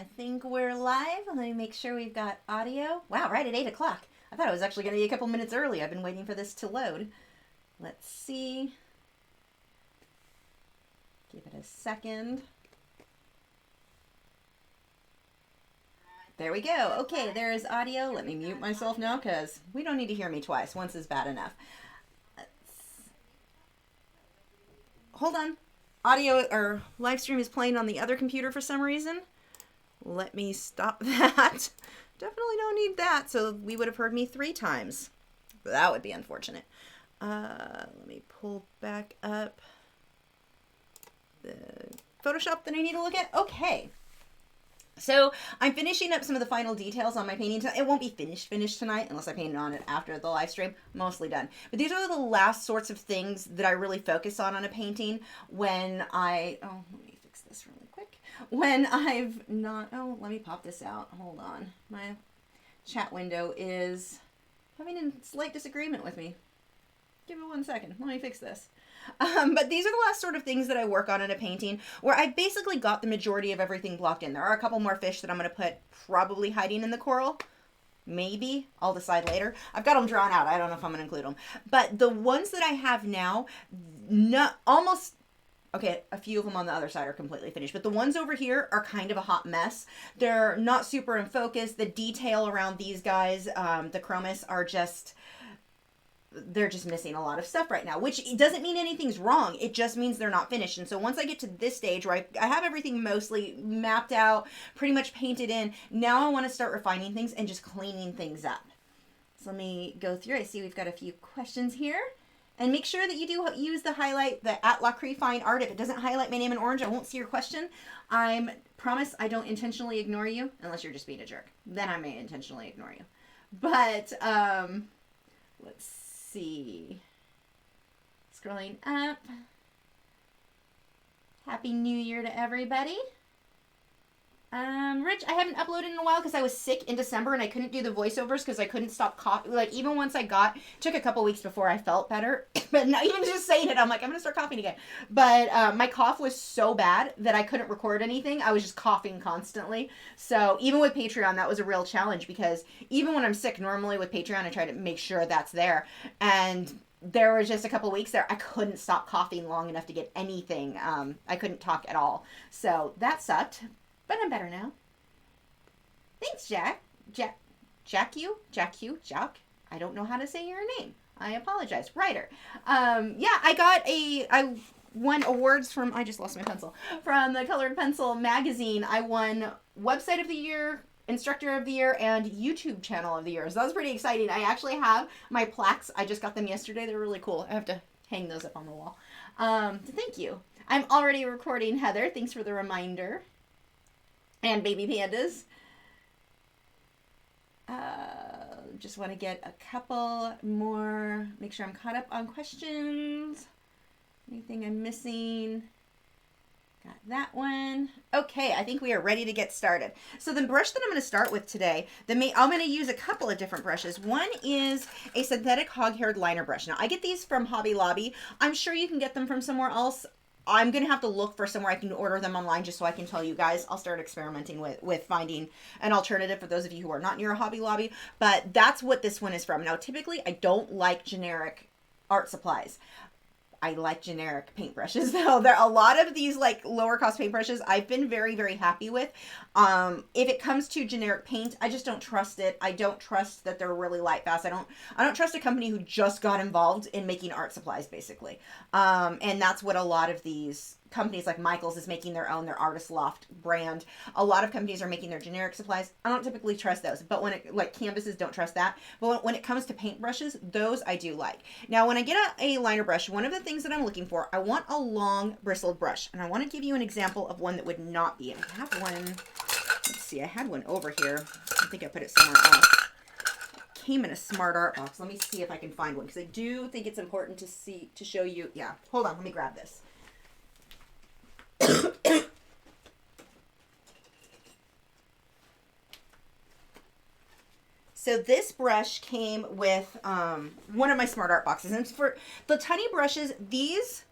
I think we're live. Let me make sure we've got audio. Wow, right at 8 o'clock. I thought it was actually going to be a couple minutes early. I've been waiting for this to load. Let's see. Give it a second. There we go. Okay, there's audio. Let me mute myself now because we don't need to hear me twice. Once is bad enough. Hold on. Audio or live stream is playing on the other computer for some reason. Let me stop that. Definitely don't need that. So we would have heard me 3 times. That would be unfortunate. Let me pull back up the Photoshop that I need to look at. Okay. So I'm finishing up some of the final details on my painting. It won't be finished tonight unless I paint on it after the live stream. Mostly done. But these are the last sorts of things that I really focus on a painting when I... Oh, let me fix this really quick. When I've not... Oh, let me pop this out. Hold on. My chat window is having a slight disagreement with me. Give it 1 second. Let me fix this. But these are the last sort of things that I work on in a painting where I basically got the majority of everything blocked in. There are a couple more fish that I'm going to put probably hiding in the coral. Maybe. I'll decide later. I've got them drawn out. I don't know if I'm going to include them. But the ones that I have now, almost... Okay, a few of them on the other side are completely finished. But the ones over here are kind of a hot mess. They're not super in focus. The detail around these guys, the chromas, are just... They're just missing a lot of stuff right now, which doesn't mean anything's wrong. It just means they're not finished. And so once I get to this stage where I have everything mostly mapped out, pretty much painted in, now I want to start refining things and just cleaning things up. So let me go through. I see we've got a few questions here. And make sure that you do use the highlight, the @Lachri Fine Art. If it doesn't highlight my name in orange, I won't see your question. I promise I don't intentionally ignore you, unless you're just being a jerk. Then I may intentionally ignore you. But, let's see. Scrolling up. Happy New Year to everybody. Rich, I haven't uploaded in a while because I was sick in December and I couldn't do the voiceovers because I couldn't stop coughing. Like, even once I took a couple weeks before I felt better. But not even just saying it, I'm like, I'm going to start coughing again. But my cough was so bad that I couldn't record anything. I was just coughing constantly. So even with Patreon, that was a real challenge because even when I'm sick, normally with Patreon, I try to make sure that's there. And there was just a couple weeks there, I couldn't stop coughing long enough to get anything. I couldn't talk at all. So that sucked. But I'm better now. Thanks, Jack. Jack. I don't know how to say your name. I apologize. Writer. Yeah, I won awards from, I just lost my pencil, from the Colored Pencil magazine. I won Website of the Year, Instructor of the Year, and YouTube Channel of the Year. So that was pretty exciting. I actually have my plaques. I just got them yesterday. They're really cool. I have to hang those up on the wall. So thank you. I'm already recording, Heather. Thanks for the reminder. And baby pandas. Just want to get a couple more, make sure I'm caught up on questions. Anything I'm missing? Got that one. Okay, I think we are ready to get started. So the brush that I'm going to start with today, I'm going to use a couple of different brushes. One is a synthetic hog-haired liner brush. Now, I get these from Hobby Lobby. I'm sure you can get them from somewhere else. I'm going to have to look for somewhere I can order them online just so I can tell you guys. I'll start experimenting with finding an alternative for those of you who are not near a Hobby Lobby. But that's what this one is from. Now, typically, I don't like generic art supplies. I like generic paintbrushes, though. There are a lot of these like lower cost paintbrushes I've been very, very happy with. If it comes to generic paint, I just don't trust it. I don't trust that they're really light fast. I don't trust a company who just got involved in making art supplies, basically. And that's what a lot of these companies like Michaels is making their Artist Loft brand. A lot of companies are making their generic supplies. I don't typically trust those, but when it, like canvases, don't trust that. But when it comes to paintbrushes, those I do like. Now, when I get a liner brush, one of the things that I'm looking for, I want a long bristled brush. And I want to give you an example of one that would not be. I have one, let's see, I had one over here. I think I put it somewhere else. It came in a Smart Art box. Let me see if I can find one, because I do think it's important to show you. Yeah, hold on, let me grab this. So this brush came with one of my Smart Art boxes. And for the tiny brushes, these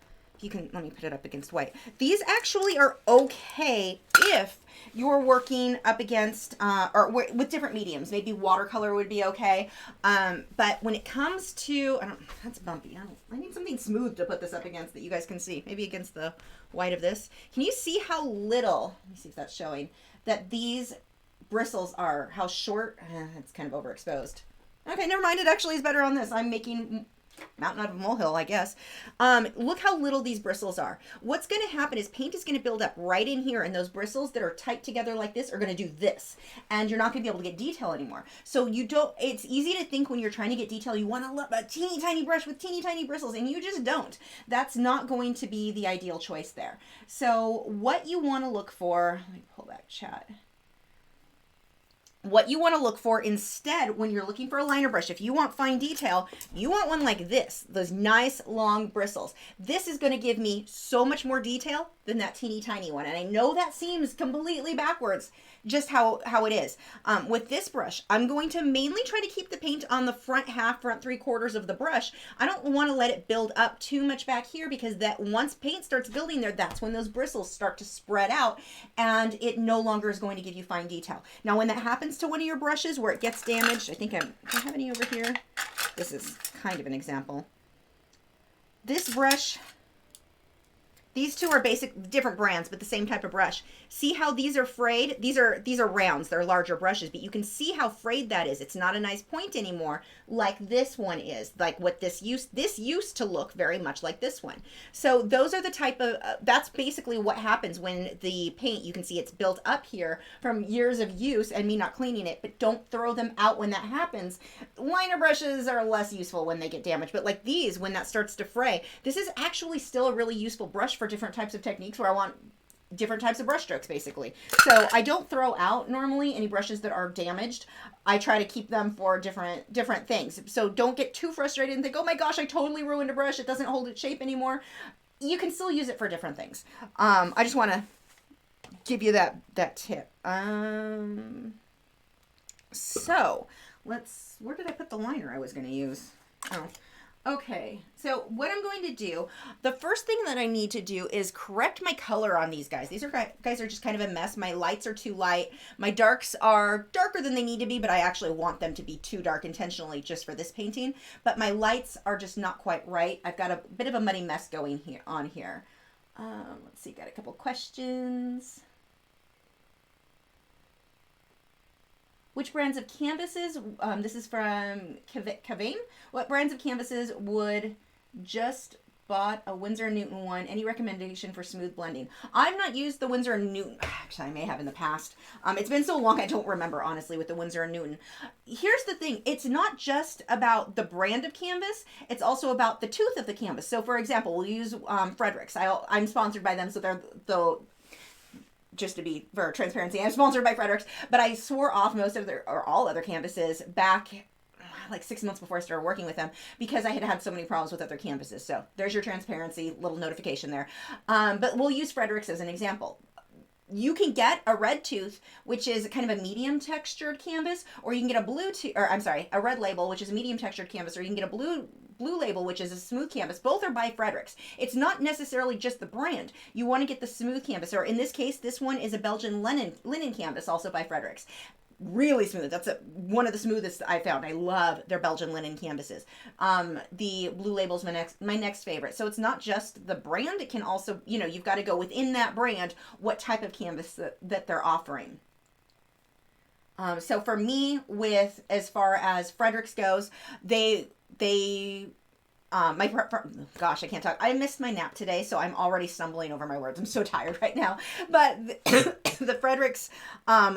you can, let me put it up against white. These actually are okay if you're working up against, or with different mediums. Maybe watercolor would be okay. But when it comes to, that's bumpy. I need something smooth to put this up against that you guys can see. Maybe against the white of this. Can you see how little, let me see if that's showing, that these bristles are, how short? It's kind of overexposed. Okay, never mind. It actually is better on this. I'm making mountain out of a molehill, I guess. Look how little these bristles are. What's going to happen is paint is going to build up right in here, and those bristles that are tight together like this are going to do this, and you're not going to be able to get detail anymore. So you don't, it's easy to think when you're trying to get detail, you want a teeny tiny brush with teeny tiny bristles, and you just don't. That's not going to be the ideal choice there. So what you want to look for, let me pull back chat. What you want to look for instead when you're looking for a liner brush, if you want fine detail, you want one like this, those nice long bristles. This is going to give me so much more detail than that teeny tiny one. And I know that seems completely backwards, just how it is. With this brush, I'm going to mainly try to keep the paint on the front 3/4 of the brush. I don't want to let it build up too much back here, because that once paint starts building there, that's when those bristles start to spread out and it no longer is going to give you fine detail. Now, when that happens to one of your brushes where it gets damaged, I think do I have any over here? This is kind of an example. This brush, these two are different brands, but the same type of brush. See how these are frayed? These are rounds. They're larger brushes, but you can see how frayed that is. It's not a nice point anymore like this one is. Like what this used to look very much like this one. So those are the type of, that's basically what happens when the paint, you can see it's built up here from years of use and me not cleaning it, but don't throw them out when that happens. Liner brushes are less useful when they get damaged, but like these, when that starts to fray, this is actually still a really useful brush for different types of techniques where I want different types of brush strokes, basically. So I don't throw out normally any brushes that are damaged. I try to keep them for different things. So don't get too frustrated and think, oh my gosh, I totally ruined a brush. It doesn't hold its shape anymore. You can still use it for different things. I just want to give you that tip. So where did I put the liner I was going to use? Oh. Okay, so what I'm going to do, the first thing that I need to do is correct my color on these guys. These guys are just kind of a mess. My lights are too light. My darks are darker than they need to be, but I actually want them to be too dark intentionally just for this painting. But my lights are just not quite right. I've got a bit of a muddy mess going on here. Let's see, got a couple questions. Which brands of canvases, this is from Kavane, what brands of canvases would just bought a Winsor & Newton one? Any recommendation for smooth blending? I've not used the Winsor & Newton. Actually, I may have in the past. It's been so long I don't remember, honestly, with the Winsor & Newton. Here's the thing. It's not just about the brand of canvas. It's also about the tooth of the canvas. So, for example, we'll use Fredericks. I'm sponsored by them, so they're the... Just to be for transparency, I'm sponsored by Fredericks, but I swore off most of their, or all other canvases back like 6 months before I started working with them because I had so many problems with other canvases. So there's your transparency, little notification there. But we'll use Fredericks as an example. You can get a red tooth, which is kind of a medium textured canvas, or you can get a blue tooth, or I'm sorry, a red label, which is a medium textured canvas, or you can get a blue label, which is a smooth canvas. Both are by Fredericks. It's not necessarily just the brand. You want to get the smooth canvas, or in this case, this one is a Belgian linen canvas, also by Fredericks. Really smooth. That's one of the smoothest I found. I love their Belgian linen canvases. The blue label's my next favorite. So it's not just the brand. It can also, you've got to go within that brand, what type of canvas that they're offering. So for me, as far as Fredericks goes, gosh, I can't talk. I missed my nap today, so I'm already stumbling over my words. I'm so tired right now. But the Fredericks,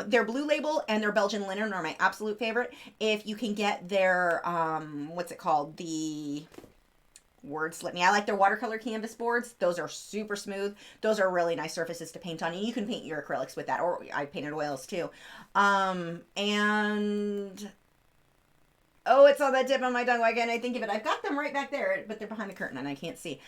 their blue label and their Belgian linen are my absolute favorite. If you can get their, what's it called? The word slip me. I like their watercolor canvas boards. Those are super smooth. Those are really nice surfaces to paint on. And you can paint your acrylics with that, or I painted oils too. Oh, it's on that tip on my tongue. Why can't I think of it? I've got them right back there, but they're behind the curtain and I can't see.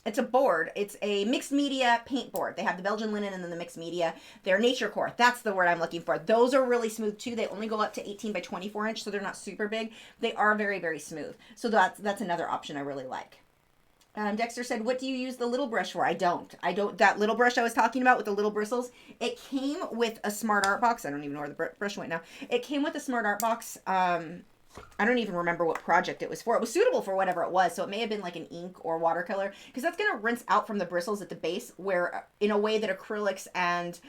It's a board. It's a mixed media paint board. They have the Belgian linen and then the mixed media. They're nature core. That's the word I'm looking for. Those are really smooth too. They only go up to 18 by 24 inch, so they're not super big. They are very, very smooth. So that's another option I really like. Dexter said, what do you use the little brush for? I don't. That little brush I was talking about with the little bristles, it came with a Smart Art box. I don't even know where the brush went now. It came with a Smart Art box. I don't even remember what project it was for. It was suitable for whatever it was. So it may have been like an ink or watercolor, because that's going to rinse out from the bristles at the base, where in a way that acrylics and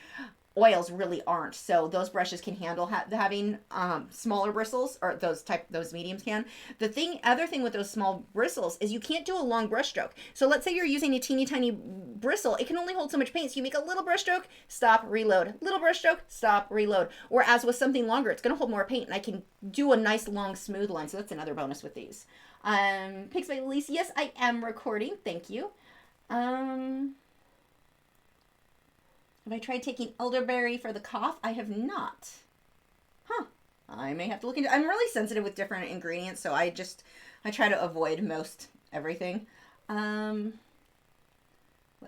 oils really aren't. So those brushes can handle having smaller bristles, or those mediums can. Other thing with those small bristles is you can't do a long brush stroke. So let's say you're using a teeny tiny bristle, it can only hold so much paint. So you make a little brush stroke, stop, reload, little brush stroke, stop, reload. Whereas with something longer, it's going to hold more paint, and I can do a nice long smooth line. So that's another bonus with these. Pics by Elise. Yes, I am recording. Thank you. Have I tried taking elderberry for the cough? I have not. Huh. I may have to look into. I'm really sensitive with different ingredients, so I try to avoid most everything. Let's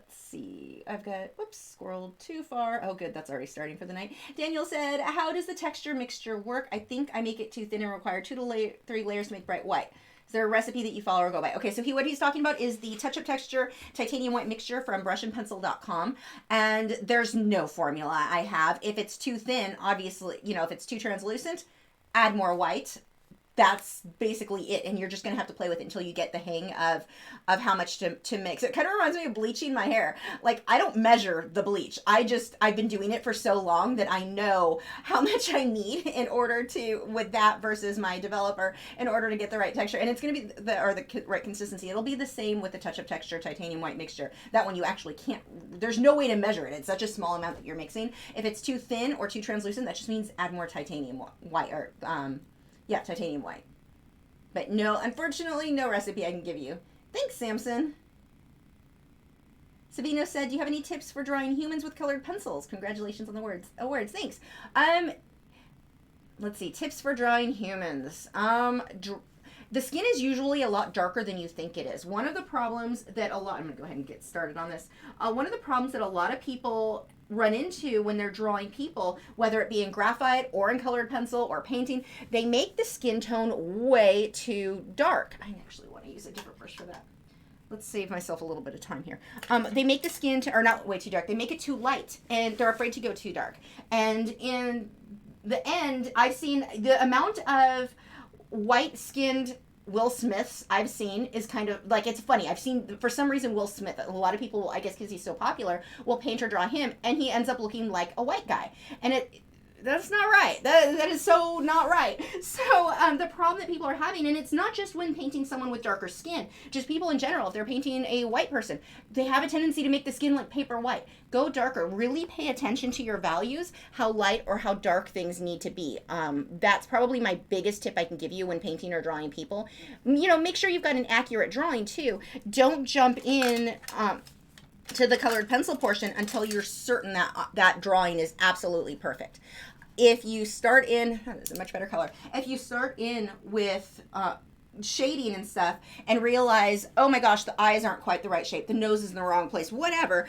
see. I've got, whoops, scrolled too far. Oh, good. That's already starting for the night. Daniel said, how does the texture mixture work? I think I make it too thin and require 2 to 3 layers to make bright white. Is there a recipe that you follow or go by? Okay, so what he's talking about is the Touch Up Texture Titanium White Mixture from brushandpencil.com. And there's no formula I have. If it's too thin, obviously, if it's too translucent, add more white. That's basically it, and you're just gonna have to play with it until you get the hang of how much to mix. It kind of reminds me of bleaching my hair. Like, I don't measure the bleach. I've been doing it for so long that I know how much I need in order to, with that versus my developer, in order to get the right texture. And it's gonna be the right consistency. It'll be the same with the Touch Up Texture Titanium White Mixture. That one you actually can't, there's no way to measure it. It's such a small amount that you're mixing. If it's too thin or too translucent, that just means add more titanium white, or yeah, titanium white. But no, unfortunately, no recipe I can give you. Thanks, Samson. Sabino said, do you have any tips for drawing humans with colored pencils? Congratulations on the awards. Thanks. Let's see. Tips for drawing humans. The skin is usually a lot darker than you think it is. One of the problems that I'm going to go ahead and get started on this. One of the problems that a lot of people run into when they're drawing people, whether it be in graphite or in colored pencil or painting, they make the skin tone way too dark. I actually want to use a different brush for that. Let's save myself a little bit of time here. They make the skin, or not way too dark, they make it too light, and they're afraid to go too dark. And in the end, I've seen the amount of white-skinned Will Smiths I've seen is kind of like, it's funny. I've seen, for some reason, Will Smith, a lot of people, I guess because he's so popular, will paint or draw him, and he ends up looking like a white guy. And that's not right. That is so not right. So the problem that people are having, and it's not just when painting someone with darker skin, just people in general, if they're painting a white person, they have a tendency to make the skin like paper white. Go darker. Really pay attention to your values, how light or how dark things need to be. That's probably my biggest tip I can give you when painting or drawing people. Make sure you've got an accurate drawing too. Don't jump in to the colored pencil portion until you're certain that drawing is absolutely perfect. If you start in, that is a much better color. If you start in with shading and stuff and realize, oh my gosh, the eyes aren't quite the right shape, the nose is in the wrong place, whatever,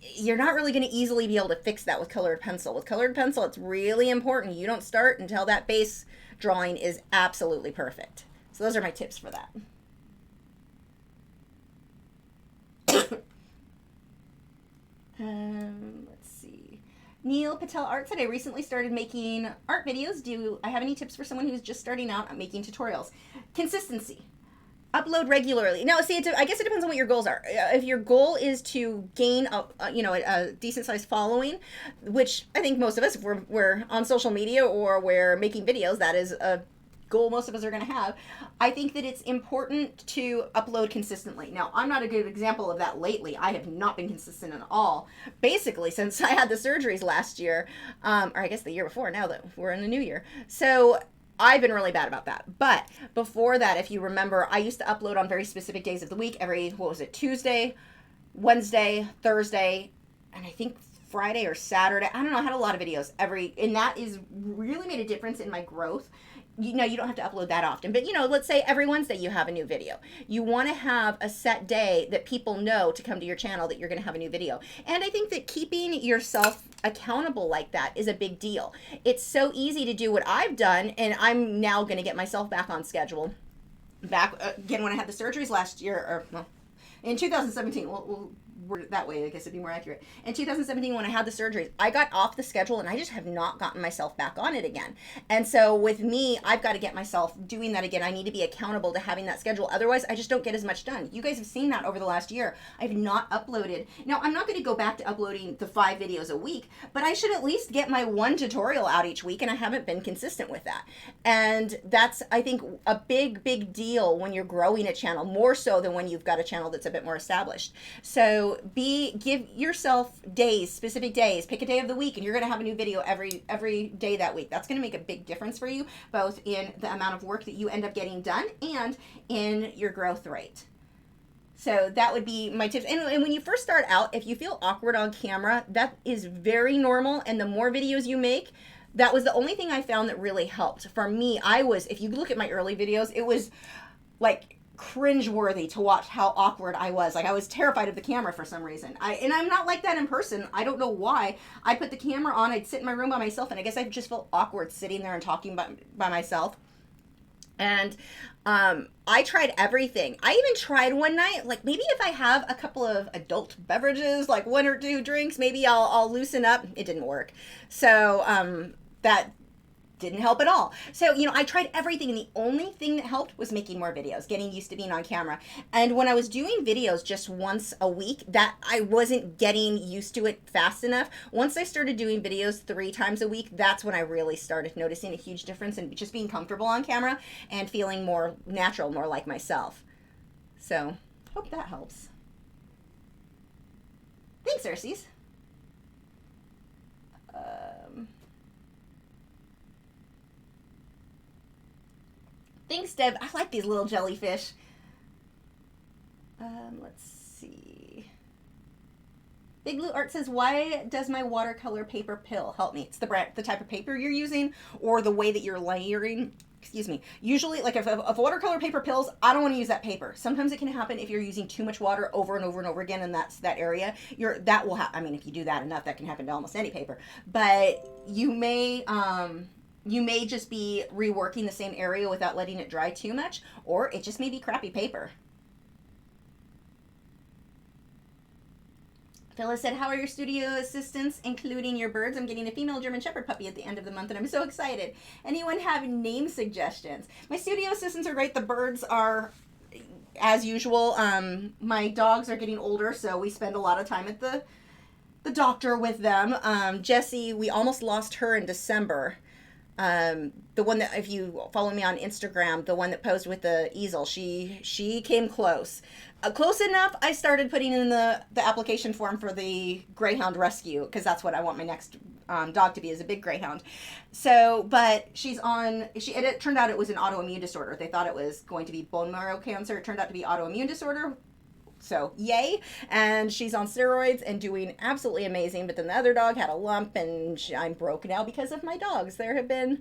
you're not really going to easily be able to fix that with colored pencil. With colored pencil, it's really important. You don't start until that base drawing is absolutely perfect. So those are my tips for that. Let's see. Neil Patel Art said, I recently started making art videos. Do I have any tips for someone who's just starting out at making tutorials? Consistency. Upload regularly. Now, see, I guess it depends on what your goals are. If your goal is to gain a decent sized following, which I think most of us, if we're on social media or we're making videos, that is a goal most of us are going to have. I think that it's important to upload consistently. Now, I'm not a good example of that lately. I have not been consistent at all, basically, since I had the surgeries last year, or I guess the year before, now that we're in the new year. So I've been really bad about that. But before that, if you remember, I used to upload on very specific days of the week, Tuesday, Wednesday, Thursday, and I think Friday or Saturday. I don't know, I had a lot of videos and that is really made a difference in my growth. You don't have to upload that often, but let's say every Wednesday you have a new video. You want to have a set day that people know to come to your channel that you're going to have a new video. And I think that keeping yourself accountable like that is a big deal. It's so easy to do what I've done, and I'm now going to get myself back on schedule. Back again when I had the surgeries last year, or well, In 2017, we'll word it that way, I guess it'd be more accurate. In 2017, when I had the surgeries, I got off the schedule and I just have not gotten myself back on it again. And so with me, I've got to get myself doing that again. I need to be accountable to having that schedule. Otherwise, I just don't get as much done. You guys have seen that over the last year. I've not uploaded. Now, I'm not going to go back to uploading the 5 videos a week, but I should at least get my 1 tutorial out each week, and I haven't been consistent with that. And that's, I think, a big deal when you're growing a channel, more so than when you've got a channel that's a bit more established. So give yourself days, specific days, pick a day of the week, and you're going to have a new video every day that week. That's going to make a big difference for you, both in the amount of work that you end up getting done and in your growth rate. So that would be my tips. And when you first start out, if you feel awkward on camera, that is very normal. And the more videos you make, that was the only thing I found that really helped. For me, if you look at my early videos, it was like cringeworthy to watch how awkward I was. Like, I was terrified of the camera for some reason. And I'm not like that in person. I don't know why. I put the camera on, I'd sit in my room by myself, and I guess I just felt awkward sitting there and talking by myself. And I tried everything. I even tried one night, like, maybe if I have a couple of adult beverages, like 1 or 2 drinks, maybe I'll loosen up. It didn't work. So that didn't help at all. So, I tried everything, and the only thing that helped was making more videos, getting used to being on camera. And when I was doing videos just once a week, that I wasn't getting used to it fast enough. Once I started doing videos 3 times a week, that's when I really started noticing a huge difference and just being comfortable on camera and feeling more natural, more like myself. So, hope that helps. Thanks, Circes. Thanks, Deb. I like these little jellyfish. Let's see. Big Blue Art says, why does my watercolor paper pill help me? It's the type of paper you're using or the way that you're layering. Excuse me. Usually, like if watercolor paper pills, I don't want to use that paper. Sometimes it can happen if you're using too much water over and over and over again in that area. That will happen. I mean, if you do that enough, that can happen to almost any paper. But you may just be reworking the same area without letting it dry too much, or it just may be crappy paper. Phyllis said, how are your studio assistants, including your birds? I'm getting a female German Shepherd puppy at the end of the month, and I'm so excited. Anyone have name suggestions? My studio assistants are great. The birds are, as usual. My dogs are getting older, so we spend a lot of time at the doctor with them. Jessie, we almost lost her in December. The one that, if you follow me on Instagram, the one that posed with the easel, she came close. Close enough, I started putting in the application form for the Greyhound rescue, because that's what I want my next dog to be, is a big Greyhound. So, but it turned out it was an autoimmune disorder. They thought it was going to be bone marrow cancer. It turned out to be autoimmune disorder. So, yay. And she's on steroids and doing absolutely amazing. But then the other dog had a lump, and I'm broke now because of my dogs. There have been,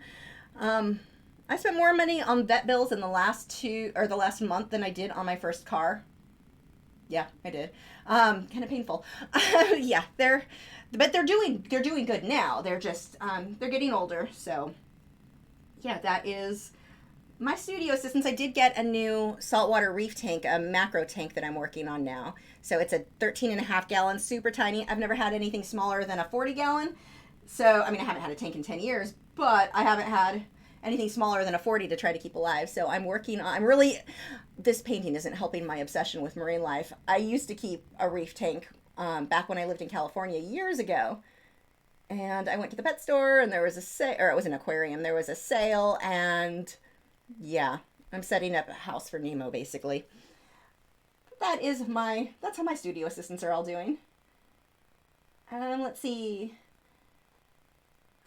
I spent more money on vet bills in the last month than I did on my first car. Yeah, I did. Kind of painful. Yeah, they're doing good now. They're just, they're getting older. So, yeah, that is my studio assistants. I did get a new saltwater reef tank, a macro tank that I'm working on now. So it's a 13.5 gallon, super tiny. I've never had anything smaller than a 40 gallon. So, I mean, I haven't had a tank in 10 years, but I haven't had anything smaller than a 40 to try to keep alive. So this painting isn't helping my obsession with marine life. I used to keep a reef tank back when I lived in California years ago. And I went to the pet store, and there was a sale, or it was an aquarium. There was a sale, and yeah, I'm setting up a house for Nemo, basically. That's how my studio assistants are all doing. Let's see.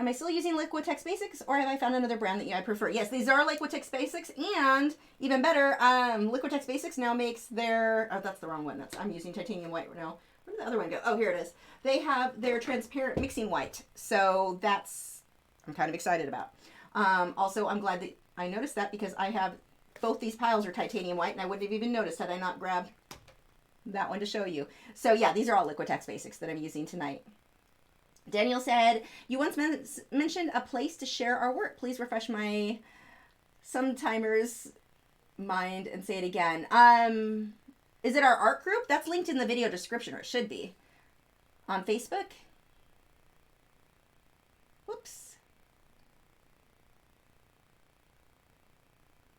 Am I still using Liquitex Basics, or have I found another brand that I prefer? Yes, these are Liquitex Basics, and even better, Liquitex Basics now makes their, oh, that's the wrong one. I'm using titanium white now. Where did the other one go? Oh, here it is. They have their transparent mixing white, so I'm kind of excited about. Also, I'm glad that I noticed that, because I have, both these piles are titanium white, and I wouldn't have even noticed had I not grabbed that one to show you. So yeah, these are all Liquitex Basics that I'm using tonight. Daniel said, you once mentioned a place to share our work. Please refresh my sometimer's mind and say it again. Is it our art group? That's linked in the video description, or it should be. On Facebook. Whoops.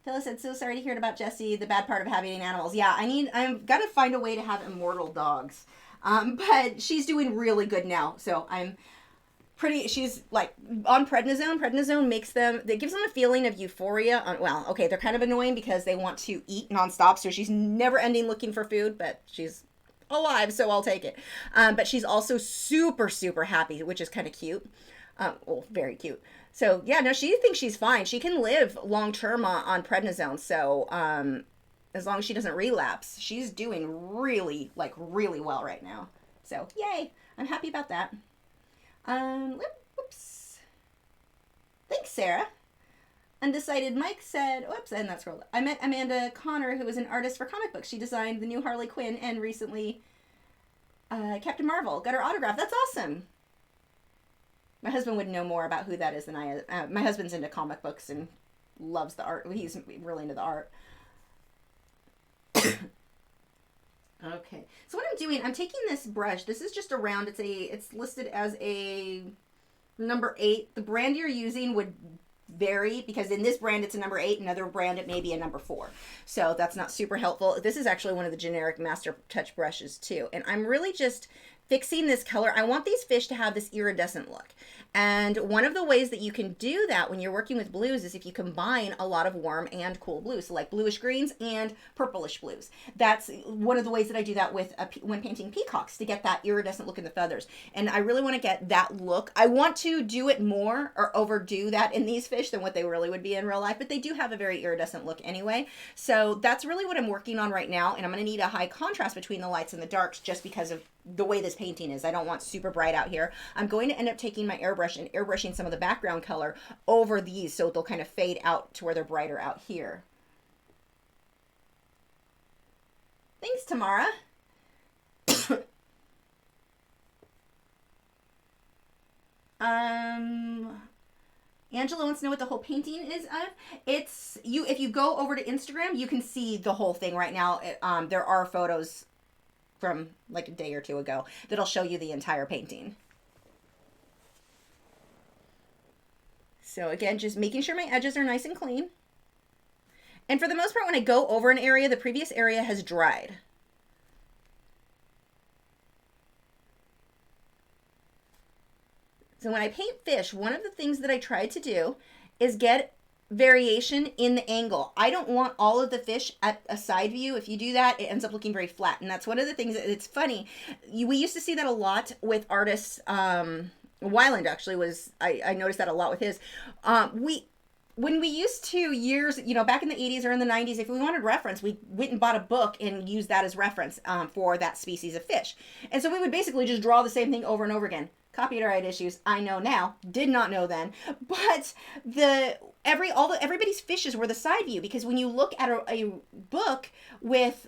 Phyllis said, so sorry to hear about Jessie, the bad part of having animals. Yeah, I've got to find a way to have immortal dogs. But she's doing really good now. So I'm she's like on prednisone. Prednisone makes them, it gives them a feeling of euphoria. Well, okay, they're kind of annoying because they want to eat nonstop. So she's never ending looking for food, but she's alive, so I'll take it. But she's also super, super happy, which is kind of cute. Well, very cute. So yeah, no, she thinks she's fine. She can live long term on prednisone. So as long as she doesn't relapse, she's doing really, like really well right now. So yay, I'm happy about that. Whoops. Thanks, Sarah. Undecided Mike said, oops, and that's scrolled. I met Amanda Connor, who was an artist for comic books. She designed the new Harley Quinn and recently Captain Marvel. Got her autograph. That's awesome. My husband would know more about who that is than I. My husband's into comic books and loves the art. He's really into the art. Okay, so what I'm doing, I'm taking this brush. This is just a round. It's listed as a number 8. The brand you're using would vary because in this brand it's a number 8, another brand it may be a number 4. So that's not super helpful. This is actually one of the generic Master Touch brushes too. And I'm really just fixing this color. I want these fish to have this iridescent look. And one of the ways that you can do that when you're working with blues is if you combine a lot of warm and cool blues, so like bluish greens and purplish blues. That's one of the ways that I do that with when painting peacocks, to get that iridescent look in the feathers. And I really want to get that look. I want to do it more or overdo that in these fish than what they really would be in real life, but they do have a very iridescent look anyway. So that's really what I'm working on right now. And I'm going to need a high contrast between the lights and the darks just because of the way this painting is. I don't want super bright out here. I'm going to end up taking my airbrush and airbrushing some of the background color over these so they'll kind of fade out to where they're brighter out here. Thanks, Tamara. Angela wants to know what the whole painting is of. It's if you go over to Instagram, you can see the whole thing right now. There are photos from like a day or two ago that'll show you the entire painting. So again, just making sure my edges are nice and clean. And for the most part, when I go over an area, the previous area has dried. So when I paint fish, one of the things that I try to do is get variation in the angle. I don't want all of the fish at a side view. If you do that, it ends up looking very flat. And that's one of the things that it's funny. We used to see that a lot with artists. Weiland actually was, I noticed that a lot with his. When we used to years, back in the 80s or in the 90s, if we wanted reference, we went and bought a book and used that as reference for that species of fish. And so we would basically just draw the same thing over and over again. Copyright issues, I know now, did not know then. But everybody's fishes were the side view, because when you look at a book with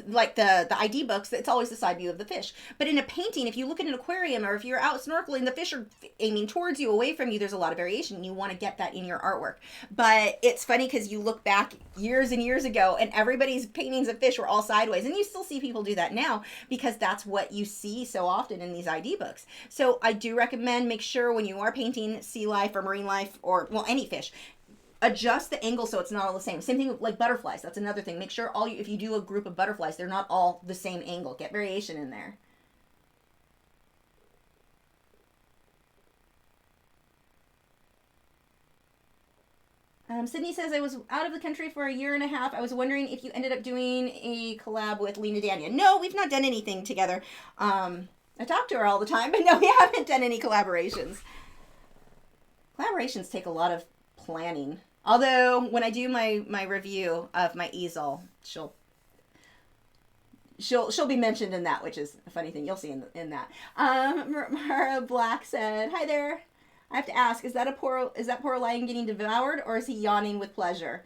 like the ID books, it's always the side view of the fish. But in a painting, if you look at an aquarium or if you're out snorkeling, the fish are aiming towards you, away from you. There's a lot of variation. You want to get that in your artwork. But it's funny because you look back years and years ago and everybody's paintings of fish were all sideways. And you still see people do that now because that's what you see so often in these ID books. So I do recommend, make sure when you are painting sea life or marine life or, well, any fish, adjust the angle so it's not all the same. Same thing like butterflies. That's another thing. Make sure if you do a group of butterflies, they're not all the same angle. Get variation in there. Sydney says, I was out of the country for a year and a half. I was wondering if you ended up doing a collab with Lena Dania. No, we've not done anything together. I talk to her all the time, but no, we haven't done any collaborations. Collaborations take a lot of planning. Although when I do my review of my easel, she'll be mentioned in that, which is a funny thing. You'll see in that. Mara Black said, "Hi there. I have to ask, is that poor lion getting devoured, or is he yawning with pleasure?"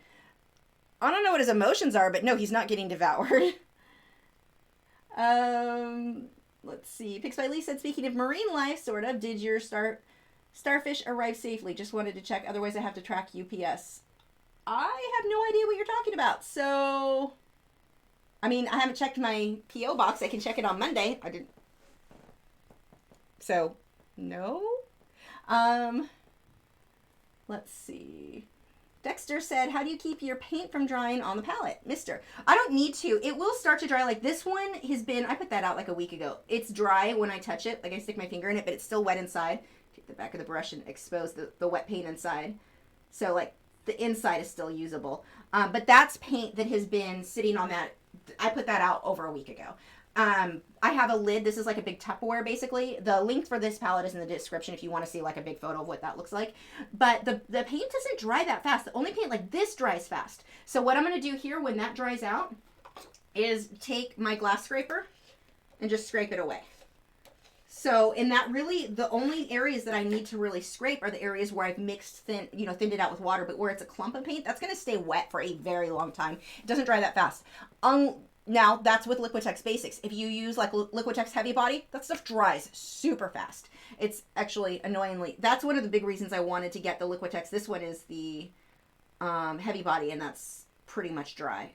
I don't know what his emotions are, but no, he's not getting devoured. Let's see. Pix by Lee said, speaking of marine life, sort of, did your starfish arrive safely? Just wanted to check. Otherwise, I have to track UPS. I have no idea what you're talking about. So I mean, I haven't checked my PO box. I can check it on Monday. I didn't. So, no. Um, let's see. Dexter said, how do you keep your paint from drying on the palette? Mister, I don't need to. It will start to dry. Like this one has been, I put that out like a week ago. It's dry when I touch it. Like I stick my finger in it, but it's still wet inside. Take the back of the brush and expose the wet paint inside. So like the inside is still usable. But that's paint that has been sitting on that. I put that out over a week ago. I have a lid. This is like a big Tupperware, basically. The link for this palette is in the description if you want to see like a big photo of what that looks like. But the paint doesn't dry that fast. The only paint like this dries fast. So what I'm going to do here when that dries out is take my glass scraper and just scrape it away. So in that really, the only areas that I need to really scrape are the areas where I've mixed thinned it out with water, but where it's a clump of paint, that's going to stay wet for a very long time. It doesn't dry that fast. Now, that's with Liquitex Basics. If you use like Liquitex Heavy Body, that stuff dries super fast. It's actually annoyingly, that's one of the big reasons I wanted to get the Liquitex. This one is the Heavy Body, and that's pretty much dry.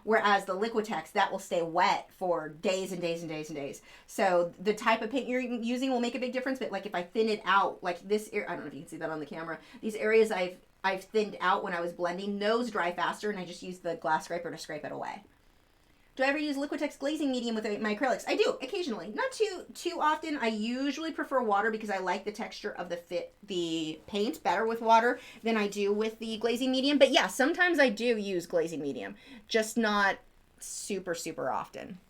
Whereas the Liquitex, that will stay wet for days and days and days and days. So the type of paint you're using will make a big difference. But like if I thin it out, like this, I don't know if you can see that on the camera. These areas I've thinned out when I was blending, those dry faster, and I just use the glass scraper to scrape it away. Do I ever use Liquitex glazing medium with my acrylics? I do, occasionally. Not too often. I usually prefer water because I like the texture of the paint better with water than I do with the glazing medium. But yeah, sometimes I do use glazing medium, just not super, super often.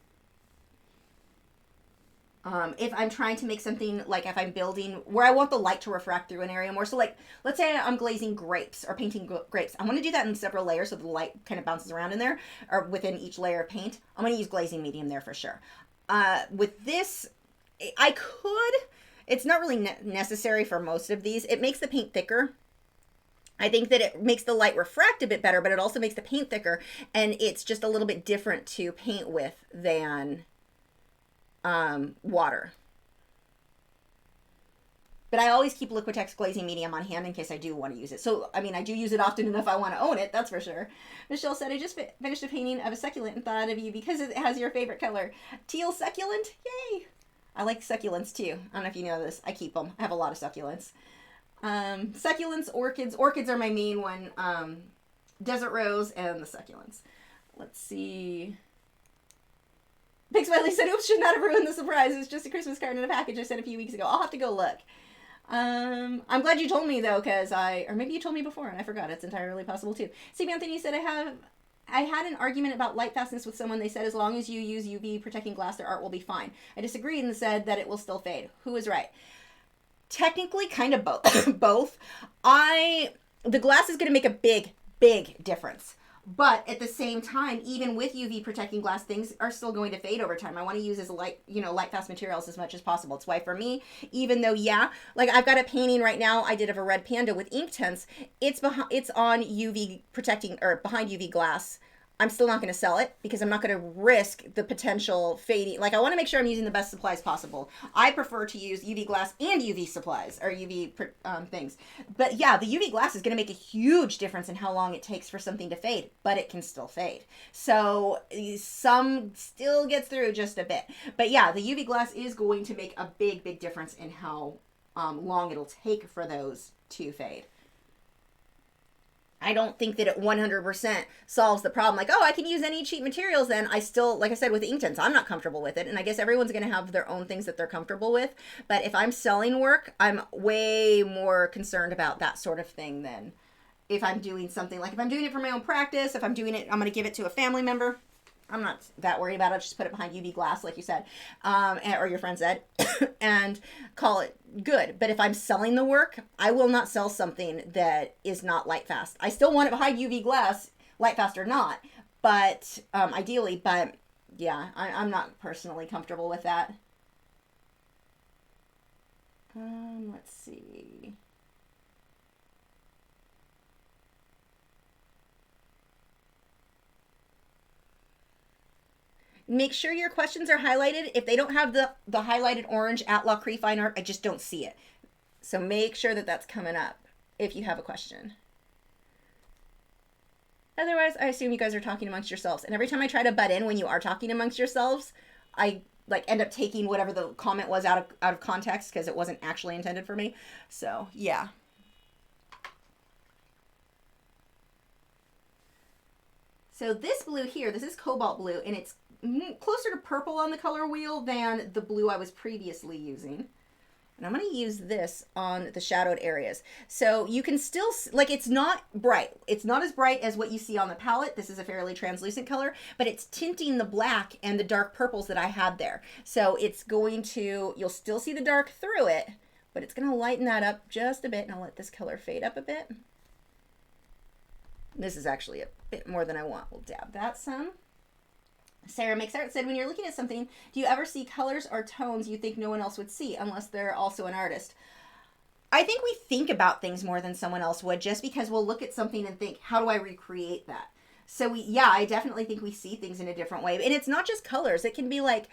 If I'm trying to make something, like if I'm building where I want the light to refract through an area more. So like, let's say I'm glazing grapes or painting grapes. I want to do that in several layers so the light kind of bounces around in there or within each layer of paint. I'm going to use glazing medium there for sure. With this, I could, it's not really necessary for most of these. It makes the paint thicker. I think that it makes the light refract a bit better, but it also makes the paint thicker, and it's just a little bit different to paint with than water. But I always keep Liquitex glazing medium on hand in case I do want to use it. So, I mean, I do use it often enough I want to own it, that's for sure. Michelle said, I just finished a painting of a succulent and thought of you because it has your favorite color. Teal succulent? Yay! I like succulents too. I don't know if you know this. I keep them. I have a lot of succulents. Succulents, orchids. Orchids are my main one. Desert rose and the succulents. Let's see. Big Smiley said, oops, should not have ruined the surprise. It's just a Christmas card in a package I sent a few weeks ago. I'll have to go look. I'm glad you told me though, because or maybe you told me before and I forgot. It's entirely possible too. Steve Anthony said, I had an argument about light fastness with someone. They said as long as you use UV protecting glass, their art will be fine. I disagreed and said that it will still fade. Who is right? Technically, kind of both. Both. The glass is going to make a big, big difference. But at the same time, even with UV protecting glass, things are still going to fade over time. I want to use as light fast materials as much as possible. It's why for me, even though, yeah, like I've got a painting right now I did of a red panda with Inktense. It's on UV protecting or behind UV glass. I'm still not going to sell it because I'm not going to risk the potential fading. Like I want to make sure I'm using the best supplies possible. I prefer to use UV glass and UV supplies or UV things. But yeah, the UV glass is going to make a huge difference in how long it takes for something to fade, but it can still fade. So some still gets through just a bit. But yeah, the UV glass is going to make a big, big difference in how long it'll take for those to fade. I don't think that it 100% solves the problem. Like, oh, I can use any cheap materials then. I still, like I said, with Inktense, I'm not comfortable with it. And I guess everyone's going to have their own things that they're comfortable with. But if I'm selling work, I'm way more concerned about that sort of thing than if I'm doing something. Like if I'm doing it for my own practice, if I'm doing it, I'm going to give it to a family member. I'm not that worried about it. Just put it behind UV glass, like you said, or your friend said, and call it good. But if I'm selling the work, I will not sell something that is not light fast. I still want it behind UV glass, light fast or not, but ideally. But yeah, I'm not personally comfortable with that. Let's see. Make sure your questions are highlighted. If they don't have the highlighted orange at Lachri Fine Art, I just don't see it. So make sure that that's coming up if you have a question. Otherwise, I assume you guys are talking amongst yourselves. And every time I try to butt in when you are talking amongst yourselves, I like end up taking whatever the comment was out of context because it wasn't actually intended for me. So, yeah. So this blue here, this is cobalt blue, and it's closer to purple on the color wheel than the blue I was previously using. And I'm going to use this on the shadowed areas. So you can still, like, it's not bright. It's not as bright as what you see on the palette. This is a fairly translucent color, but it's tinting the black and the dark purples that I had there. So it's going to, you'll still see the dark through it, but it's going to lighten that up just a bit. And I'll let this color fade up a bit. This is actually a bit more than I want. We'll dab that some. Sarah Makes Art said, when you're looking at something, do you ever see colors or tones you think no one else would see unless they're also an artist? I think we think about things more than someone else would, just because we'll look at something and think, how do I recreate that? So yeah, I definitely think we see things in a different way. And it's not just colors. It can be like,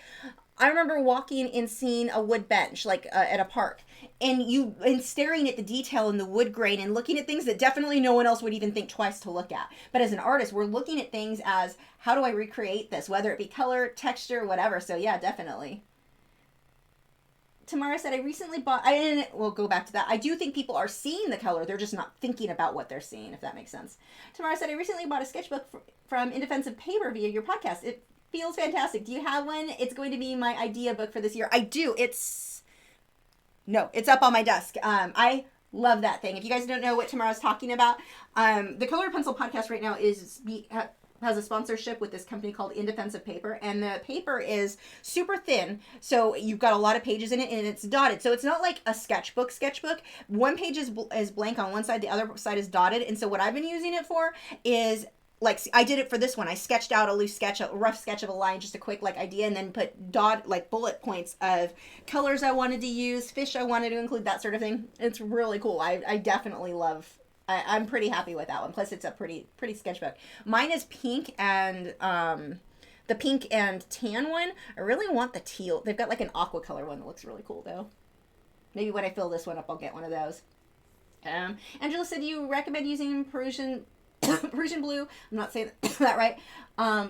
I remember walking and seeing a wood bench, like at a park, and staring at the detail in the wood grain and looking at things that definitely no one else would even think twice to look at. But as an artist, we're looking at things as, how do I recreate this? Whether it be color, texture, whatever. So yeah, definitely. Tamara said, I recently bought, we'll go back to that. I do think people are seeing the color. They're just not thinking about what they're seeing, if that makes sense. Tamara said, I recently bought a sketchbook from Indefensive Paper via your podcast. It feels fantastic. Do you have one? It's going to be my idea book for this year. I do. It's up on my desk. I love that thing. If you guys don't know what Tamara's talking about, the Color Pencil podcast right now has a sponsorship with this company called Indefensive Paper, and the paper is super thin, so you've got a lot of pages in it, and it's dotted, so it's not like a sketchbook. One page is blank on one side, the other side is dotted, and so what I've been using it for is, like, I did it for this one. I sketched out a rough sketch of a line, just a quick idea, and then put bullet points of colors I wanted to use, fish I wanted to include, that sort of thing. It's really cool. I definitely love. I'm pretty happy with that one. Plus, it's a pretty sketchbook. Mine is pink, and the pink and tan one. I really want the teal. They've got like an aqua color one that looks really cool though. Maybe when I fill this one up, I'll get one of those. Angela said, you recommend using Persian blue. I'm not saying that right.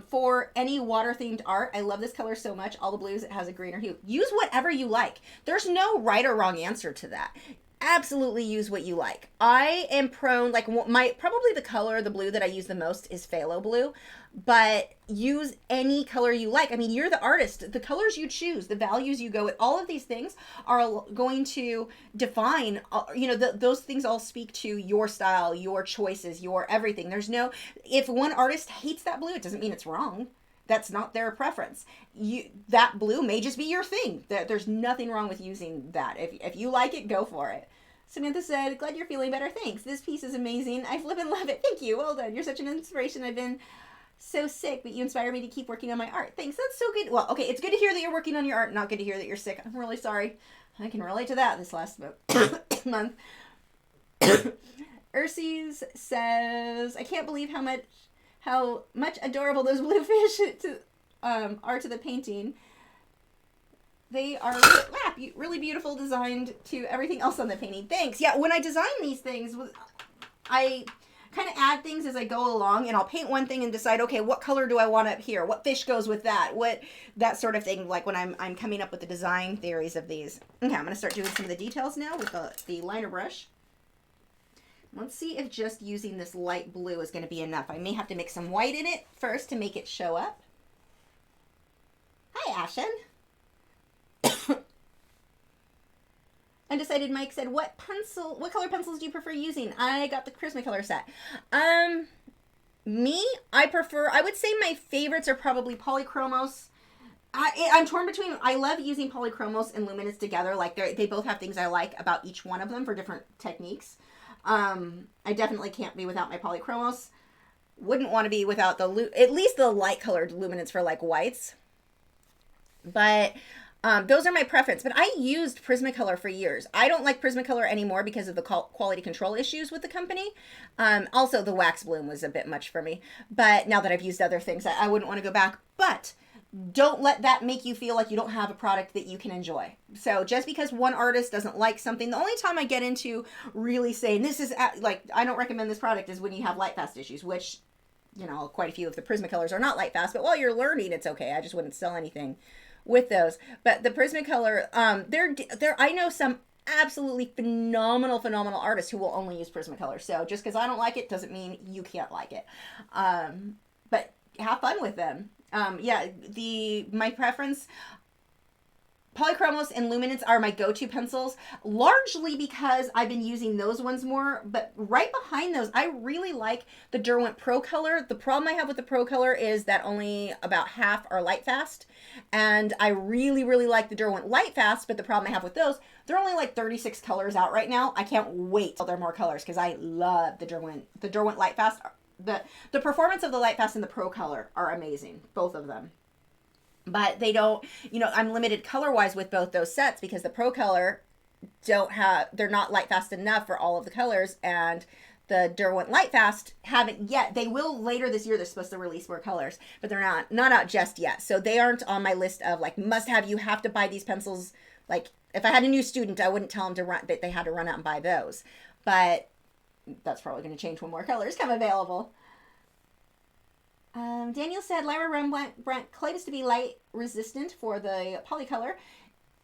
For any water-themed art, I love this color so much. All the blues, it has a greener hue. Use whatever you like. There's no right or wrong answer to that. Absolutely use what you like. I am prone, probably the blue that I use the most is phthalo blue, but use any color you like. I mean, you're the artist. The colors you choose, the values you go with, all of these things are going to define, those things all speak to your style, your choices, your everything. If one artist hates that blue, it doesn't mean it's wrong. That's not their preference. That blue may just be your thing. There's nothing wrong with using that. If you like it, go for it. Samantha said, glad you're feeling better. Thanks. This piece is amazing. I flip and love it. Thank you. Well done. You're such an inspiration. I've been so sick, but you inspire me to keep working on my art. Thanks. That's so good. Well, okay. It's good to hear that you're working on your art. Not good to hear that you're sick. I'm really sorry. I can relate to that this last month. Urses says, I can't believe how much adorable those blue fish are to the painting. They are really beautiful, designed to everything else on the painting. Thanks. Yeah, when I design these things, I kind of add things as I go along, and I'll paint one thing and decide, okay, what color do I want up here? What fish goes with that? That sort of thing, like when I'm coming up with the design theories of these. Okay, I'm going to start doing some of the details now with the liner brush. Let's see if just using this light blue is going to be enough. I may have to mix some white in it first to make it show up. Hi, Ashen. Undecided Mike said, what color pencils do you prefer using? I got the Prismacolor set. I would say my favorites are probably Polychromos. I'm torn between, I love using Polychromos and Luminance together. Like they both have things I like about each one of them for different techniques. I definitely can't be without my Polychromos. Wouldn't want to be without at least the light colored Luminance for like whites. But those are my preference. But I used Prismacolor for years. I don't like Prismacolor anymore because of the quality control issues with the company. Also, the wax bloom was a bit much for me. But now that I've used other things, I wouldn't want to go back. But don't let that make you feel like you don't have a product that you can enjoy. So just because one artist doesn't like something, the only time I get into really saying this is I don't recommend this product is when you have light fast issues, which you know, quite a few of the Prismacolors are not light fast, but while you're learning, it's okay. I just wouldn't sell anything with those. But the Prismacolor, I know some absolutely phenomenal artists who will only use Prismacolor. So just because I don't like it doesn't mean you can't like it. But have fun with them. Yeah, my preference, Polychromos and Luminance are my go-to pencils, largely because I've been using those ones more, but right behind those, I really like the Derwent Pro Color. The problem I have with the Pro Color is that only about half are light fast, and I really like the Derwent Light Fast, but the problem I have with those, they're only like 36 colors out right now. I can't wait till there are more colors, because I love the Derwent Light Fast. The performance of the Light Fast and the Pro Color are amazing, both of them. But they don't, you know, I'm limited color-wise with both those sets because the Pro Color they're not light fast enough for all of the colors, and the Derwent Light Fast haven't yet. They will later this year. They're supposed to release more colors, but they're not out just yet. So they aren't on my list of like must have. You have to buy these pencils. Like if I had a new student, I wouldn't tell them that they had to run out and buy those. But that's probably going to change when more colors come available. Daniel said Lyra Rembrandt claims to be light resistant for the Polycolor.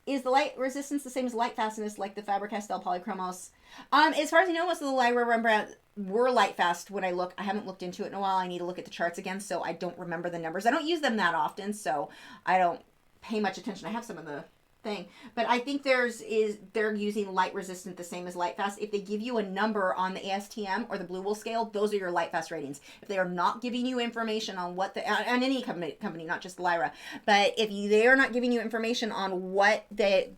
Is the light resistance the same as light fastness like the Faber-Castell Polychromos? As far as I know, most of the Lyra Rembrandt were light fast when I look. I haven't looked into it in a while. I need to look at the charts again, so I don't remember the numbers. I don't use them that often, so I don't pay much attention. I have some of the thing, but I think they're using light resistant the same as light fast. If they give you a number on the ASTM or the Blue Wool scale, those are your light fast ratings. If they are not giving you information on what on any company, not just Lyra, but if they are not giving you information on what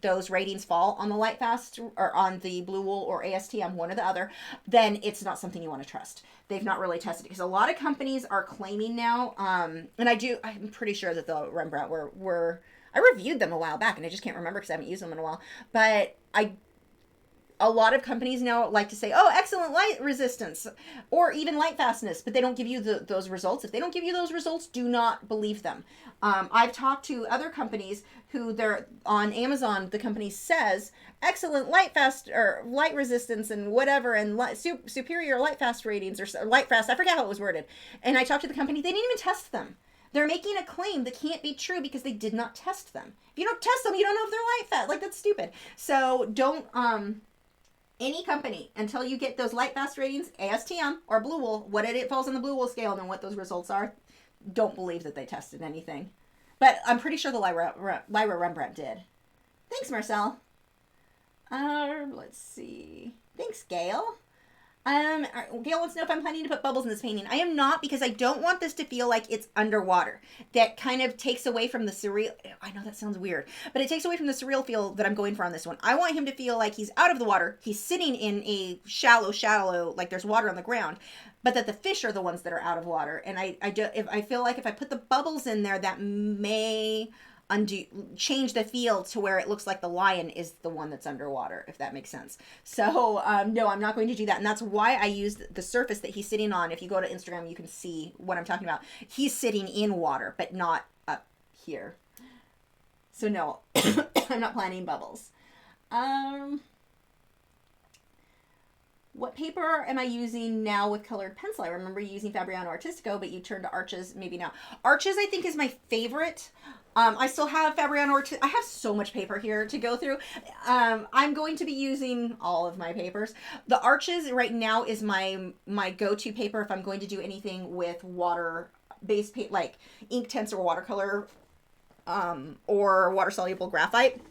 those ratings fall on the light fast or on the Blue Wool or ASTM, one or the other, then it's not something you want to trust. They've not really tested it because a lot of companies are claiming now, and I'm pretty sure that the Rembrandt were I reviewed them a while back, and I just can't remember because I haven't used them in a while. But a lot of companies now like to say, oh, excellent light resistance, or even light fastness, but they don't give you those results. If they don't give you those results, do not believe them. I've talked to other companies who they're on Amazon. The company says excellent light fast or light resistance and whatever, and superior light fast ratings or light fast. I forget how it was worded. And I talked to the company. They didn't even test them. They're making a claim that can't be true because they did not test them. If you don't test them, you don't know if they're light fast. Like, that's stupid. So don't, any company, until you get those light fast ratings, ASTM or Blue Wool, what it falls on the Blue Wool scale and what those results are, don't believe that they tested anything. But I'm pretty sure the Lyra Rembrandt did. Thanks, Marcel. Let's see. Thanks, Gail. Gail wants to know if I'm planning to put bubbles in this painting. I am not, because I don't want this to feel like it's underwater. That kind of takes away from the surreal. I know that sounds weird, but it takes away from the surreal feel that I'm going for on this one. I want him to feel like he's out of the water. He's sitting in a shallow, like there's water on the ground, but that the fish are the ones that are out of water. And I feel like if I put the bubbles in there, that may change the feel to where it looks like the lion is the one that's underwater, if that makes sense. So no, I'm not going to do that, and that's why I used the surface that he's sitting on. If you go to Instagram, you can see what I'm talking about. He's sitting in water, but not up here. So no, I'm not planning bubbles. What paper am I using now with colored pencil? I remember using Fabriano Artistico, but you turned to Arches maybe now. Arches, I think, is my favorite. I still have Fabriano Artistico. I have so much paper here to go through. I'm going to be using all of my papers. The Arches right now is my go-to paper if I'm going to do anything with water-based paint, like Inktense or watercolor, or water-soluble graphite.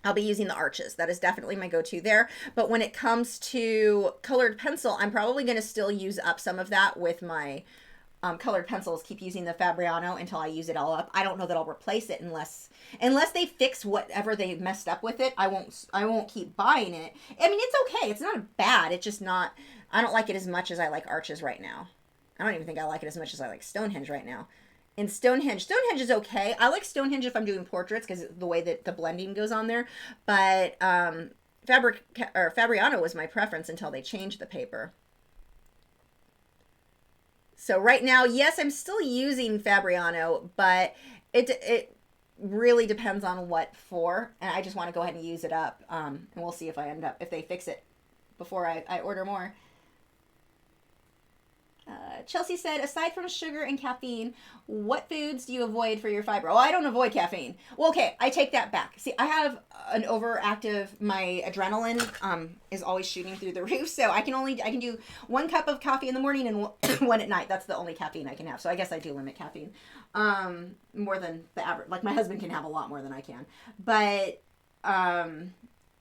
I'll be using the Arches. That is definitely my go-to there. But when it comes to colored pencil, I'm probably going to still use up some of that with my colored pencils. Keep using the Fabriano until I use it all up. I don't know that I'll replace it unless they fix whatever they messed up with it. I won't keep buying it. I mean, it's okay. It's not bad. It's just not, I don't like it as much as I like Arches right now. I don't even think I like it as much as I like Stonehenge right now. In Stonehenge is okay. I like Stonehenge if I'm doing portraits because the way that the blending goes on there. But Fabriano was my preference until they changed the paper. So right now, yes, I'm still using Fabriano, but it really depends on what for. And I just want to go ahead and use it up. And we'll see if if they fix it before I order more. Chelsea said, aside from sugar and caffeine, what foods do you avoid for your fiber? Oh, I don't avoid caffeine. Well, okay, I take that back. See, I have an overactive, my adrenaline is always shooting through the roof, so I can do 1 cup of coffee in the morning and one at night. That's the only caffeine I can have. So I guess I do limit caffeine more than the average. Like my husband can have a lot more than I can, but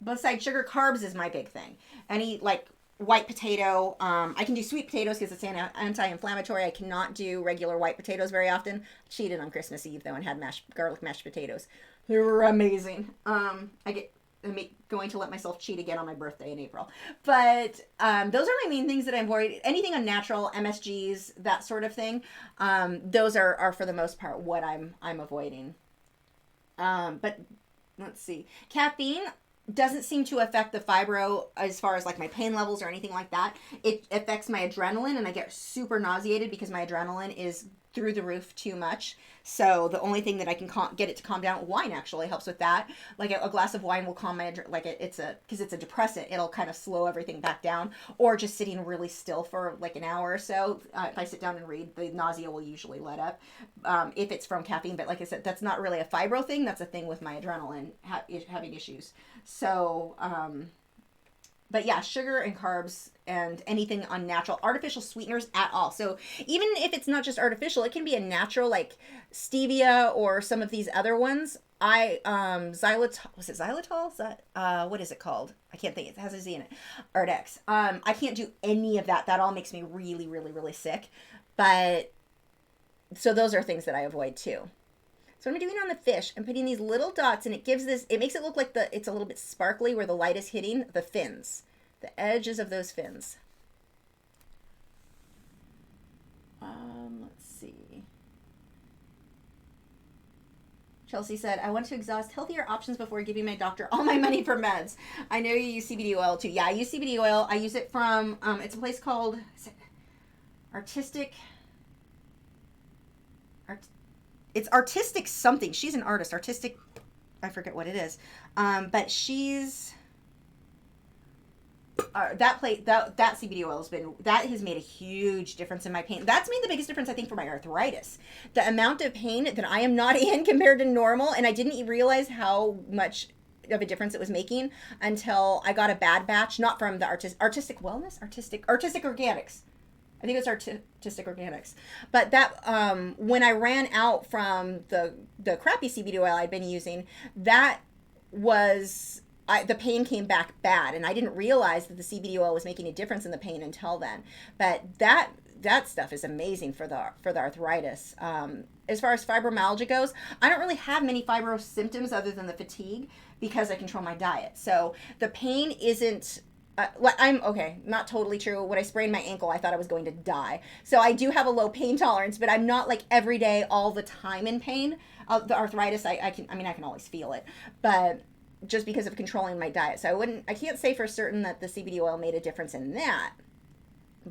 besides sugar, carbs is my big thing. Any like white potato. I can do sweet potatoes because it's anti-inflammatory. I cannot do regular white potatoes very often. Cheated on Christmas Eve though and had garlic mashed potatoes. They were amazing. I'm going to let myself cheat again on my birthday in April. But those are my main things that I avoid. Anything unnatural, MSGs, that sort of thing. Those are for the most part what I'm avoiding. But let's see. Caffeine doesn't seem to affect the fibro as far as like my pain levels or anything like that. It affects my adrenaline and I get super nauseated because my adrenaline is through the roof too much. So the only thing that I can get it to calm down, wine actually helps with that. Like a glass of wine will calm my, because it's a depressant, it'll kind of slow everything back down. Or just sitting really still for like an hour or so. If I sit down and read, the nausea will usually let up if it's from caffeine. But like I said, that's not really a fibro thing. That's a thing with my adrenaline having issues. So, but yeah, sugar and carbs and anything unnatural, artificial sweeteners at all. So even if it's not just artificial, it can be a natural like stevia or some of these other ones. Xylitol, was it xylitol? Is that, what is it called? I can't think. It has a Z in it. Ardex. I can't do any of that. That all makes me really, really, really sick. But so those are things that I avoid too. So what I'm doing on the fish, I'm putting these little dots and it makes it look like it's a little bit sparkly where the light is hitting the fins, the edges of those fins. Let's see. Chelsea said, I want to exhaust healthier options before giving my doctor all my money for meds. I know you use CBD oil too. Yeah, I use CBD oil. I use it from, it's a place called it's Artistic something. She's an artist. Artistic, I forget what it is. But she's that CBD oil has made a huge difference in my pain. That's made the biggest difference, I think, for my arthritis. The amount of pain that I am not in compared to normal, and I didn't realize how much of a difference it was making until I got a bad batch, not from the artistic organics. I think it's Artistic Organics. But that, when I ran out from the crappy CBD oil I'd been using, that was, the pain came back bad. And I didn't realize that the CBD oil was making a difference in the pain until then. But that stuff is amazing for the arthritis. As far as fibromyalgia goes, I don't really have many fibro symptoms other than the fatigue because I control my diet. So the pain isn't... I'm okay, not totally true. When I sprained my ankle, I thought I was going to die. So I do have a low pain tolerance, but I'm not like every day, all the time in pain. The arthritis, I can always feel it, but just because of controlling my diet. So I can't say for certain that the CBD oil made a difference in that,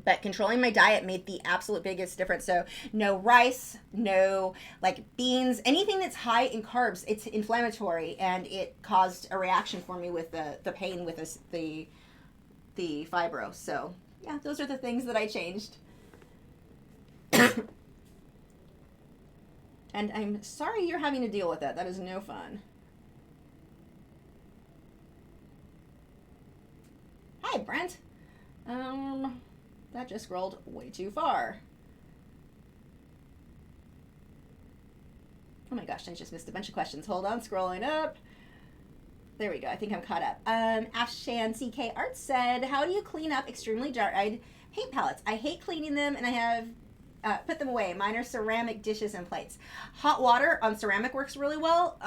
but controlling my diet made the absolute biggest difference. So no rice, no like beans, anything that's high in carbs, it's inflammatory, and it caused a reaction for me with the pain with the fibro. So yeah, those are the things that I changed. And I'm sorry you're having to deal with that. That is no fun. Hi, Brent. That just scrolled way too far. Oh my gosh, I just missed a bunch of questions. Hold on, scrolling up. There we go. I think I'm caught up. Afshan CK Art said, how do you clean up extremely dried paint palettes? I hate cleaning them, and I have put them away. Mine are ceramic dishes and plates. Hot water on ceramic works really well.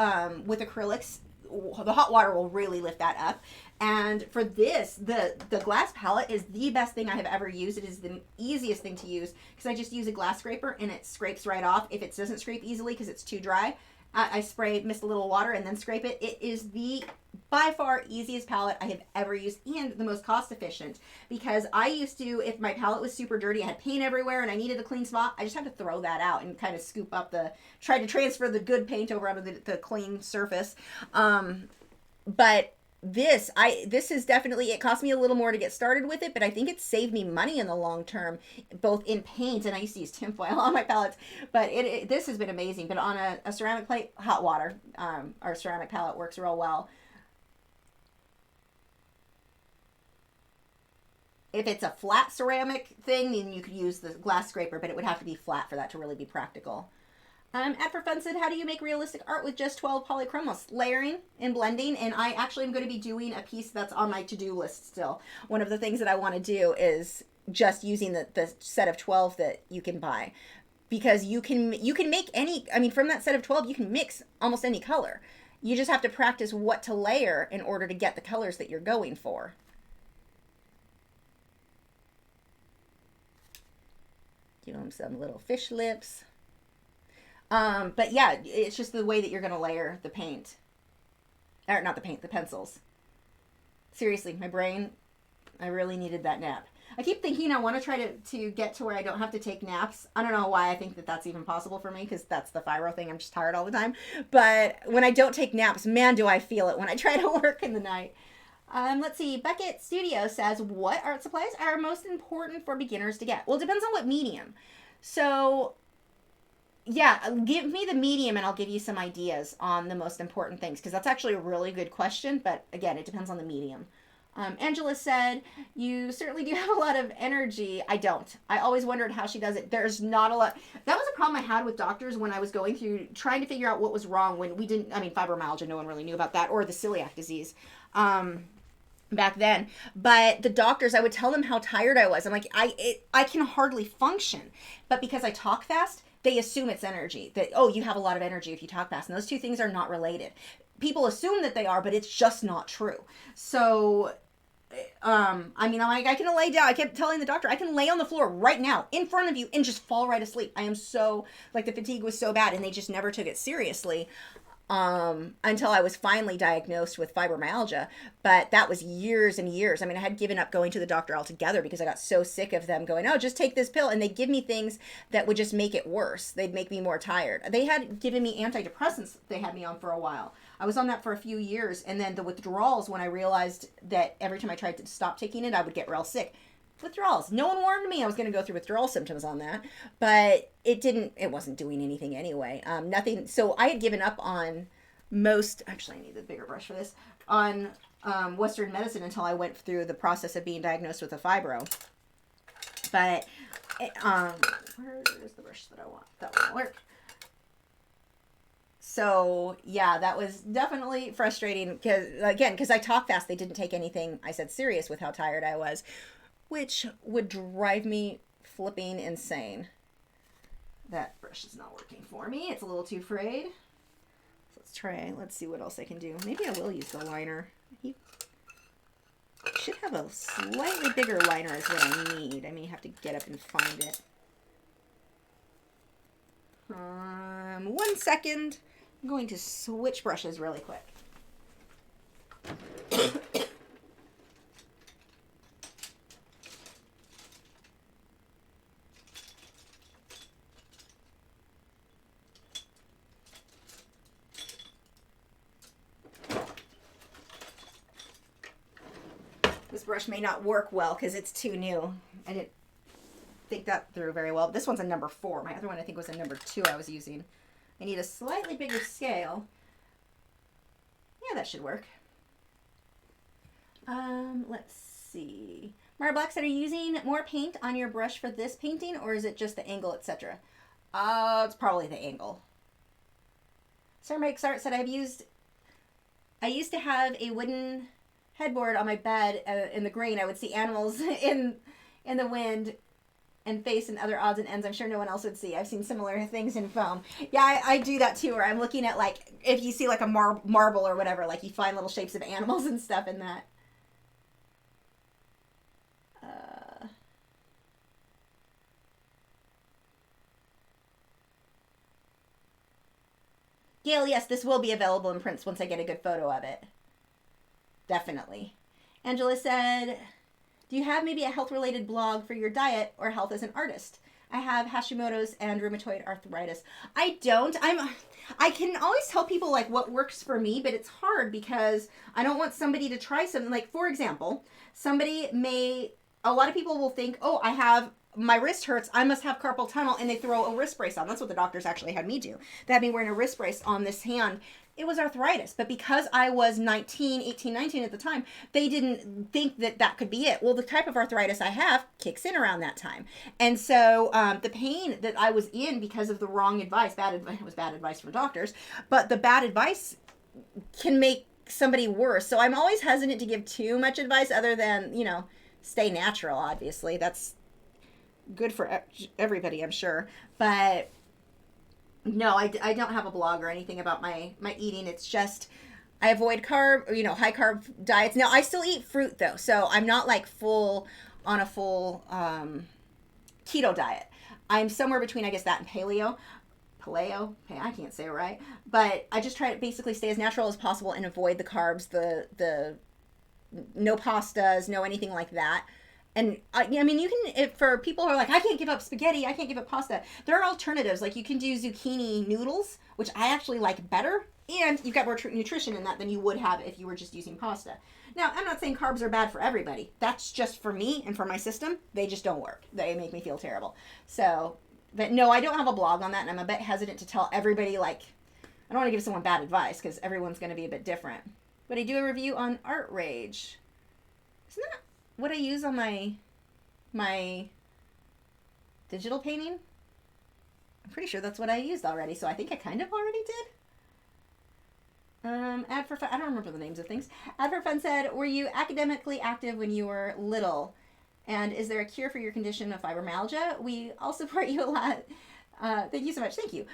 With acrylics, the hot water will really lift that up. And for this, the glass palette is the best thing I have ever used. It is the easiest thing to use because I just use a glass scraper and it scrapes right off. If it doesn't scrape easily because it's too dry, I mist a little water and then scrape it. It is the by far easiest palette I have ever used and the most cost efficient, because I used to, if my palette was super dirty, I had paint everywhere and I needed a clean spot, I just had to throw that out and kind of scoop up try to transfer the good paint over onto the clean surface. But this is definitely, it cost me a little more to get started with it, but I think it saved me money in the long term, both in paint, and I used to use tinfoil on my palettes, but this has been amazing. But on a ceramic plate, hot water, our ceramic palette works real well. If it's a flat ceramic thing, then you could use the glass scraper, but it would have to be flat for that to really be practical. At For Fun said, how do you make realistic art with just 12 polychromos? Layering and blending, and I actually am going to be doing a piece that's on my to-do list still. One of the things that I want to do is just using the set of 12 that you can buy. Because you can make any, I mean, from that set of 12, you can mix almost any color. You just have to practice what to layer in order to get the colors that you're going for. Give them some little fish lips. But yeah, it's just the way that you're going to layer the paint. Or not the paint, the pencils. Seriously, my brain, I really needed that nap. I keep thinking I want to try to get to where I don't have to take naps. I don't know why I think that that's even possible for me, because that's the Fibro thing. I'm just tired all the time. But when I don't take naps, man, do I feel it when I try to work in the night. Let's see. Beckett Studio says, what art supplies are most important for beginners to get? Well, it depends on what medium. So, yeah, give me the medium and I'll give you some ideas on the most important things, because that's actually a really good question. But again, it depends on the medium. Angela said, you certainly do have a lot of energy. I don't. I always wondered how she does it. There's not a lot. That was a problem I had with doctors when I was going through trying to figure out what was wrong when we didn't, I mean, fibromyalgia, no one really knew about that, or the celiac disease. Back then, but the doctors, I would tell them how tired I was. I'm like, I can hardly function, but because I talk fast, they assume it's energy, that, oh, you have a lot of energy if you talk fast, and those two things are not related. People assume that they are, but it's just not true. So, I mean, I can lay down. I kept telling the doctor, I can lay on the floor right now in front of you and just fall right asleep. I am so, like, the fatigue was so bad, and they just never took it seriously. Until I was finally diagnosed with fibromyalgia, but that was years and years. I mean, I had given up going to the doctor altogether because I got so sick of them going, oh, just take this pill. And they'd give me things that would just make it worse. They'd make me more tired. They had given me antidepressants they had me on for a while. I was on that for a few years. And then the withdrawals, when I realized that every time I tried to stop taking it, I would get real sick. Withdrawals. No one warned me I was going to go through withdrawal symptoms on that, but it wasn't doing anything anyway. Nothing. So I had given up on most, actually I need a bigger brush for this, on Western medicine until I went through the process of being diagnosed with a fibro. But, where's the brush that I want? That won't work. So, yeah, that was definitely frustrating because I talk fast. They didn't take anything I said serious with how tired I was, which would drive me flipping insane. That brush is not working for me. It's a little too frayed. So let's try. Let's see what else I can do. Maybe I will use the liner. He should have a slightly bigger liner is what I need. I may have to get up and find it. 1 second. I'm going to switch brushes really quick. This brush may not work well because it's too new. I didn't think that through very well. This one's a number 4. My other one I think was a number 2 I was using. I need a slightly bigger scale. Yeah, that should work. Let's see. Mara Black said, are you using more paint on your brush for this painting, or is it just the angle, etc.? It's probably the angle. Sir Mike Sart said, I used to have a wooden headboard on my bed in the green. I would see animals in the wind and face and other odds and ends I'm sure no one else would see. I've seen similar things in foam. Yeah, I do that too, where I'm looking at, like, if you see like a marble or whatever, like you find little shapes of animals and stuff in that. Gail, yes, this will be available in prints once I get a good photo of it. Definitely. Angela said, do you have maybe a health-related blog for your diet or health as an artist? I have Hashimoto's and rheumatoid arthritis. I don't. I can always tell people like what works for me, but it's hard because I don't want somebody to try something. Like, for example, a lot of people will think, oh, my wrist hurts, I must have carpal tunnel, and they throw a wrist brace on. That's what the doctors actually had me do. They had me wearing a wrist brace on this hand. It was arthritis, but because I was 18, 19 at the time, they didn't think that that could be it. Well, the type of arthritis I have kicks in around that time. And so the pain that I was in because of the wrong advice, it was bad advice from doctors, but the bad advice can make somebody worse. So I'm always hesitant to give too much advice other than, stay natural, obviously. That's good for everybody, I'm sure. But no, I don't have a blog or anything about my eating. It's just I avoid high carb diets. Now I still eat fruit though, so I'm not like on a full keto diet. I'm somewhere between, I guess, that and paleo. I can't say it right, but I just try to basically stay as natural as possible and avoid the carbs, the no pastas, no anything like that. And I mean, you can, for people who are like, I can't give up spaghetti, I can't give up pasta, there are alternatives. Like you can do zucchini noodles, which I actually like better, and you've got more nutrition in that than you would have if you were just using pasta. Now, I'm not saying carbs are bad for everybody. That's just for me and for my system. They just don't work. They make me feel terrible. So, but no, I don't have a blog on that, and I'm a bit hesitant to tell everybody, like, I don't want to give someone bad advice because everyone's going to be a bit different. But I do a review on Art Rage. Isn't that what I use on my digital painting? I'm pretty sure that's what I used already, so I think I kind of already did. Ad for Fun, I don't remember the names of things. Ad for Fun said, were you academically active when you were little? And is there a cure for your condition of fibromyalgia? We all support you a lot. Thank you so much. Thank you.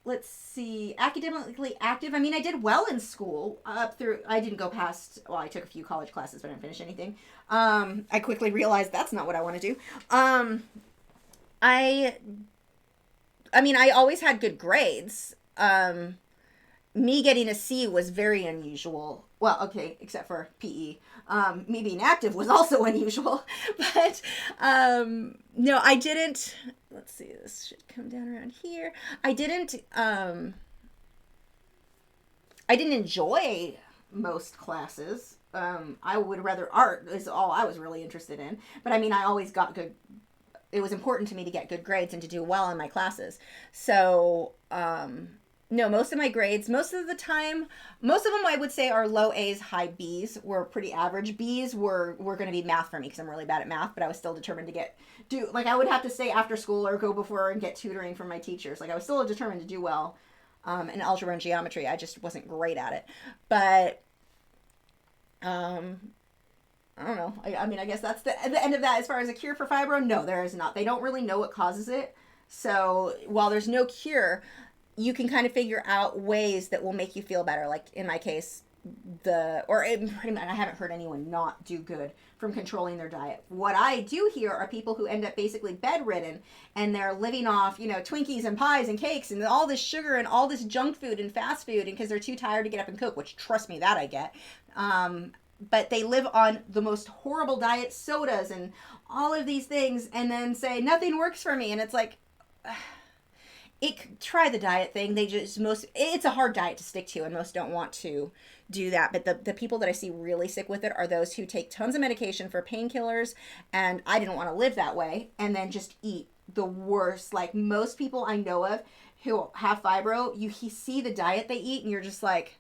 Let's see, academically active. I mean, I did well in school I didn't go past, well, I took a few college classes, but I didn't finish anything. I quickly realized that's not what I want to do. I always had good grades. Me getting a C was very unusual. Well, okay, except for PE. Me being active was also unusual. But no, I didn't. Let's see, this should come down around here. I didn't enjoy most classes. I would rather art is all I was really interested in. But I mean, I always got good. It was important to me to get good grades and to do well in my classes. So, no, most of my grades, most of them I would say are low A's, high B's, were pretty average. B's were going to be math for me because I'm really bad at math, but I was still determined to I would have to stay after school or go before and get tutoring from my teachers. Like I was still determined to do well in algebra and geometry. I just wasn't great at it. But, I don't know. I guess that's the end of that. As far as a cure for fibro, no, there is not. They don't really know what causes it. So while there's no cure, you can kind of figure out ways that will make you feel better. Like in my case, pretty much, I haven't heard anyone not do good from controlling their diet. What I do hear are people who end up basically bedridden and they're living off, Twinkies and pies and cakes and all this sugar and all this junk food and fast food, and because they're too tired to get up and cook, which trust me, that I get. But they live on the most horrible diet, sodas and all of these things, and then say nothing works for me. And it's like, try the diet thing. It's a hard diet to stick to, and most don't want to do that. But the people that I see really sick with it are those who take tons of medication for painkillers, and I didn't want to live that way, and then just eat the worst. Like most people I know of who have fibro, you see the diet they eat, and you're just like,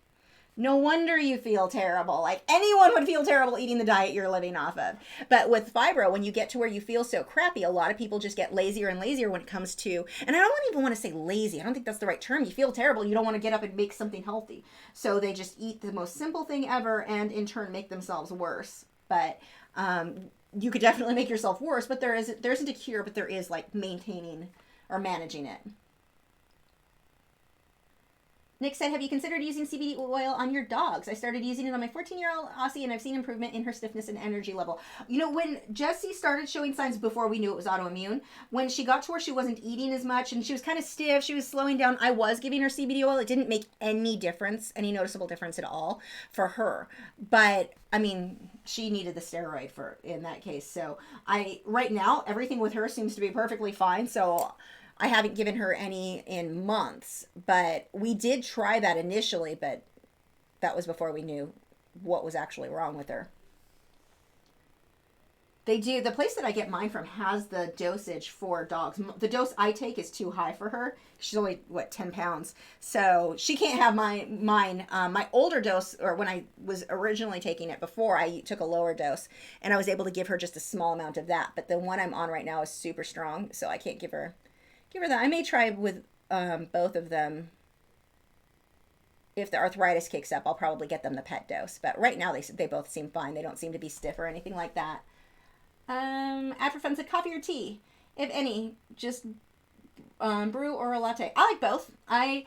no wonder you feel terrible. Like anyone would feel terrible eating the diet you're living off of. But with fibro, when you get to where you feel so crappy, a lot of people just get lazier and lazier when it comes to, and I don't even want to say lazy. I don't think that's the right term. You feel terrible. You don't want to get up and make something healthy. So they just eat the most simple thing ever and in turn make themselves worse. But you could definitely make yourself worse, but there isn't a cure, but there is like maintaining or managing it. Nick said, have you considered using CBD oil on your dogs? I started using it on my 14-year-old Aussie, and I've seen improvement in her stiffness and energy level. You know, when Jessie started showing signs before we knew it was autoimmune, when she got to where she wasn't eating as much and she was kind of stiff, she was slowing down, I was giving her CBD oil. It didn't make any difference, any noticeable difference at all for her. But, I mean, she needed the steroid in that case. So right now, everything with her seems to be perfectly fine. So I haven't given her any in months, but we did try that initially, but that was before we knew what was actually wrong with her. The place that I get mine from has the dosage for dogs. The dose I take is too high for her. She's only, 10 pounds. So she can't have mine. My older dose, or when I was originally taking it before, I took a lower dose, and I was able to give her just a small amount of that. But the one I'm on right now is super strong, so I can't give her that. I may try with both of them. If the arthritis kicks up, I'll probably get them the pet dose. But right now, they both seem fine. They don't seem to be stiff or anything like that. After Fun said, coffee or tea? If any, just brew or a latte. I like both. I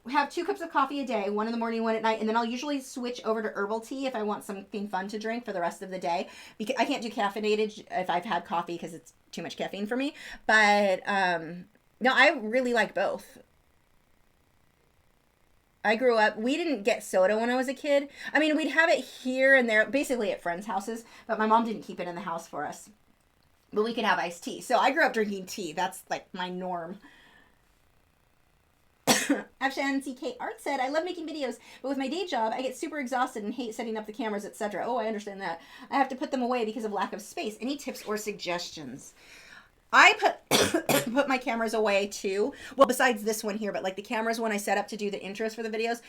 have 2 cups of coffee a day, one in the morning, one at night, and then I'll usually switch over to herbal tea if I want something fun to drink for the rest of the day. Because I can't do caffeinated if I've had coffee because it's too much caffeine for me. But no, I really like both. I grew up, we didn't get soda when I was a kid. I mean, we'd have it here and there, basically at friends' houses, but my mom didn't keep it in the house for us. But we could have iced tea. So I grew up drinking tea. That's like my norm. Afshan CK Art said, I love making videos, but with my day job, I get super exhausted and hate setting up the cameras, etc. Oh, I understand that. I have to put them away because of lack of space. Any tips or suggestions? I put my cameras away too. Well, besides this one here, but like the cameras when I set up to do the intros for the videos,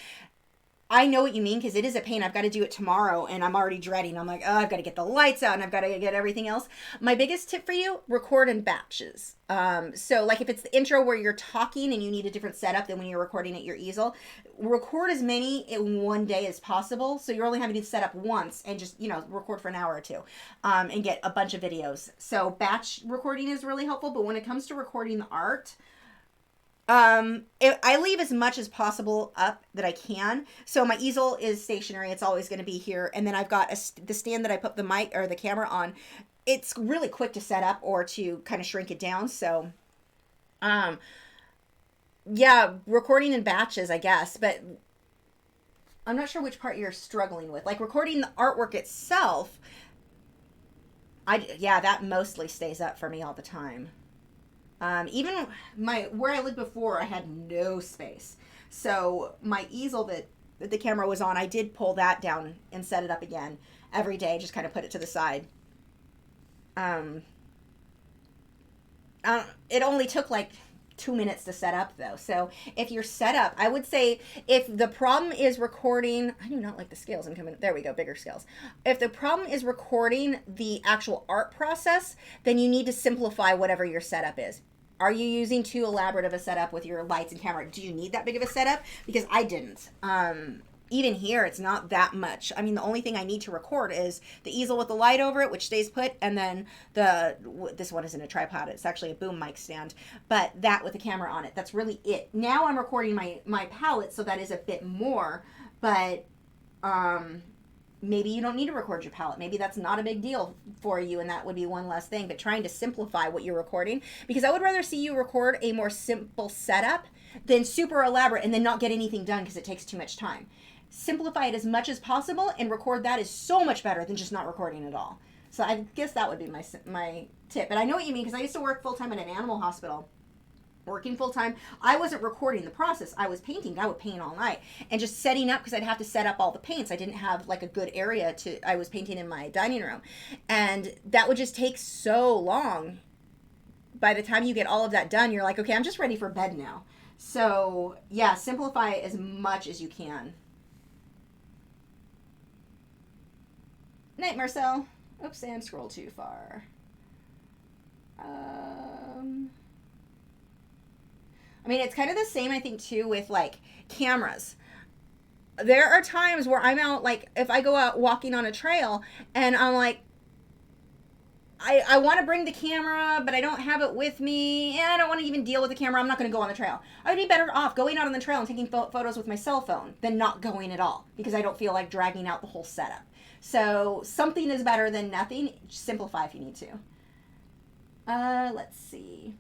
I know what you mean because it is a pain. I've got to do it tomorrow and I'm already dreading. I'm like, oh, I've got to get the lights out and I've got to get everything else. My biggest tip for you, record in batches. So like if it's the intro where you're talking and you need a different setup than when you're recording at your easel, record as many in one day as possible. So you're only having to set up once and just, record for an hour or two and get a bunch of videos. So batch recording is really helpful. But when it comes to recording the art, I leave as much as possible up that I can. So my easel is stationary. It's always going to be here. And then I've got the stand that I put the mic or the camera on. It's really quick to set up or to kind of shrink it down. So, yeah, recording in batches, I guess, but I'm not sure which part you're struggling with. Like recording the artwork itself, that mostly stays up for me all the time. Even where I lived before, I had no space. So my easel that the camera was on, I did pull that down and set it up again every day, just kind of put it to the side. It only took like 2 minutes to set up though. So if you're set up, I would say if the problem is recording, I do not like the scales. There we go, bigger scales. If the problem is recording the actual art process, then you need to simplify whatever your setup is. Are you using too elaborate of a setup with your lights and camera? Do you need that big of a setup? Because I didn't. Even here, it's not that much. I mean, the only thing I need to record is the easel with the light over it, which stays put, and then this one isn't a tripod. It's actually a boom mic stand, but that with the camera on it. That's really it. Now I'm recording my palette, so that is a bit more, but maybe you don't need to record your palette. Maybe that's not a big deal for you, and that would be one less thing, but trying to simplify what you're recording, because I would rather see you record a more simple setup than super elaborate and then not get anything done because it takes too much time. Simplify it as much as possible and record that is so much better than just not recording at all. So I guess that would be my tip. But I know what you mean because I used to work full-time in an animal hospital. Working full-time, I wasn't recording the process. I was painting. I would paint all night. And just setting up, because I'd have to set up all the paints. I didn't have like a good area I was painting in my dining room. And that would just take so long. By the time you get all of that done, you're like, okay, I'm just ready for bed now. So yeah, simplify it as much as you can. Night, Marcel. Oops, and scroll too far. I mean, it's kind of the same, I think, too, with, like, cameras. There are times where I'm out, like, if I go out walking on a trail, and I'm like, I want to bring the camera, but I don't have it with me, and I don't want to even deal with the camera. I'm not going to go on the trail. I'd be better off going out on the trail and taking photos with my cell phone than not going at all, because I don't feel like dragging out the whole setup. So something is better than nothing. Just simplify if you need to. Let's see.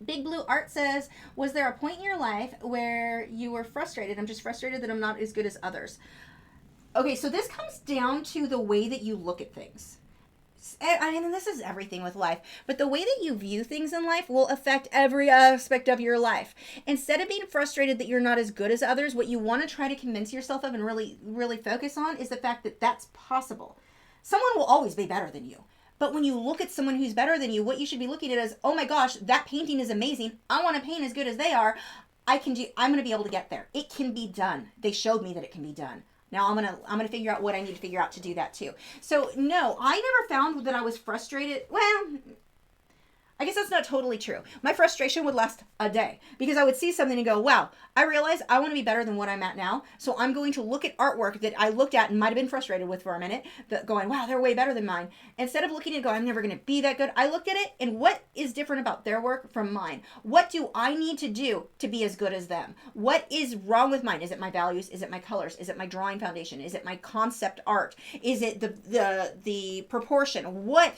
Big Blue Art says, was there a point in your life where you were frustrated? I'm just frustrated that I'm not as good as others. Okay, so this comes down to the way that you look at things. I mean, this is everything with life, but the way that you view things in life will affect every aspect of your life. Instead of being frustrated that you're not as good as others, what you want to try to convince yourself of and really, really focus on is the fact that that's possible. Someone will always be better than you. But when you look at someone who's better than you, what you should be looking at is, oh my gosh, that painting is amazing. I want to paint as good as they are. I'm going to be able to get there. It can be done. They showed me that it can be done. Now I'm gonna figure out what I need to figure out to do that too. So no, I never found that I was frustrated. Well, I guess that's not totally true. My frustration would last a day because I would see something and go, wow, I realize I want to be better than what I'm at now. So I'm going to look at artwork that I looked at and might have been frustrated with for a minute, going, wow, they're way better than mine. Instead of looking at it and going, I'm never going to be that good, I looked at it and what is different about their work from mine? What do I need to do to be as good as them? What is wrong with mine? Is it my values? Is it my colors? Is it my drawing foundation? Is it my concept art? Is it the proportion? What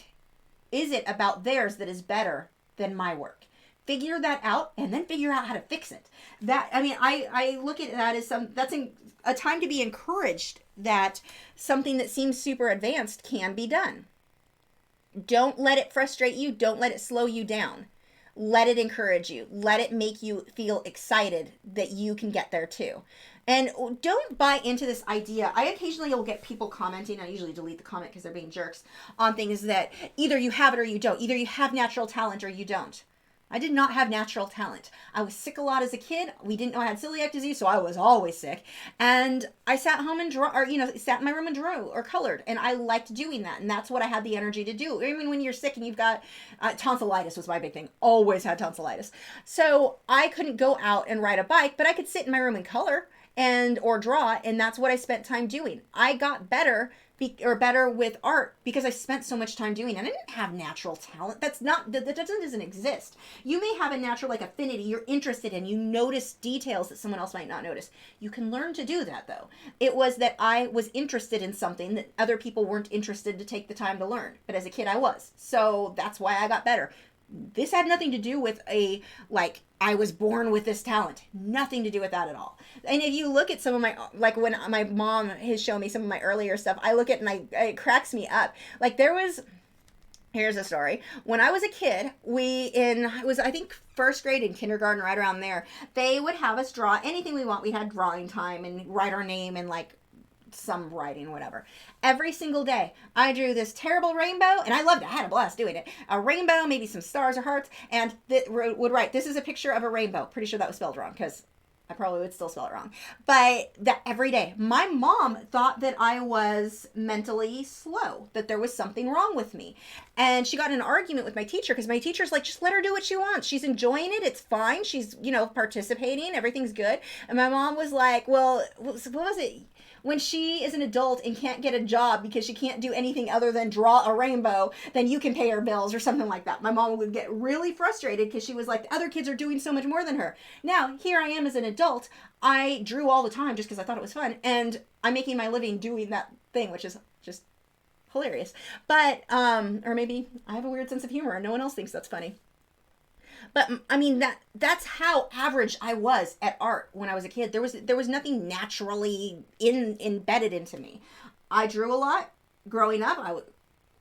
is it about theirs that is better than my work? Figure that out and then figure out how to fix it. I look at that as a time to be encouraged that something that seems super advanced can be done. Don't let it frustrate you. Don't let it slow you down. Let it encourage you. Let it make you feel excited that you can get there too. And don't buy into this idea. I occasionally will get people commenting. I usually delete the comment because they're being jerks on things that either you have it or you don't. Either you have natural talent or you don't. I did not have natural talent. I was sick a lot as a kid. We didn't know I had celiac disease, so I was always sick. And I sat home and sat in my room and drew or colored. And I liked doing that. And that's what I had the energy to do. I mean, when you're sick and you've got tonsillitis was my big thing. Always had tonsillitis. So I couldn't go out and ride a bike, but I could sit in my room and color or draw. And that's what I spent time doing. I got better with art because I spent so much time doing it. I didn't have natural talent. That doesn't exist. You may have a natural affinity you're interested in. You notice details that someone else might not notice. You can learn to do that though. It was that I was interested in something that other people weren't interested to take the time to learn. But as a kid I was. So that's why I got better. This had nothing to do with I was born with this talent. Nothing to do with that at all. And if you look at some of my, when my mom has shown me some of my earlier stuff, I look at it and it cracks me up. Here's a story. When I was a kid, it was I think first grade in kindergarten, right around there, they would have us draw anything we want. We had drawing time and write our name and some writing, whatever. Every single day, I drew this terrible rainbow, and I loved it. I had a blast doing it. A rainbow, maybe some stars or hearts, and would write, this is a picture of a rainbow. Pretty sure that was spelled wrong, because I probably would still spell it wrong. But that every day. My mom thought that I was mentally slow, that there was something wrong with me. And she got in an argument with my teacher, because my teacher's like, just let her do what she wants. She's enjoying it. It's fine. She's, participating. Everything's good. And my mom was like, well, what was it? When she is an adult and can't get a job because she can't do anything other than draw a rainbow, then you can pay her bills or something like that. My mom would get really frustrated because she was like, the other kids are doing so much more than her. Now, here I am as an adult. I drew all the time just because I thought it was fun. And I'm making my living doing that thing, which is just hilarious. But, or maybe I have a weird sense of humor and no one else thinks that's funny. But I mean, that's how average I was at art when I was a kid. There was nothing naturally embedded into me. I drew a lot growing up.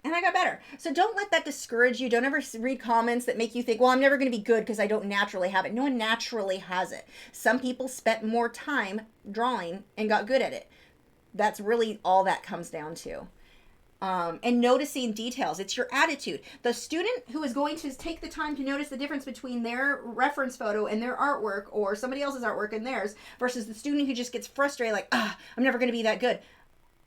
And I got better. So don't let that discourage you. Don't ever read comments that make you think, well, I'm never going to be good because I don't naturally have it. No one naturally has it. Some people spent more time drawing and got good at it. That's really all that comes down to. And noticing details. It's your attitude. The student who is going to take the time to notice the difference between their reference photo and their artwork or somebody else's artwork and theirs versus the student who just gets frustrated I'm never going to be that good.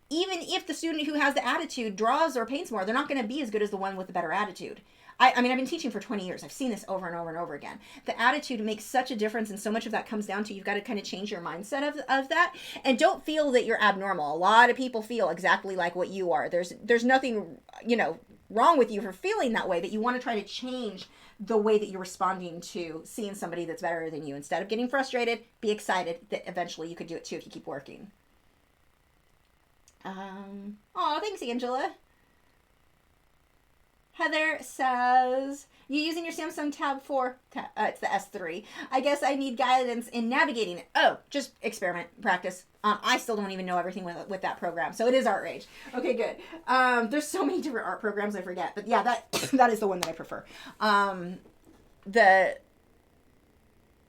Even if the student who has the attitude draws or paints more, they're not going to be as good as the one with the better attitude. I mean, I've been teaching for 20 years. I've seen this over and over and over again. The attitude makes such a difference, and so much of that comes down to you've got to kind of change your mindset of that. And don't feel that you're abnormal. A lot of people feel exactly like what you are. There's nothing, wrong with you for feeling that way, but you want to try to change the way that you're responding to seeing somebody that's better than you. Instead of getting frustrated, be excited that eventually you could do it too if you keep working. Oh, thanks, Angela. Heather says, you using your Samsung Tab 4? It's the S3. I guess I need guidance in navigating it. Oh, just experiment, practice. I still don't even know everything with that program, so it is Art Rage. Okay, good. There's so many different art programs I forget, but yeah, that is the one that I prefer.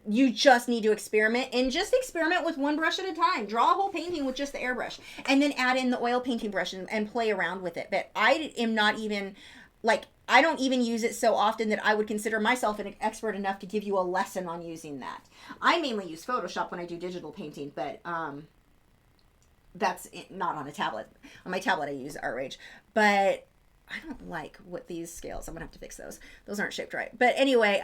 You just need to experiment, and just experiment with one brush at a time. Draw a whole painting with just the airbrush, and then add in the oil painting brush and play around with it. But I am not even... like, I don't even use it so often that I would consider myself an expert enough to give you a lesson on using that. I mainly use Photoshop when I do digital painting, but that's not on a tablet. On my tablet, I use Art Rage. But I don't like what these scales. I'm going to have to fix those. Those aren't shaped right. But anyway,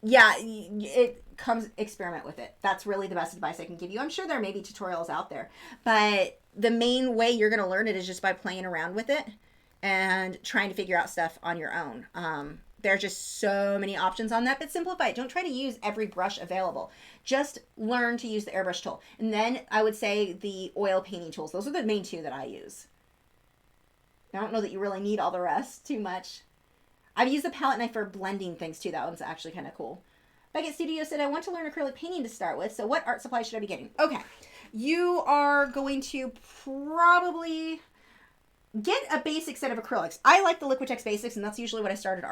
yeah, it comes, experiment with it. That's really the best advice I can give you. I'm sure there may be tutorials out there. But the main way you're going to learn it is just by playing around with it and trying to figure out stuff on your own. There's just so many options on that, but simplify it. Don't try to use every brush available. Just learn to use the airbrush tool. And then I would say the oil painting tools. Those are the main two that I use. I don't know that you really need all the rest too much. I've used the palette knife for blending things too. That one's actually kind of cool. Beckett Studio said, I want to learn acrylic painting to start with. So what art supply should I be getting? Okay. You are going to probably... get a basic set of acrylics. I like the Liquitex basics, and that's usually what I started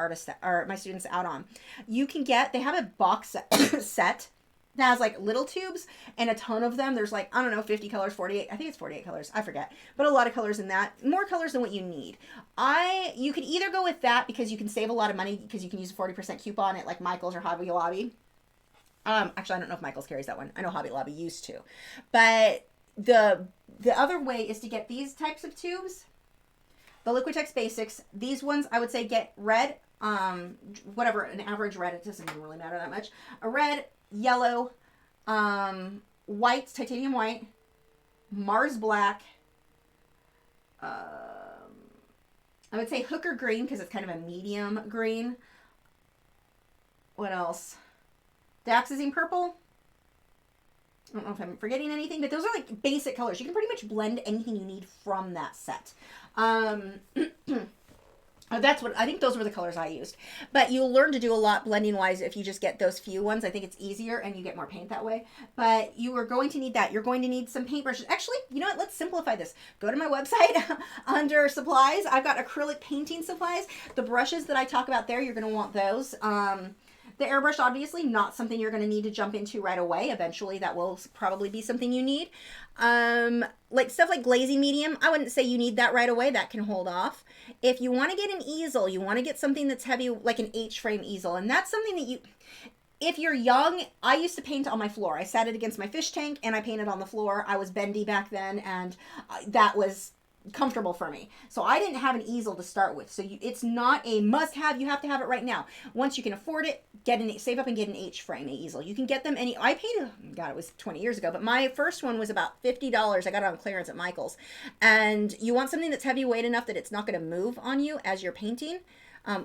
my students out on. You can get, they have a box set that has like little tubes and a ton of them. There's like, I don't know, 50 colors, 48. I think it's 48 colors. I forget. But a lot of colors in that. More colors than what you need. You could either go with that because you can save a lot of money because you can use a 40% coupon at like Michael's or Hobby Lobby. Actually, I don't know if Michael's carries that one. I know Hobby Lobby used to. But the other way is to get these types of tubes. The Liquitex Basics, these ones I would say get red, whatever, an average red, it doesn't even really matter that much. A red, yellow, white, titanium white, Mars black, I would say hooker green because it's kind of a medium green. What else? Daxazine purple. I don't know if I'm forgetting anything, but those are like basic colors. You can pretty much blend anything you need from that set. That's what I think those were the colors I used. But you'll learn to do a lot blending wise if you just get those few ones. I think it's easier and you get more paint that way. But you are going to need that. You're going to need some paintbrushes. Actually, you know what? Let's simplify this. Go to my website under supplies. I've got acrylic painting supplies. The brushes that I talk about there, you're going to want those. The airbrush, obviously, not something you're going to need to jump into right away. Eventually, that will probably be something you need. Like stuff like glazing medium, I wouldn't say you need that right away. That can hold off. If you want to get an easel, you want to get something that's heavy, like an H-frame easel. And that's something that if you're young, I used to paint on my floor. I sat it against my fish tank and I painted on the floor. I was bendy back then, and that was comfortable for me. So I didn't have an easel to start with. So it's not a must-have. You have to have it right now. Once you can afford it, save up and get an H-frame easel. You can get them I paid, God, it was 20 years ago, but my first one was about $50. I got it on clearance at Michael's. And you want something that's heavyweight enough that it's not going to move on you as you're painting.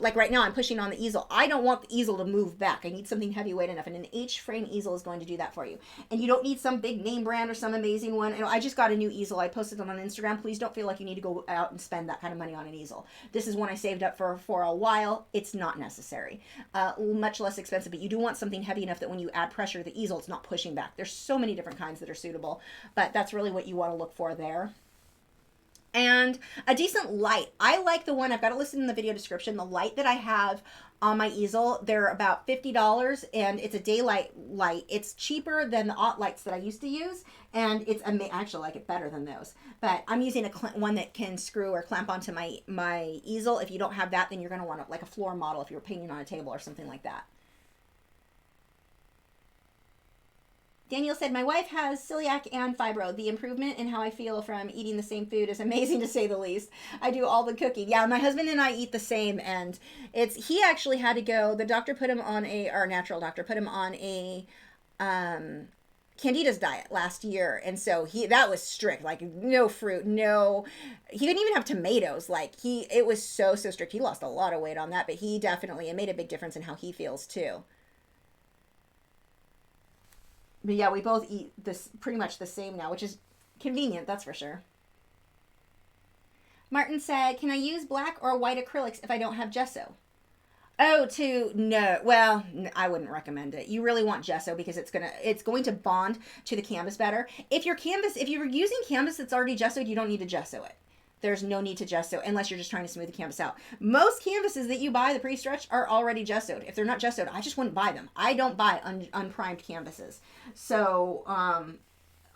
Like right now I'm pushing on the easel. I don't want the easel to move back. I need something heavyweight enough, and an H-frame easel is going to do that for you. And you don't need some big name brand or some amazing one. I just got a new easel. I posted it on Instagram. Please don't feel like you need to go out and spend that kind of money on an easel. This is one I saved up for a while. It's not necessary. Much less expensive, but you do want something heavy enough that when you add pressure to the easel, it's not pushing back. There's so many different kinds that are suitable, but that's really what you want to look for there. And a decent light. I like the one, I've got it listed in the video description, the light that I have on my easel. They're about $50, and it's a daylight light. It's cheaper than the Ott lights that I used to use, and I actually like it better than those. But I'm using one that can screw or clamp onto my easel. If you don't have that, then you're going to want like a floor model if you're painting on a table or something like that. Daniel said, my wife has celiac and fibro. The improvement in how I feel from eating the same food is amazing, to say the least. I do all the cooking. Yeah, my husband and I eat the same, and he actually had to go, the doctor put him on our natural doctor put him on a Candida's diet last year, and so that was strict, like no fruit, no, he didn't even have tomatoes, like it was so strict. He lost a lot of weight on that, but he definitely, it made a big difference in how he feels too. But yeah, we both eat this pretty much the same now, which is convenient, that's for sure. Martin said, can I use black or white acrylics if I don't have gesso? Oh, no. Well, I wouldn't recommend it. You really want gesso because it's going to bond to the canvas better. If you're using canvas that's already gessoed, you don't need to gesso it. There's no need to gesso unless you're just trying to smooth the canvas out. Most canvases that you buy, the pre-stretched, are already gessoed. If they're not gessoed, I just wouldn't buy them. I don't buy unprimed canvases. So,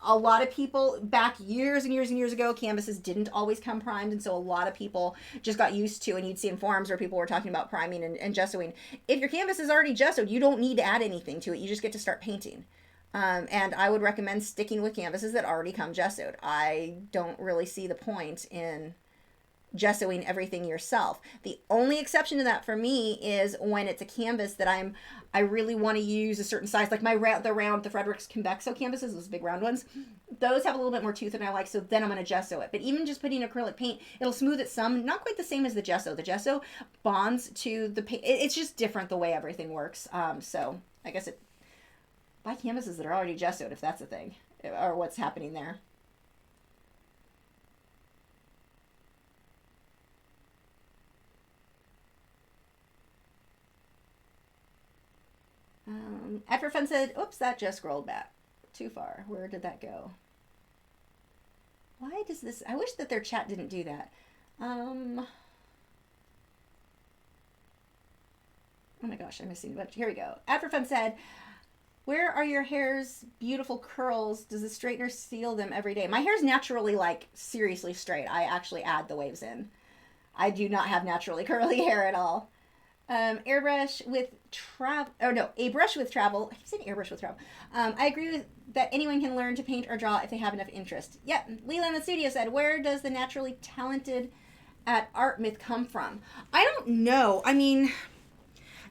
a lot of people back years and years and years ago, canvases didn't always come primed, and so a lot of people just got used to, and you'd see in forums where people were talking about priming and gessoing. If your canvas is already gessoed, you don't need to add anything to it. You just get to start painting. And I would recommend sticking with canvases that already come gessoed. I don't really see the point in gessoing everything yourself. The only exception to that for me is when it's a canvas that I really want to use a certain size, like the Fredericks Convexo canvases, those big round ones. Those have a little bit more tooth than I like, so then I'm going to gesso it. But even just putting acrylic paint, it'll smooth it some, not quite the same as the gesso. The gesso bonds to the paint. It's just different the way everything works. So I guess buy canvases that are already gessoed if that's a thing, or what's happening there. Edgar Fun said, oops, that just scrolled back too far. Where did that go? Why does this, I wish that their chat didn't do that. Oh my gosh, I'm missing a bunch. Here we go. Edgar Fun said, where are your hair's beautiful curls? Does the straightener seal them every day? My hair's naturally, like, seriously straight. I actually add the waves in. I do not have naturally curly hair at all. Airbrush with travel, or no, a brush with travel. I keep saying airbrush with travel. I agree with that anyone can learn to paint or draw if they have enough interest. Yep, Leela in the studio said, where does the naturally talented at art myth come from? I don't know. I mean,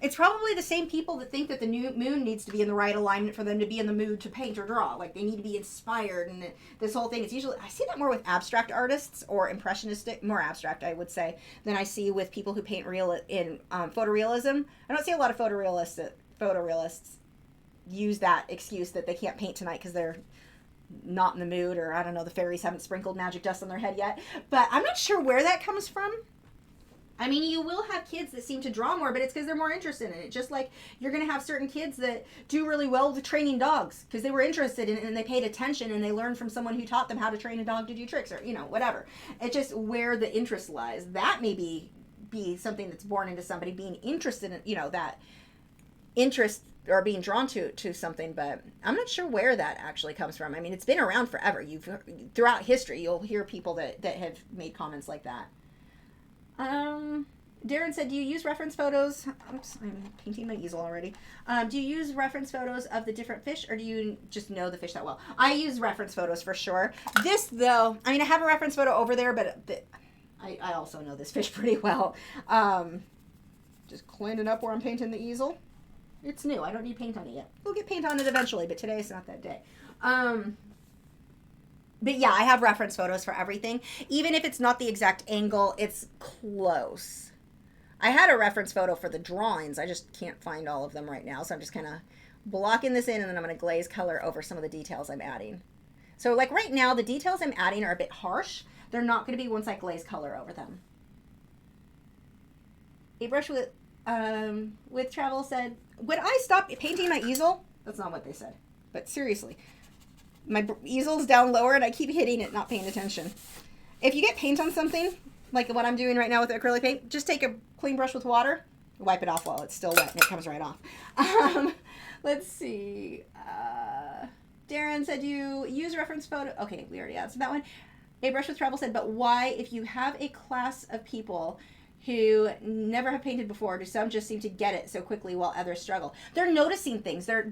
it's probably the same people that think that the new moon needs to be in the right alignment for them to be in the mood to paint or draw. Like, they need to be inspired, and this whole thing. It's usually, I see that more with abstract artists or impressionistic, more abstract, I would say, than I see with people who paint real in photorealism. I don't see a lot of photorealists use that excuse that they can't paint tonight because they're not in the mood, or I don't know, the fairies haven't sprinkled magic dust on their head yet. But I'm not sure where that comes from. I mean, you will have kids that seem to draw more, but it's because they're more interested in it. Just like you're going to have certain kids that do really well with training dogs because they were interested in it and they paid attention and they learned from someone who taught them how to train a dog to do tricks, or, whatever. It's just where the interest lies. That may be something that's born into somebody being interested in, that interest or being drawn to something, but I'm not sure where that actually comes from. I mean, it's been around forever. Throughout history, you'll hear people that have made comments like that. Darren said, do you use reference photos? Oops, I'm painting my easel already. Do you use reference photos of the different fish, or do you just know the fish that well? I use reference photos for sure. This, though, I mean, I have a reference photo over there, but I also know this fish pretty well. Just cleaning up where I'm painting the easel. It's new. I don't need paint on it yet. We'll get paint on it eventually, but today is not that day. But yeah, I have reference photos for everything. Even if it's not the exact angle, it's close. I had a reference photo for the drawings. I just can't find all of them right now. So I'm just kind of blocking this in, and then I'm going to glaze color over some of the details I'm adding. So like right now, the details I'm adding are a bit harsh. They're not going to be once I glaze color over them. A brush with travel said, would I stop painting my easel? That's not what they said. But seriously. My easel's down lower and I keep hitting it, not paying attention. If you get paint on something, like what I'm doing right now with the acrylic paint, just take a clean brush with water, wipe it off while it's still wet, and it comes right off. Let's see. Darren said you use reference photo. Okay, we already answered that one. A brush with travel said, but why, if you have a class of people, who never have painted before, do some just seem to get it so quickly while others struggle? They're noticing things. They're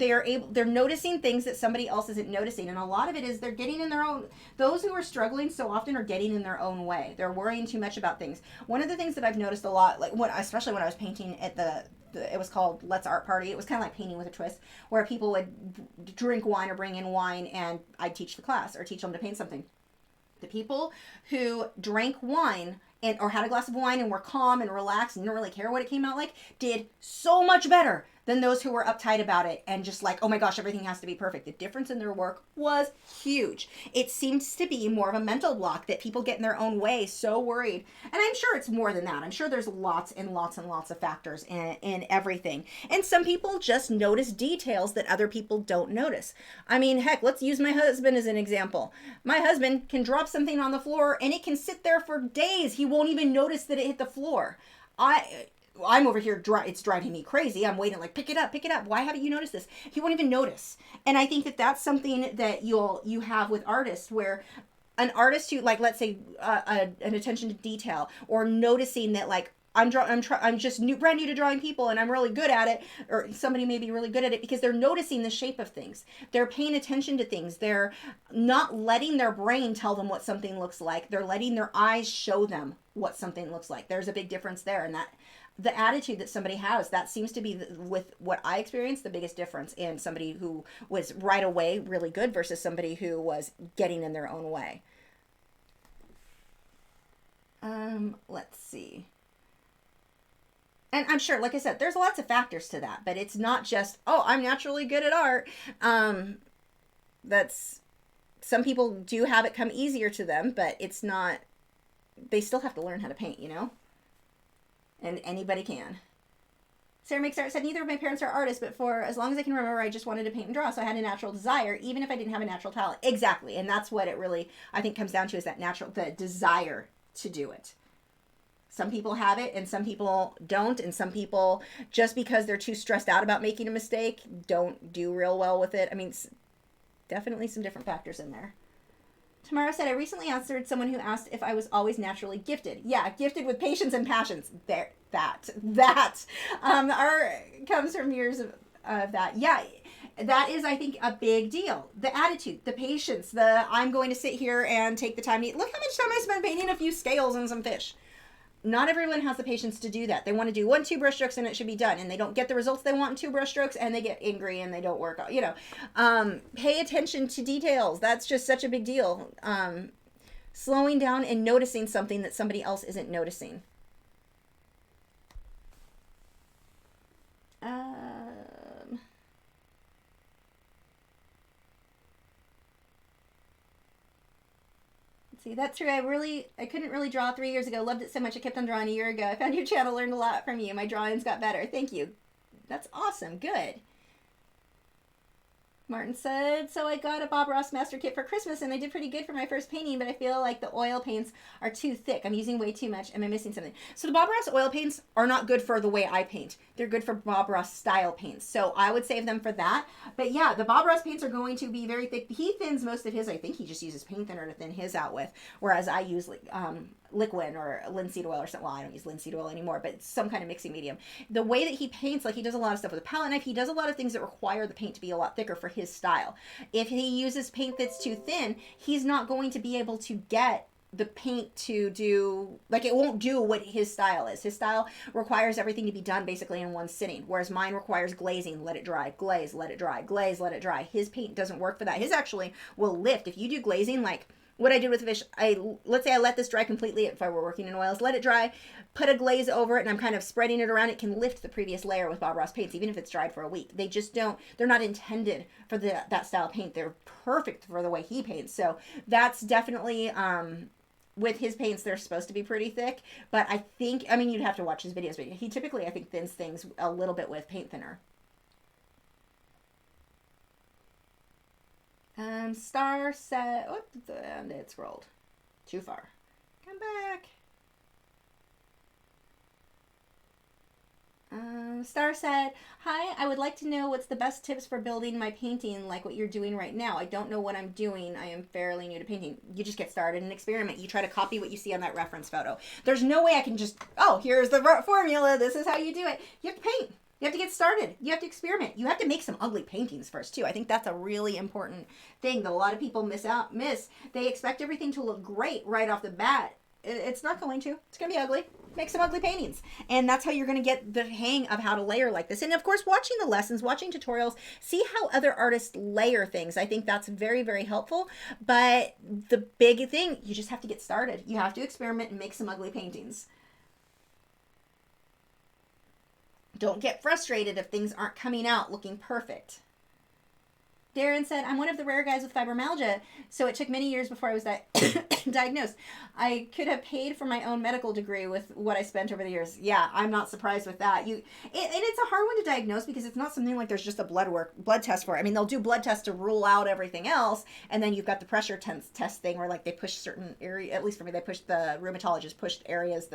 noticing things that somebody else isn't noticing, and a lot of it is they're getting in their own. Those who are struggling so often are getting in their own way. They're worrying too much about things. One of the things that I've noticed a lot, like especially when I was painting at it was called Let's Art Party. It was kind of like painting with a twist, where people would drink wine or bring in wine, and I'd teach the class or teach them to paint something. The people who drank wine or had a glass of wine and were calm and relaxed and didn't really care what it came out like did so much better than those who were uptight about it and just like, oh my gosh, everything has to be perfect. The difference in their work was huge. It seems to be more of a mental block that people get in their own way, so worried. And I'm sure it's more than that. I'm sure there's lots and lots and lots of factors in everything. And some people just notice details that other people don't notice. I mean, heck, let's use my husband as an example. My husband can drop something on the floor and it can sit there for days. He won't even notice that it hit the floor. I'm over here, it's driving me crazy. I'm waiting like, pick it up. Why haven't you noticed this? He won't even notice. And I think that that's something that you have with artists, where an artist who, like, let's say an attention to detail, or noticing that, like, I'm just brand new to drawing people and I'm really good at it, or somebody may be really good at it because they're noticing the shape of things. They're paying attention to things. They're not letting their brain tell them what something looks like. They're letting their eyes show them what something looks like. There's a big difference there, and that the attitude that somebody has, that seems to be, with what I experienced, the biggest difference in somebody who was right away really good versus somebody who was getting in their own way. Let's see. And I'm sure, like I said, there's lots of factors to that, but it's not just, oh, I'm naturally good at art. That's, some people do have it come easier to them, but it's not, they still have to learn how to paint, you know? And anybody can. Sarah Makes Art said, neither of my parents are artists, but for as long as I can remember, I just wanted to paint and draw, so I had a natural desire, even if I didn't have a natural talent. Exactly, and that's what it really, I think, comes down to, is that the desire to do it. Some people have it and some people don't, and some people, just because they're too stressed out about making a mistake, don't do real well with it. I mean, definitely some different factors in there. Tamara said, I recently answered someone who asked if I was always naturally gifted. Yeah, gifted with patience and passions. There, that comes from years of that. Yeah, that is, I think, a big deal. The attitude, the patience, I'm going to sit here and take the time to eat. Look how much time I spent painting a few scales and some fish. Not everyone has the patience to do that. They want to do 1-2 brush strokes and it should be done, and they don't get the results they want in 2 brush strokes, and they get angry and they don't work out. You know, pay attention to details. That's just such a big deal. Slowing down and noticing something that somebody else isn't noticing. See, that's true. I couldn't really draw 3 years ago. Loved it so much I kept on drawing a year ago. I found your channel, learned a lot from you. My drawings got better. Thank you. That's awesome. Good. Martin said, so I got a Bob Ross master kit for Christmas and I did pretty good for my first painting, but I feel like the oil paints are too thick. I'm using way too much. Am I missing something? So the Bob Ross oil paints are not good for the way I paint. They're good for Bob Ross style paints. So I would save them for that. But yeah, the Bob Ross paints are going to be very thick. He thins most of his. I think he just uses paint thinner to thin his out with, whereas I use liquid or linseed oil or something. Well, I don't use linseed oil anymore, but it's some kind of mixing medium. The way that he paints, like, he does a lot of stuff with a palette knife. He does a lot of things that require the paint to be a lot thicker for his style. If he uses paint that's too thin, he's not going to be able to get the paint to do, like, it won't do what his style is. His style requires everything to be done basically in one sitting, whereas mine requires glazing, let it dry, glaze, let it dry, glaze, let it dry. His paint doesn't work for that. His actually will lift. If you do glazing, like what I did with the fish, let's say I let this dry completely, if I were working in oils, let it dry, put a glaze over it, and I'm kind of spreading it around. It can lift the previous layer with Bob Ross paints, even if it's dried for a week. They just don't, they're not intended for that style of paint. They're perfect for the way he paints. So that's definitely, with his paints, they're supposed to be pretty thick, but I think, I mean, you'd have to watch his videos, but he typically, I think, thins things a little bit with paint thinner. Star said, oh, and it scrolled too far. Come back. Star said, hi, I would like to know what's the best tips for building my painting like what you're doing right now. I don't know what I'm doing. I am fairly new to painting. You just get started and experiment. You try to copy what you see on that reference photo. There's no way I can just, oh, here's the formula. This is how you do it. You have to paint. You have to get started. You have to experiment. You have to make some ugly paintings first, too. I think that's a really important thing that a lot of people miss. They expect everything to look great right off the bat. It's not going to. It's going to be ugly. Make some ugly paintings. And that's how you're going to get the hang of how to layer like this. And of course, watching the lessons, watching tutorials, see how other artists layer things. I think that's very, very helpful. But the big thing, you just have to get started. You have to experiment and make some ugly paintings. Don't get frustrated if things aren't coming out looking perfect. Darren said, I'm one of the rare guys with fibromyalgia, so it took many years before I was diagnosed. I could have paid for my own medical degree with what I spent over the years. Yeah, I'm not surprised with that. And it's a hard one to diagnose because it's not something like there's just a blood test for it. I mean, they'll do blood tests to rule out everything else, and then you've got the pressure test thing where like they push certain area. At least for me, the rheumatologist pushed areas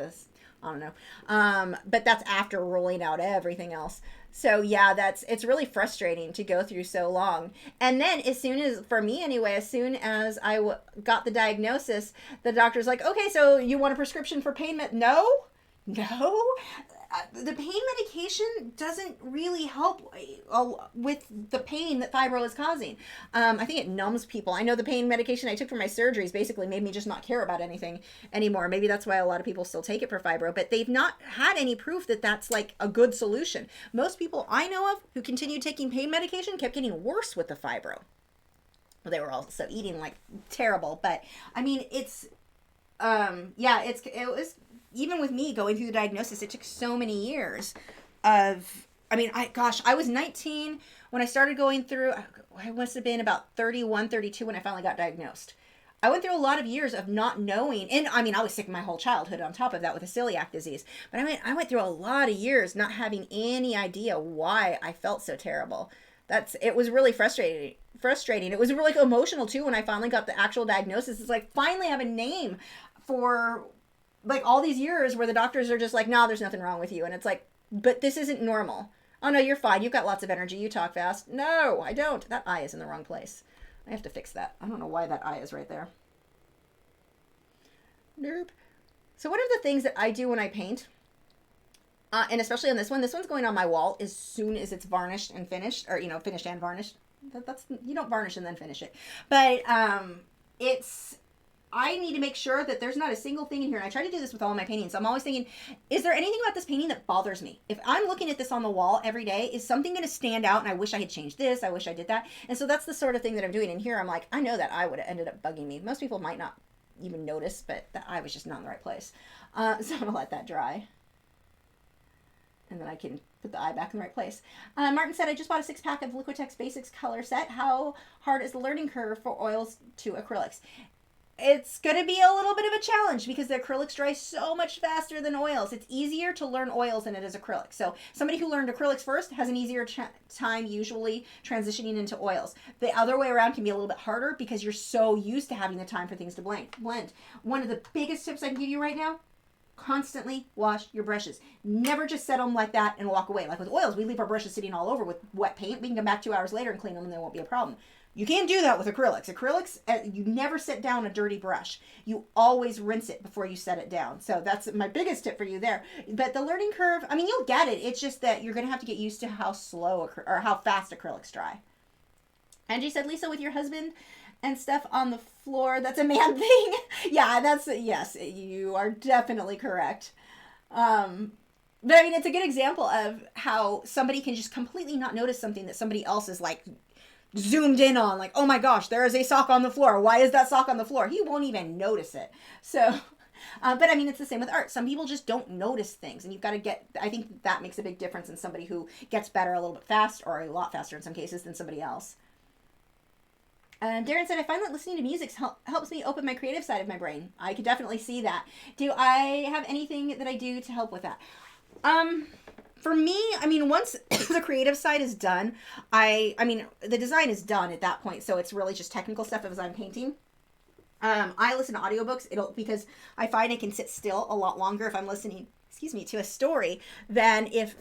I don't know. But that's after ruling out everything else. So yeah, it's really frustrating to go through so long. And then for me anyway, as soon as I got the diagnosis, the doctor's like, okay, so you want a prescription for pain No. The pain medication doesn't really help with the pain that fibro is causing. I think it numbs people. I know the pain medication I took for my surgeries basically made me just not care about anything anymore. Maybe that's why a lot of people still take it for fibro, but they've not had any proof that that's like a good solution. Most people I know of who continued taking pain medication kept getting worse with the fibro. Well, they were also eating like terrible, but I mean, it was. Even with me going through the diagnosis, it took so many years I was 19 when I started going through. I must have been about 31, 32 when I finally got diagnosed. I went through a lot of years of not knowing, and I mean, I was sick my whole childhood on top of that with a celiac disease, but I went through a lot of years not having any idea why I felt so terrible. It was really frustrating. It was really emotional too when I finally got the actual diagnosis. It's like, finally I have a name for like all these years where the doctors are just like, no, there's nothing wrong with you. And it's like, but this isn't normal. Oh no, you're fine. You've got lots of energy. You talk fast. No, I don't. That eye is in the wrong place. I have to fix that. I don't know why that eye is right there. Derp. So one of the things that I do when I paint, and especially on this one's going on my wall as soon as it's varnished and finished, or, finished and varnished. That's, you don't varnish and then finish it. But I need to make sure that there's not a single thing in here. And I try to do this with all my paintings. I'm always thinking, is there anything about this painting that bothers me? If I'm looking at this on the wall every day, is something going to stand out? And I wish I had changed this. I wish I did that. And so that's the sort of thing that I'm doing. And here I'm like, I know that eye would have ended up bugging me. Most people might not even notice, but the eye was just not in the right place. So I'm going to let that dry. And then I can put the eye back in the right place. Martin said, I just bought a 6-pack of Liquitex Basics color set. How hard is the learning curve for oils to acrylics? It's going to be a little bit of a challenge because the acrylics dry so much faster than oils. It's easier to learn oils than it is acrylics. So somebody who learned acrylics first has an easier time usually transitioning into oils. The other way around can be a little bit harder because you're so used to having the time for things to blend. One of the biggest tips I can give you right now, constantly wash your brushes. Never just set them like that and walk away. Like with oils, we leave our brushes sitting all over with wet paint. We can come back 2 hours later and clean them and there won't be a problem. You can't do that with acrylics. Acrylics, you never set down a dirty brush. You always rinse it before you set it down. So that's my biggest tip for you there. But the learning curve, I mean, you'll get it. It's just that you're going to have to get used to how slow or how fast acrylics dry. Angie said, Lisa, with your husband and stuff on the floor, that's a man thing. Yeah, yes, you are definitely correct. But I mean, it's a good example of how somebody can just completely not notice something that somebody else is like zoomed in on, like, oh my gosh, there is a sock on the floor. Why is that sock on the floor? He won't even notice it. So, but I mean, it's the same with art. Some people just don't notice things, and you've got to I think that makes a big difference in somebody who gets better a little bit fast, or a lot faster in some cases, than somebody else. Darren said, I find that listening to music helps me open my creative side of my brain. I could definitely see that. Do I have anything that I do to help with that? For me, I mean, once the creative side is done, I mean, the design is done at that point, so it's really just technical stuff as I'm painting. I listen to audiobooks because I find I can sit still a lot longer if I'm listening, to a story than if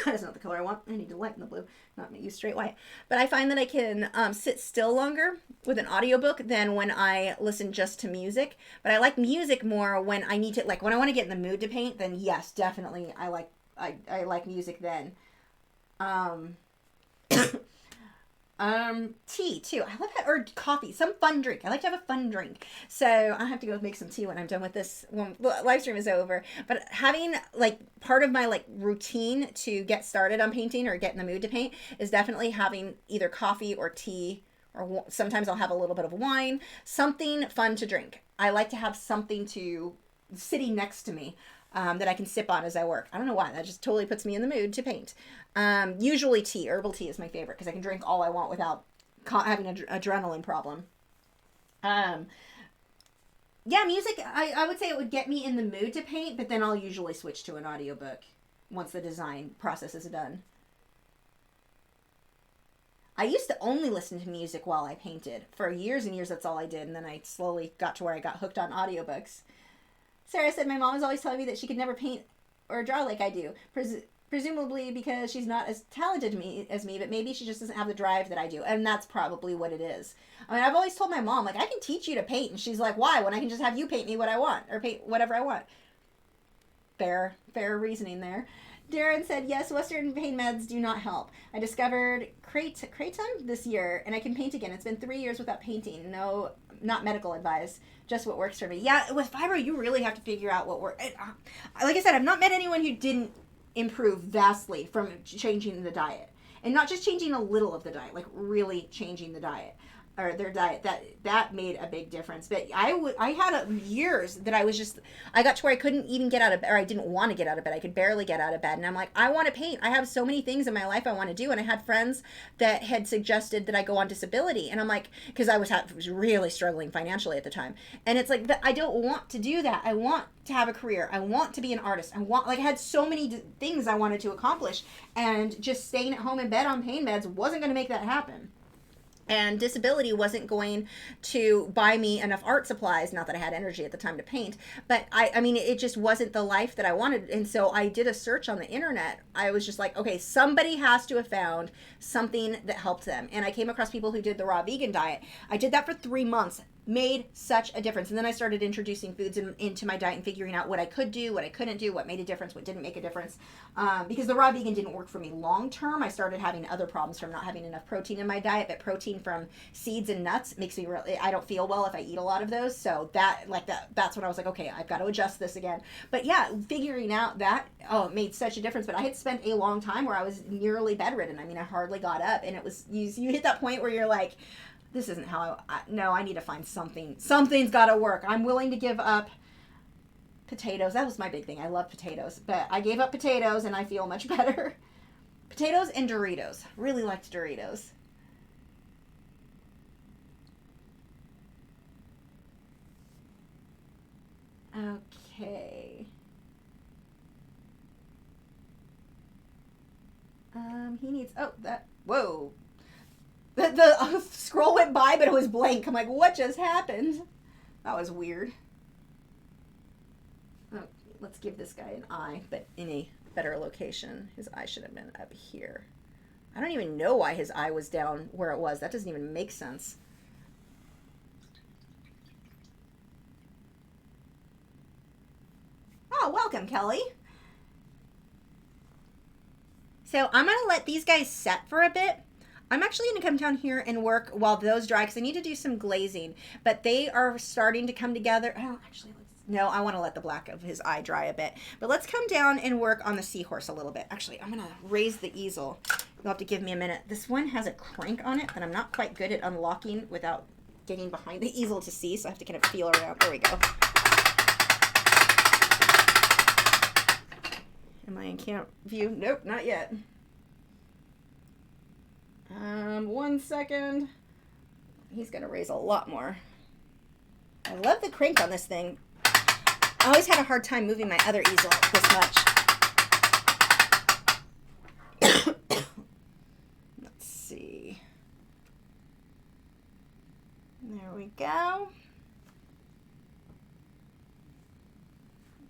That's not the color I want. I need to lighten the blue, not use straight white. But I find that I can sit still longer with an audiobook than when I listen just to music. But I like music more when I need to, like when I want to get in the mood to paint, then yes, definitely I like music then. Tea too. I love that, or coffee, some fun drink. I like to have a fun drink. So I have to go make some tea when I'm done with this, when the live stream is over. But having like part of my like routine to get started on painting or get in the mood to paint is definitely having either coffee or tea, or sometimes I'll have a little bit of wine, something fun to drink. I like to have something to sitting next to me. That I can sip on as I work. I don't know why. That just totally puts me in the mood to paint. Usually tea. Herbal tea is my favorite because I can drink all I want without having an adrenaline problem. Yeah, music, I would say it would get me in the mood to paint, but then I'll usually switch to an audiobook once the design process is done. I used to only listen to music while I painted. For years and years, that's all I did. And then I slowly got to where I got hooked on audiobooks. Sarah said, my mom was always telling me that she could never paint or draw like I do. Presumably because she's not as talented as me, but maybe she just doesn't have the drive that I do. And that's probably what it is. I mean, I've always told my mom, like, I can teach you to paint. And she's like, why? When I can just have you paint me what I want, or paint whatever I want. Fair reasoning there. Darren said, yes, Western paint meds do not help. I discovered Kratom this year, and I can paint again. It's been 3 years without painting. No, not medical advice, just what works for me. Yeah, with Fibro, you really have to figure out what works. Like I said, I've not met anyone who didn't improve vastly from changing the diet. And not just changing a little of the diet, like really changing the diet. Or their diet, that made a big difference. But I had years that I got to where I couldn't even get out of bed, or I didn't want to get out of bed. I could barely get out of bed. And I'm like, I want to paint. I have so many things in my life I want to do. And I had friends that had suggested that I go on disability. And I'm like, because I was really struggling financially at the time. And it's like, but I don't want to do that. I want to have a career. I want to be an artist. I had so many things I wanted to accomplish. And just staying at home in bed on pain meds wasn't going to make that happen. And disability wasn't going to buy me enough art supplies. Not that I had energy at the time to paint, but I mean, it just wasn't the life that I wanted. And so I did a search on the internet. I was just like, okay, somebody has to have found something that helped them. And I came across people who did the raw vegan diet. I did that for 3 months. Made such a difference. And then I started introducing foods into my diet and figuring out what I could do, what I couldn't do, what made a difference, what didn't make a difference. Because the raw vegan didn't work for me long term. I started having other problems from not having enough protein in my diet, but protein from seeds and nuts makes me really, I don't feel well if I eat a lot of those. So that's when I was like, okay, I've got to adjust this again. But yeah, figuring out that, it made such a difference. But I had spent a long time where I was nearly bedridden. I mean, I hardly got up, and it was, you hit that point where you're like, this isn't how I need to find something. Something's got to work. I'm willing to give up potatoes. That was my big thing. I love potatoes. But I gave up potatoes, and I feel much better. Potatoes and Doritos. Really liked Doritos. Okay. He needs... Oh, that... Whoa. The scroll went by, but it was blank. I'm like, what just happened? That was weird. Oh, let's give this guy an eye, but in a better location. His eye should have been up here. I don't even know why his eye was down where it was. That doesn't even make sense. Oh, welcome, Kelly. So I'm going to let these guys set for a bit. I'm actually going to come down here and work while those dry because I need to do some glazing, but they are starting to come together. Oh, actually, no, I want to let the black of his eye dry a bit, but let's come down and work on the Seahorse a little bit. Actually, I'm going to raise the easel. You'll have to give me a minute. This one has a crank on it that I'm not quite good at unlocking without getting behind the easel to see, so I have to kind of feel around. There we go. Am I in camp view? Nope, not yet. 1 second. He's gonna raise a lot more. I love the crank on this thing. I always had a hard time moving my other easel this much. Let's see. There we go.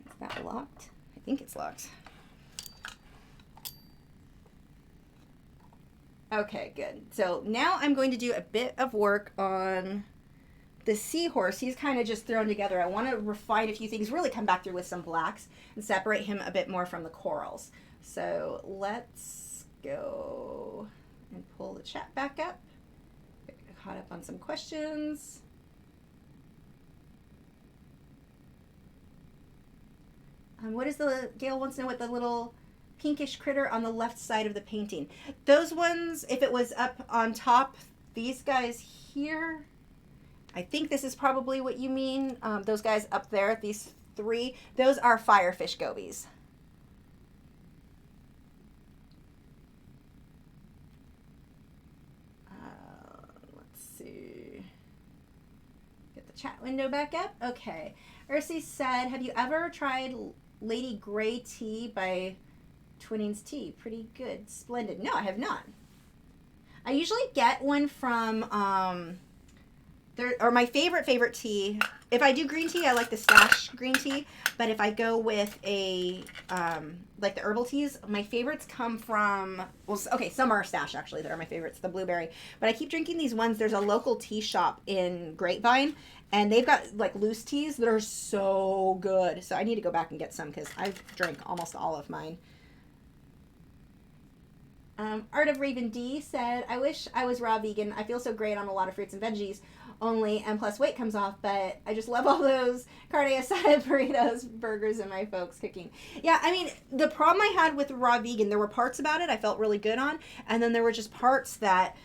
Is that locked? I think it's locked. Okay, good. So now I'm going to do a bit of work on the Seahorse. He's kind of just thrown together. I want to refine a few things, really come back through with some blacks and separate him a bit more from the corals. So let's go and pull the chat back up. Get caught up on some questions. What is the, Gail wants to know what the little pinkish critter on the left side of the painting. Those ones, if it was up on top, these guys here, I think this is probably what you mean. Those guys up there, these three, those are firefish gobies. Let's see. Get the chat window back up. Okay. Ursi said, have you ever tried Lady Grey Tea by Twinnings Tea? Pretty good. Splendid. No, I have not. I usually get one from or my favorite tea. If I do green tea, I like the stash green tea. But if I go with a like the herbal teas, my favorites come from, well, okay, some are stash actually that are my favorites, the blueberry. But I keep drinking these ones. There's a local tea shop in Grapevine, and they've got like loose teas that are so good. So I need to go back and get some because I've drank almost all of mine. Art of Raven D said, I wish I was raw vegan. I feel so great on a lot of fruits and veggies only, and plus weight comes off, but I just love all those carne asada burritos, burgers, and my folks cooking. Yeah, I mean, the problem I had with raw vegan, there were parts about it I felt really good on, and then there were just parts that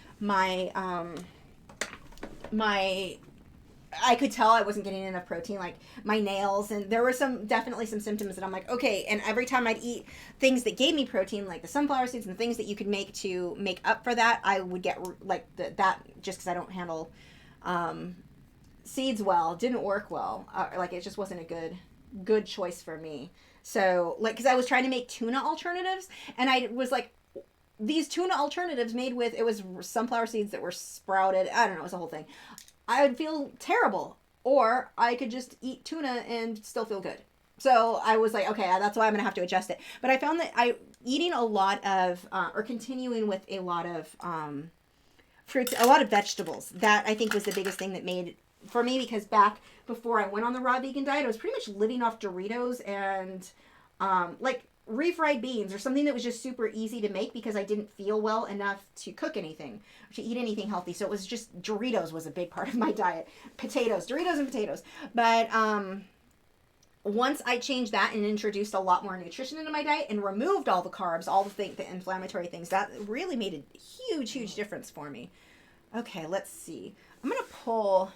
I could tell I wasn't getting enough protein, like my nails, and there were definitely some symptoms that I'm like, okay, and every time I'd eat things that gave me protein, like the sunflower seeds and the things that you could make to make up for that, I would get like that just because I don't handle seeds well, didn't work well, like it just wasn't a good choice for me. So like, because I was trying to make tuna alternatives, and I was like, these tuna alternatives made with, it was sunflower seeds that were sprouted, I don't know, it was a whole thing. I would feel terrible, or I could just eat tuna and still feel good. So I was like, okay, that's why I'm gonna have to adjust it. But I found that eating a lot of or continuing with a lot of fruits, a lot of vegetables, that I think was the biggest thing that made for me, because back before I went on the raw vegan diet, I was pretty much living off Doritos and like refried beans or something that was just super easy to make because I didn't feel well enough to cook anything, to eat anything healthy. So it was just, Doritos was a big part of my diet. Potatoes, Doritos and potatoes. But once I changed that and introduced a lot more nutrition into my diet and removed all the carbs, all the inflammatory things, that really made a huge difference for me. Okay, let's see. I'm going to pull,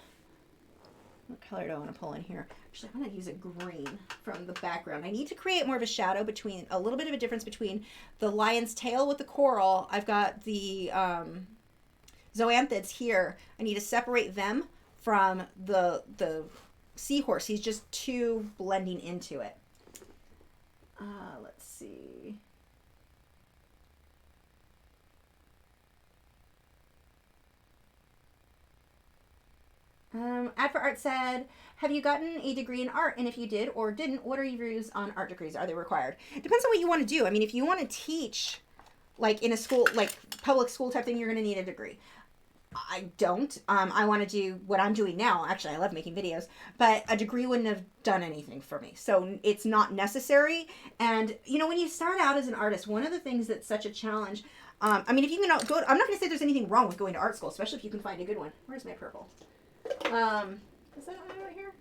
what color do I want to pull in here? Actually, I'm going to use a green from the background. I need to create more of a shadow between, a little bit of a difference between the lion's tail with the coral. I've got the zoanthids here. I need to separate them from the seahorse. He's just too blending into it. Let's see. Ad for Art said, have you gotten a degree in art? And if you did or didn't, what are your views on art degrees? Are they required? It depends on what you want to do. I mean, if you want to teach, like in a school, like public school type thing, you're going to need a degree. I don't. I want to do what I'm doing now. Actually, I love making videos, but a degree wouldn't have done anything for me. So it's not necessary. And, you know, when you start out as an artist, one of the things that's such a challenge, I mean, if you can go, I'm not going to say there's anything wrong with going to art school, especially if you can find a good one. Where's my purple? Is that right here?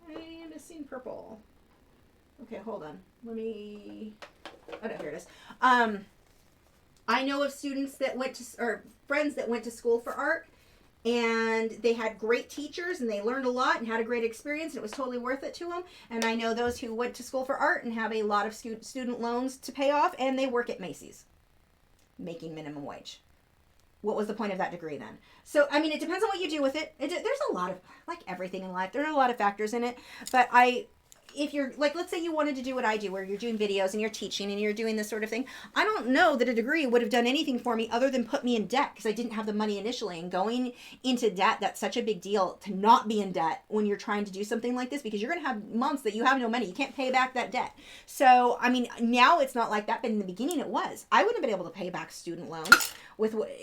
I am missing purple. Okay, hold on. Let me, oh no, here it is. I know of students that went to, or friends that went to school for art, and they had great teachers and they learned a lot and had a great experience, and it was totally worth it to them. And I know those who went to school for art and have a lot of student loans to pay off, and they work at Macy's making minimum wage. What was the point of that degree then? So, I mean, it depends on what you do with it. There's a lot of, like everything in life, there are a lot of factors in it. But if you're like, let's say you wanted to do what I do, where you're doing videos and you're teaching and you're doing this sort of thing, I don't know that a degree would have done anything for me other than put me in debt, because I didn't have the money initially. And going into debt, that's such a big deal, to not be in debt when you're trying to do something like this, because you're going to have months that you have no money. You can't pay back that debt. So, I mean, now it's not like that, but in the beginning it was. I wouldn't have been able to pay back student loans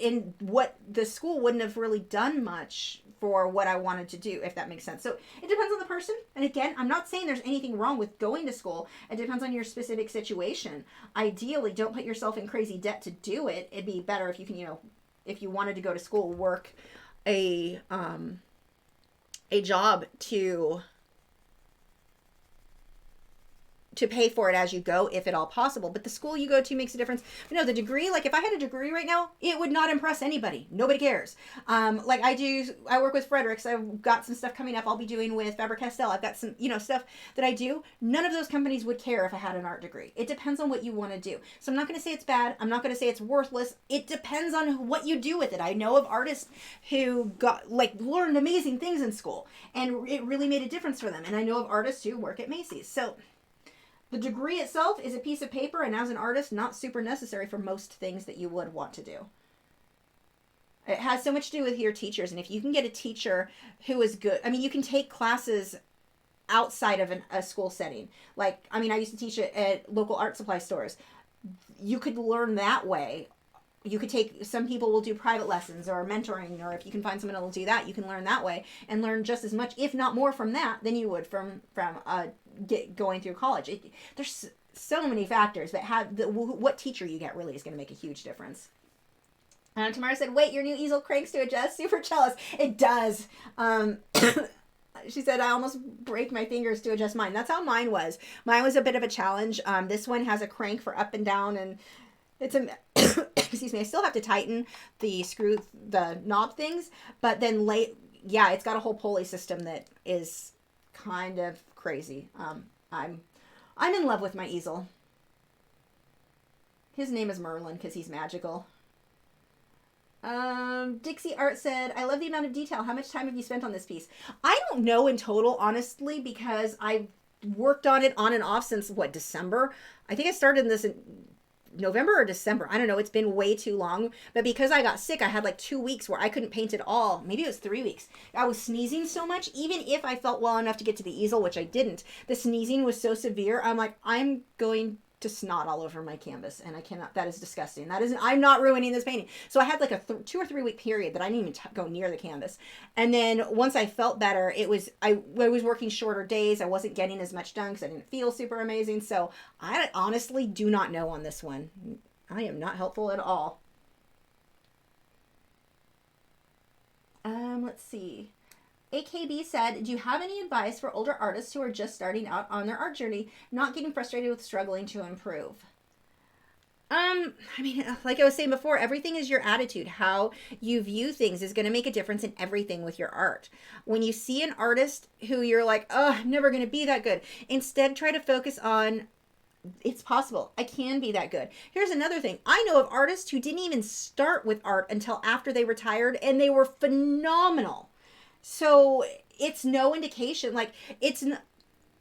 in what the school wouldn't have really done much for what I wanted to do, if that makes sense. So it depends on the person. And again, I'm not saying there's anything wrong with going to school. It depends on your specific situation. Ideally, don't put yourself in crazy debt to do it. It'd be better if you can, if you wanted to go to school, work a job to pay for it as you go, if at all possible. But the school you go to makes a difference. But no, the degree, like if I had a degree right now, it would not impress anybody. Nobody cares. Like I work with Fredericks. I've got some stuff coming up I'll be doing with Faber-Castell. I've got some, stuff that I do. None of those companies would care if I had an art degree. It depends on what you want to do. So I'm not going to say it's bad. I'm not going to say it's worthless. It depends on what you do with it. I know of artists who learned amazing things in school, and it really made a difference for them. And I know of artists who work at Macy's. So the degree itself is a piece of paper, and as an artist, not super necessary for most things that you would want to do. It has so much to do with your teachers, and if you can get a teacher who is good, I mean, you can take classes outside of a school setting. Like, I mean, I used to teach at local art supply stores. You could learn that way. You could some people will do private lessons or mentoring, or if you can find someone that will do that, you can learn that way and learn just as much, if not more, from that than you would from going through college. There's so many factors that what teacher you get really is going to make a huge difference. Tamara said, wait, your new easel cranks to adjust? Super jealous. It does. She said, I almost break my fingers to adjust mine. That's how mine was. Mine was a bit of a challenge. This one has a crank for up and down, and it's excuse me, I still have to tighten the knob things, but then it's got a whole pulley system that is kind of crazy. I'm in love with my easel. His name is Merlin because he's magical. Dixie Art said, I love the amount of detail. How much time have you spent on this piece? I don't know in total, honestly, because I've worked on it on and off since, December? I think I started this in November or December. I don't know. It's been way too long. But because I got sick, I had like 2 weeks where I couldn't paint at all. Maybe it was 3 weeks. I was sneezing so much. Even if I felt well enough to get to the easel, which I didn't, the sneezing was so severe. I'm like, I'm going to snot all over my canvas, and I cannot. That is disgusting. I'm not ruining this painting. So I had like a 2 or 3 week period that I didn't even go near the canvas. And then once I felt better, I was working shorter days. I wasn't getting as much done because I didn't feel super amazing. So I honestly do not know on this one. I am not helpful at all. Let's see. AKB said, do you have any advice for older artists who are just starting out on their art journey, not getting frustrated with struggling to improve? I mean, like I was saying before, everything is your attitude. How you view things is going to make a difference in everything with your art. When you see an artist who you're like, oh, I'm never going to be that good, instead try to focus on, it's possible. I can be that good. Here's another thing. I know of artists who didn't even start with art until after they retired, and they were phenomenal. So it's no indication, like it's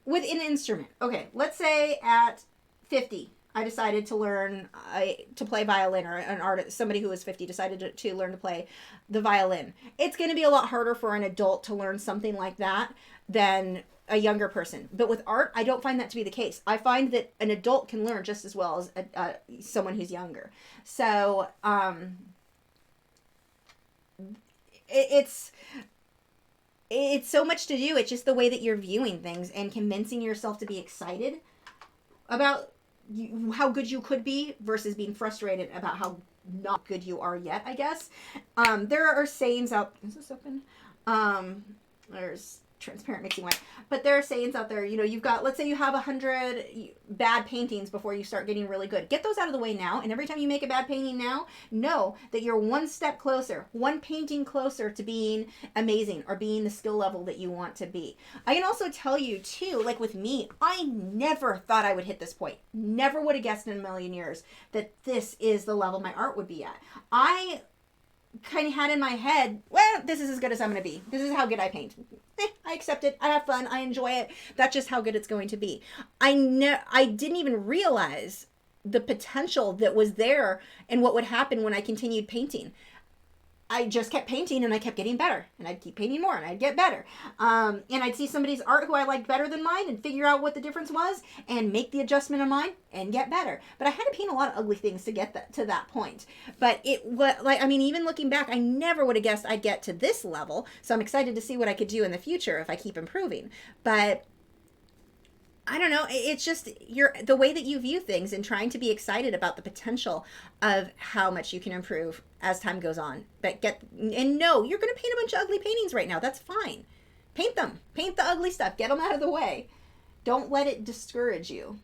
with an instrument. Okay, let's say at 50, I decided to learn to play violin, or an artist, somebody who was 50 decided to learn to play the violin. It's going to be a lot harder for an adult to learn something like that than a younger person. But with art, I don't find that to be the case. I find that an adult can learn just as well as someone who's younger. So it's so much to do. It's just the way that you're viewing things and convincing yourself to be excited about how good you could be versus being frustrated about how not good you are yet, I guess. There are sayings out... Is this open? There's transparent mixing white. But there are sayings out there, you've got, let's say you have 100 bad paintings before you start getting really good. Get those out of the way now, and every time you make a bad painting now, know that you're one step closer, one painting closer to being amazing or being the skill level that you want to be. I can also tell you too, like with me, I never thought I would hit this point. Never would have guessed in a million years that this is the level my art would be at. I kind of had in my head, well, this is as good as I'm going to be. This is how good I paint. I accept it. I have fun. I enjoy it. That's just how good it's going to be. I didn't even realize the potential that was there and what would happen when I continued painting. I just kept painting and I kept getting better, and I'd keep painting more and I'd get better. And I'd see somebody's art who I liked better than mine and figure out what the difference was and make the adjustment of mine and get better. But I had to paint a lot of ugly things to get to that point. But it was like, I mean, even looking back, I never would have guessed I'd get to this level. So I'm excited to see what I could do in the future if I keep improving. But I don't know. It's just the way that you view things and trying to be excited about the potential of how much you can improve as time goes on. But no, you're going to paint a bunch of ugly paintings right now. That's fine. Paint them. Paint the ugly stuff. Get them out of the way. Don't let it discourage you.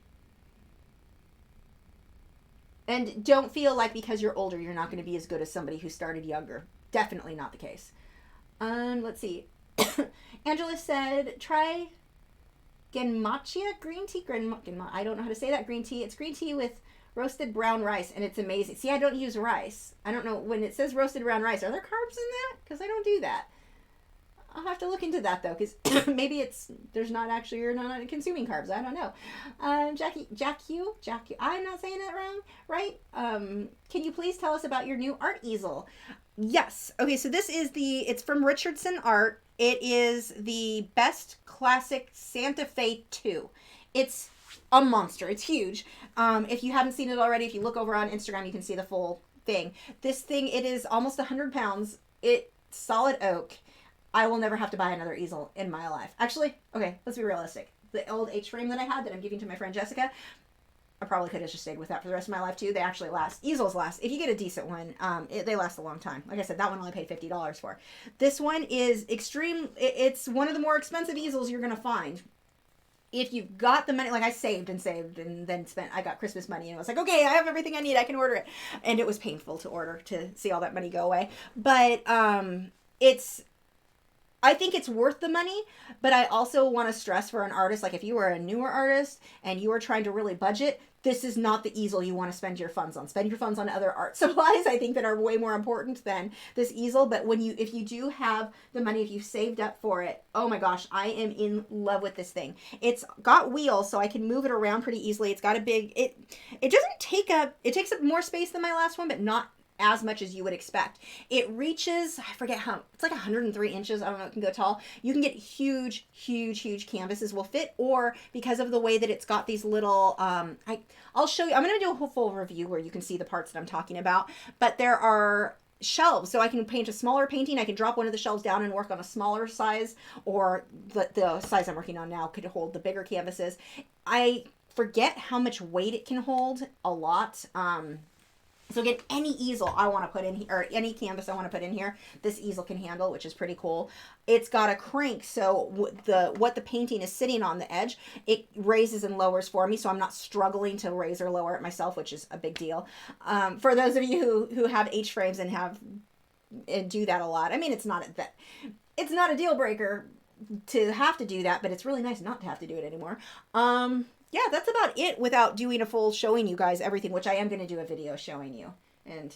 And don't feel like because you're older, you're not going to be as good as somebody who started younger. Definitely not the case. Let's see. Angela said, try Genmachia green tea. I don't know how to say that green tea. It's green tea with roasted brown rice, and it's amazing. See, I don't use rice. I don't know, when it says roasted brown rice, are there carbs in that? Because I don't do that. I'll have to look into that, though, because maybe you're not consuming carbs. I don't know. Jack Hugh, I'm not saying that wrong, right? Can you please tell us about your new art easel? Yes. Okay, so it's from Richardson Art. It is the Best Classic Santa Fe 2. It's a monster. It's huge. If you haven't seen it already, if you look over on Instagram, you can see the full thing. This thing, it is almost 100 pounds. It's solid oak. I will never have to buy another easel in my life. Actually, okay, let's be realistic. The old H-frame that I had that I'm giving to my friend Jessica, I probably could have just stayed with that for the rest of my life too. They actually last. Easels last. If you get a decent one, they last a long time. Like I said, that one only paid $50 for. This one is extreme. It's one of the more expensive easels you're going to find. If you've got the money, like I saved and then I got Christmas money and I was like, okay, I have everything I need. I can order it. And it was painful to order, to see all that money go away. But I think it's worth the money, but I also want to stress for an artist, like if you are a newer artist and you are trying to really budget, this is not the easel you want to spend your funds on. Spend your funds on other art supplies, I think, that are way more important than this easel. But if you do have the money, if you've saved up for it, oh my gosh, I am in love with this thing. It's got wheels, so I can move it around pretty easily. It's got it takes up more space than my last one, but not as much as you would expect. It reaches, I forget how, it's like 103 inches. I don't know, it can go tall. You can get huge canvases will fit, or because of the way that it's got these little, I'll show you, I'm going to do a full review where you can see the parts that I'm talking about, but there are shelves, so I can paint a smaller painting. I can drop one of the shelves down and work on a smaller size, or the size I'm working on now could hold the bigger canvases. I forget how much weight it can hold, a lot. So again, any easel I want to put in here, or any canvas I want to put in here, this easel can handle, which is pretty cool. It's got a crank, so what the painting is sitting on the edge, it raises and lowers for me, so I'm not struggling to raise or lower it myself, which is a big deal. For those of you who have H-frames and do that a lot, I mean, it's not a deal breaker to have to do that, but it's really nice not to have to do it anymore. Yeah, that's about it without doing a full showing you guys everything, which I am going to do a video showing you. And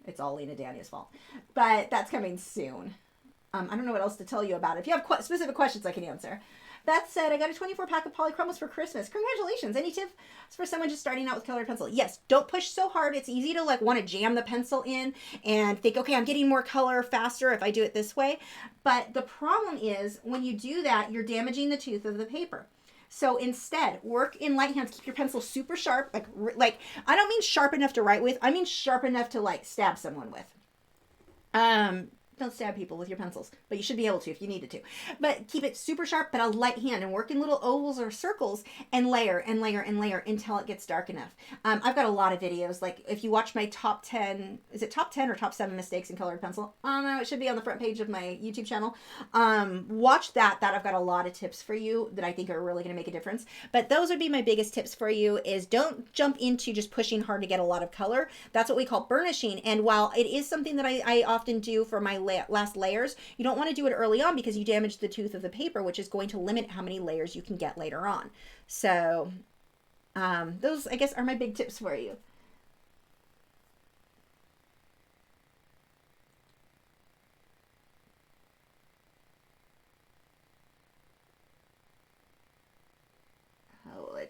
it's all Lena Dania's fault. But that's coming soon. I don't know what else to tell you about it. If you have specific questions, I can answer. That said, I got a 24-pack of polychromos for Christmas. Congratulations. Any tips for someone just starting out with colored pencil? Yes, don't push so hard. It's easy to want to jam the pencil in and think, okay, I'm getting more color faster if I do it this way. But the problem is when you do that, you're damaging the tooth of the paper. So instead, work in light hands. Keep your pencil super sharp. Like I don't mean sharp enough to write with. I mean sharp enough to stab someone with. Don't stab people with your pencils, but you should be able to if you needed to. But keep it super sharp, but a light hand, and work in little ovals or circles and layer and layer and layer until it gets dark enough. I've got a lot of videos. Like if you watch my top 10, is it top 10 or top 7 mistakes in colored pencil? I don't know. It should be on the front page of my YouTube channel. Watch that. I've got a lot of tips for you that I think are really going to make a difference. But those would be my biggest tips for you is don't jump into just pushing hard to get a lot of color. That's what we call burnishing. And while it is something that I often do for my last layers, you don't want to do it early on because you damage the tooth of the paper, which is going to limit how many layers you can get later on. So those, I guess, are my big tips for you.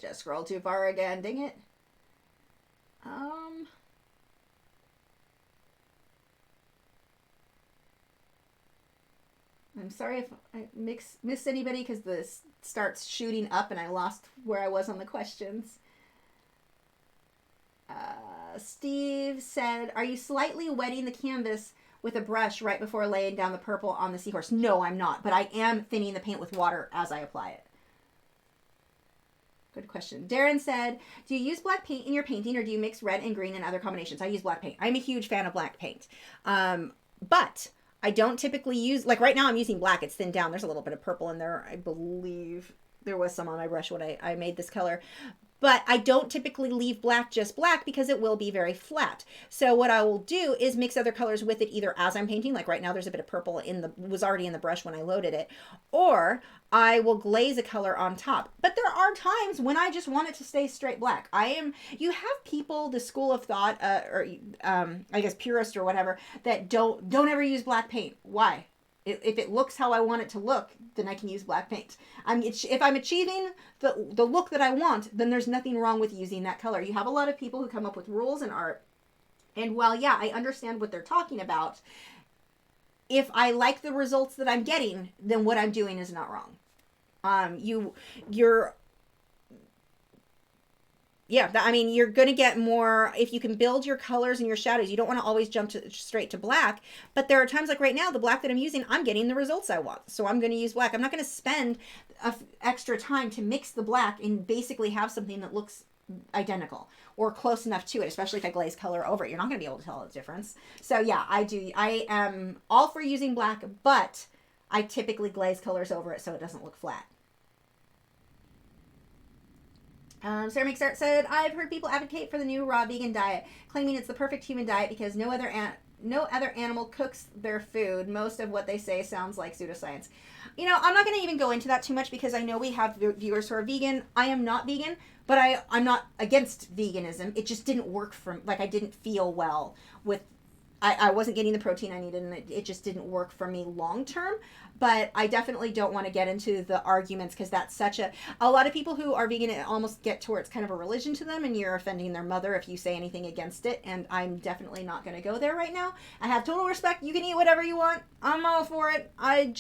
just scrolled too far again. Dang it. I'm sorry if I missed anybody because this starts shooting up and I lost where I was on the questions. Steve said, are you slightly wetting the canvas with a brush right before laying down the purple on the Seahorse? No, I'm not, but I am thinning the paint with water as I apply it. Good question. Darren said, do you use black paint in your painting or do you mix red and green and other combinations? I use black paint. I'm a huge fan of black paint. But I don't typically use, like right now I'm using black. It's thinned down. There's a little bit of purple in there. I believe there was some on my brush when I made this color. But I don't typically leave black just black because it will be very flat. So what I will do is mix other colors with it either as I'm painting, like right now there's a bit of purple was already in the brush when I loaded it, or I will glaze a color on top. But there are times when I just want it to stay straight black. You have people, the school of thought, I guess purist or whatever, that don't ever use black paint. Why? If it looks how I want it to look, then I can use black paint. If I'm achieving the look that I want, then there's nothing wrong with using that color. You have a lot of people who come up with rules in art, and while, yeah, I understand what they're talking about, if I like the results that I'm getting, then what I'm doing is not wrong. You're going to get more, if you can build your colors and your shadows, you don't want to always jump straight to black, but there are times like right now, the black that I'm using, I'm getting the results I want. So I'm going to use black. I'm not going to spend extra time to mix the black and basically have something that looks identical or close enough to it, especially if I glaze color over it. You're not going to be able to tell the difference. So yeah, I am all for using black, but I typically glaze colors over it so it doesn't look flat. Sarah McStart said, I've heard people advocate for the new raw vegan diet, claiming it's the perfect human diet because no other animal cooks their food. Most of what they say sounds like pseudoscience. You know, I'm not going to even go into that too much because I know we have viewers who are vegan. I am not vegan, but I'm not against veganism. It just didn't work I didn't feel well with, I wasn't getting the protein I needed, and it just didn't work for me long term. But I definitely don't want to get into the arguments because that's a lot of people who are vegan, it almost get to where it's kind of a religion to them and you're offending their mother if you say anything against it. And I'm definitely not going to go there right now. I have total respect. You can eat whatever you want. I'm all for it. I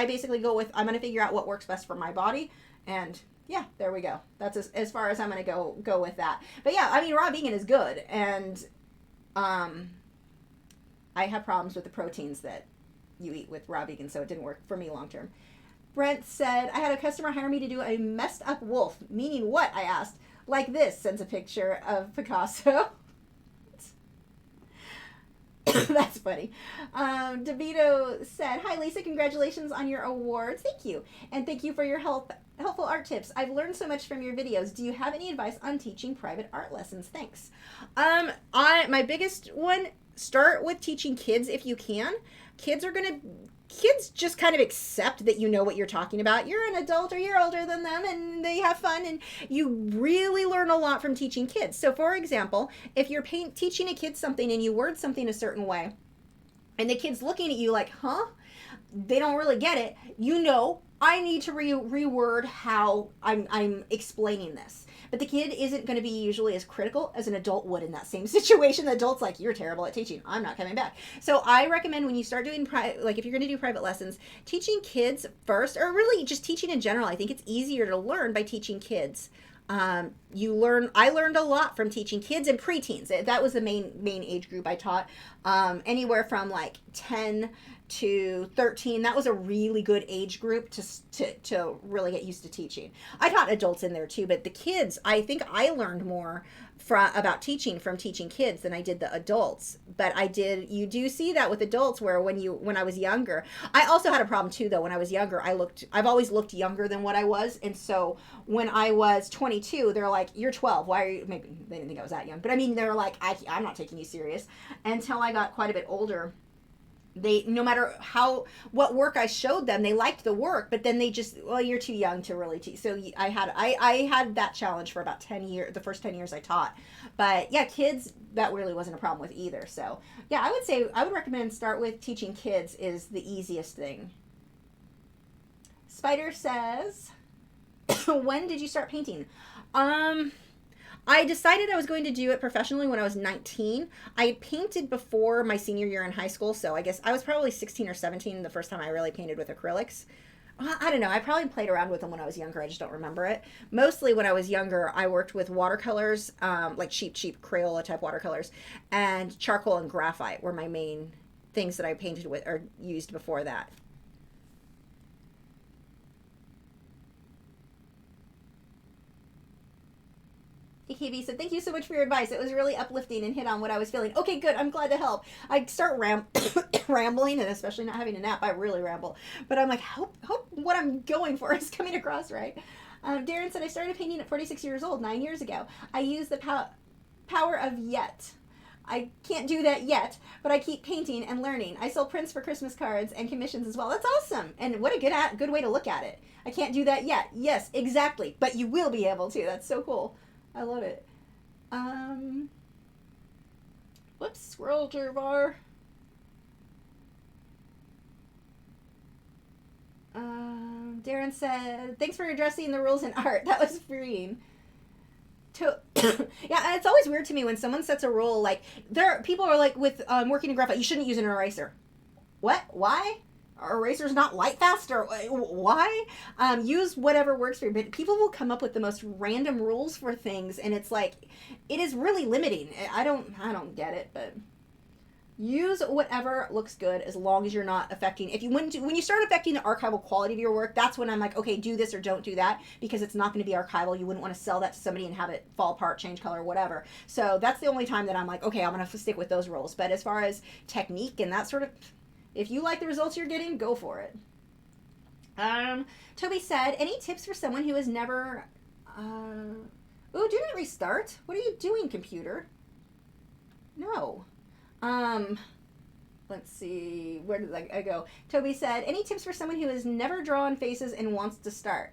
basically go with, I'm going to figure out what works best for my body. And yeah, there we go. That's as far as I'm going to go with that. But yeah, I mean, raw vegan is good. And, I have problems with the proteins that you eat with raw vegan, so it didn't work for me long term. Brent said, I had a customer hire me to do a messed up wolf. Meaning what? I asked. Like this, sends a picture of Picasso. That's funny. DeVito said, hi Lisa, congratulations on your awards. Thank you. And thank you for your helpful art tips. I've learned so much from your videos. Do you have any advice on teaching private art lessons? Thanks. My biggest one, start with teaching kids if you can. Kids just kind of accept that you know what you're talking about. You're an adult or you're older than them and they have fun, and you really learn a lot from teaching kids. So for example, if you're teaching a kid something and you word something a certain way and the kid's looking at you like, huh? They don't really get it. You know, I need to reword how I'm explaining this. But the kid isn't going to be usually as critical as an adult would in that same situation. The adult's like, you're terrible at teaching. I'm not coming back. So I recommend when you start doing, if you're going to do private lessons, teaching kids first, or really just teaching in general. I think it's easier to learn by teaching kids. I learned a lot from teaching kids and preteens. That was the main age group I taught. Anywhere from like 10 to 13. That was a really good age group to really get used to teaching. I taught adults in there too, but the kids, I think I learned more about teaching from teaching kids than I did the adults. But you do see that with adults where when I was younger, I also had a problem too though. When I was younger, I've always looked younger than what I was. And so when I was 22, they're like, you're 12. Why are you, maybe they didn't think I was that young, but I mean, they're like, I'm not taking you serious. Until I got quite a bit older, no matter what work I showed them, they liked the work, but then they just, well, you're too young to really teach. So I had that challenge for about 10 years, the first 10 years I taught. But yeah, kids, that really wasn't a problem with either. So yeah, I would recommend start with teaching kids is the easiest thing. Spider says, when did you start painting? I decided I was going to do it professionally when I was 19. I painted before my senior year in high school, so I guess I was probably 16 or 17 the first time I really painted with acrylics. I don't know. I probably played around with them when I was younger. I just don't remember it. Mostly when I was younger, I worked with watercolors, like cheap Crayola type watercolors, and charcoal and graphite were my main things that I painted with or used before that. KB said, thank you so much for your advice. It was really uplifting and hit on what I was feeling. Okay, good. I'm glad to help. I start rambling, and especially not having a nap, I really ramble. But I'm like, hope what I'm going for is coming across right. Darren said, I started painting at 46 years old, 9 years ago. I use the power of yet. I can't do that yet, but I keep painting and learning. I sell prints for Christmas cards and commissions as well. That's awesome. And what a good way to look at it. I can't do that yet. Yes, exactly. But you will be able to. That's so cool. I love it. Whoops, scroll toolbar. Darren said, thanks for addressing the rules in art. That was freeing. Yeah, it's always weird to me when someone sets a rule, like, people are like, with working in graphite, you shouldn't use an eraser. What? Why? Are erasers not light fast, or why? Use whatever works for you. But people will come up with the most random rules for things, and it's like, it is really limiting. I don't get it, but use whatever looks good as long as you're not affecting. When you start affecting the archival quality of your work, that's when I'm like, okay, do this or don't do that, because it's not going to be archival. You wouldn't want to sell that to somebody and have it fall apart, change color, whatever. So that's the only time that I'm like, okay, I'm going to stick with those rules. But as far as technique and that sort of, if you like the results you're getting, go for it. Toby said, any tips for someone who has never... do not restart. What are you doing, computer? No. Let's see. Where did I go? Toby said, any tips for someone who has never drawn faces and wants to start?